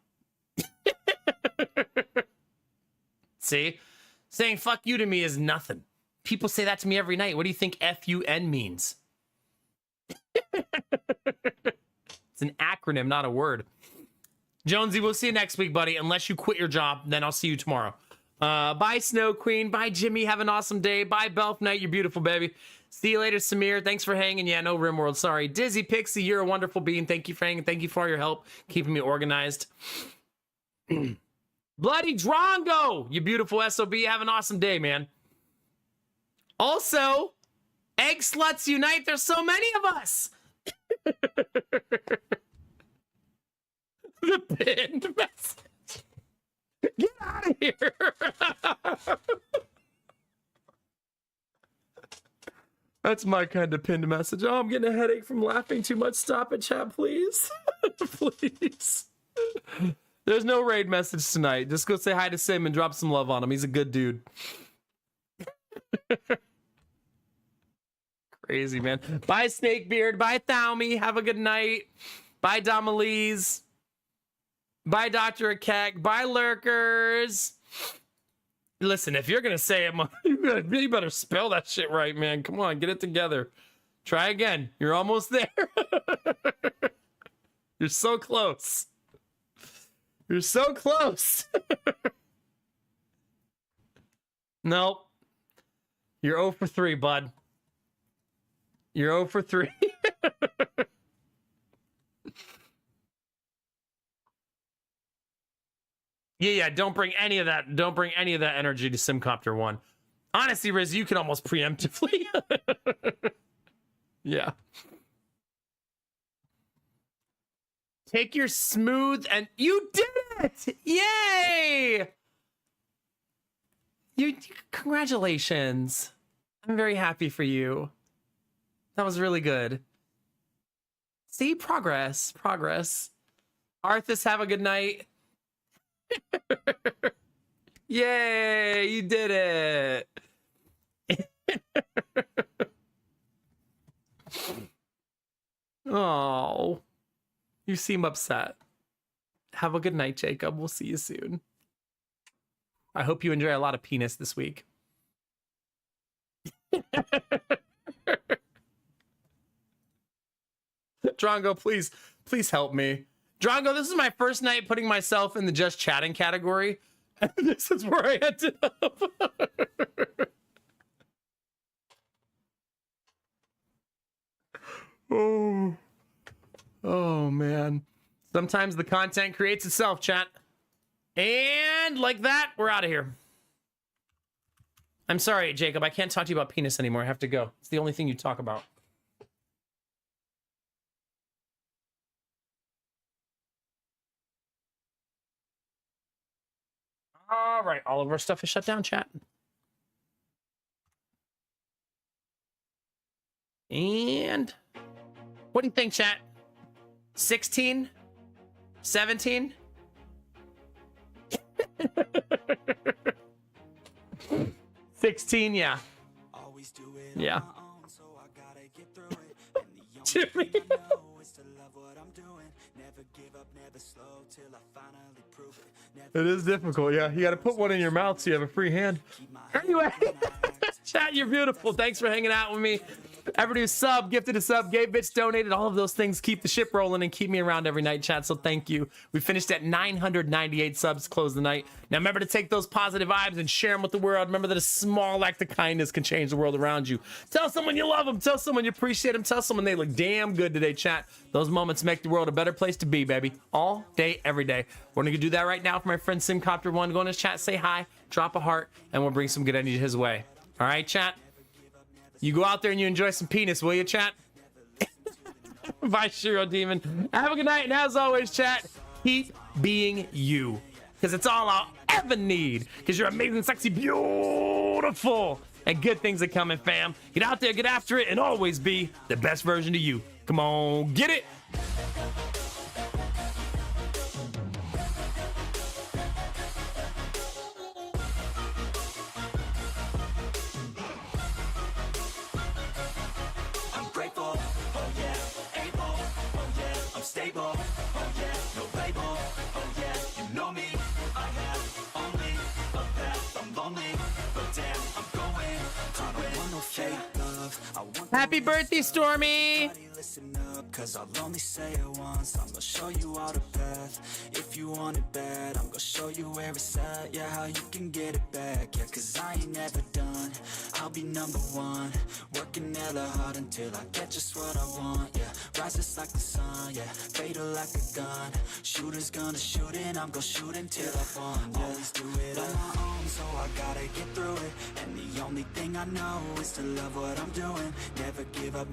Speaker 1: See? Saying fuck you to me is nothing. People say that to me every night. What do you think FUN means? It's an acronym, not a word. Jonesy, we'll see you next week, buddy. Unless you quit your job, then I'll see you tomorrow. Bye, Snow Queen. Bye, Jimmy. Have an awesome day. Bye, Belf Knight. You're beautiful, baby. See you later, Samir. Thanks for hanging. Yeah, no Rimworld. Sorry. Dizzy Pixie, you're a wonderful being. Thank you for hanging. Thank you for all your help, keeping me organized. Bloody Drongo, you beautiful SOB. Have an awesome day, man. Also, Egg Sluts Unite. There's so many of us. The pinned message. Get out of here. That's my kind of pinned message. Oh, I'm getting a headache from laughing too much. Stop it, chat, please. Please. There's no raid message tonight. Just go say hi to Sim and drop some love on him. He's a good dude. Crazy, man. Bye, Snakebeard. Bye, Thaumi. Have a good night. Bye, Domalise. Bye, Dr. Akek. Bye, Lurkers. Listen, if you're going to say it, you better spell that shit right, man. Come on, get it together. Try again. You're almost there. You're so close. You're so close. Nope. You're 0 for 3, bud. You're 0 for 3. Yeah, don't bring any of that. Don't bring any of that energy to Simcopter 1. Honestly, Riz, you can almost preemptively. Yeah. Take your smooth and you did it! Yay! Congratulations. I'm very happy for you. That was really good. See, progress. Arthas, have a good night. Yay, you did it. Oh, you seem upset. Have a good night, Jacob. We'll see you soon. I hope you enjoy a lot of penis this week. Drongo, please help me. Drongo, this is my first night putting myself in the just chatting category. And this is where I ended up. Oh. Oh, man. Sometimes the content creates itself, chat. And like that, we're out of here. I'm sorry, Jacob. I can't talk to you about penis anymore. I have to go. It's the only thing you talk about. All right. All of our stuff is shut down, chat. And what do you think, chat? 16? 17? 16, yeah. Yeah. Jimmy. It is difficult, yeah. You got to put one in your mouth so you have a free hand. Anyway, chat, you're beautiful. Thanks for hanging out with me. Everybody who sub, gifted a sub, gave bits, donated, all of those things keep the ship rolling and keep me around every night, chat. So thank you. We finished at 998 subs to close the night. Now remember to take those positive vibes and share them with the world. Remember that a small act of kindness can change the world around you. Tell someone you love them. Tell someone you appreciate them. Tell someone they look damn good today, chat. Those moments make the world a better place to be, baby. All day, every day. We're going to do that right now for my friend Simcopter1. Go in his chat, say hi, drop a heart, and we'll bring some good energy his way. All right, chat? You go out there and you enjoy some penis, will you, chat? Bye, Shiro Demon. Have a good night, and as always, chat, keep being you. Because it's all I'll ever need. Because you're amazing, sexy, beautiful, and good things are coming, fam. Get out there, get after it, and always be the best version of you. Come on, get it!
Speaker 6: Stable, oh yeah, no label, oh yeah, you know me. I have only a path, I'm lonely, but damn, I'm going to I don't want no fake love. I want
Speaker 1: Happy birthday, Stormy!
Speaker 6: Listen up, cause I'll only say it once. I'm gonna show you all the path. If you want it bad, I'm gonna show you where it's at. Yeah, how you can get it back. Yeah, cause I ain't never done. I'll be number one. Working hella hard until I get just what I want. Yeah, rises like the sun. Yeah, fatal like a gun. Shooter's gonna shoot and I'm gonna shoot until I won. Yeah, always do it on my own, so I gotta get through it. And the only thing I know is to love what I'm doing. Never give up.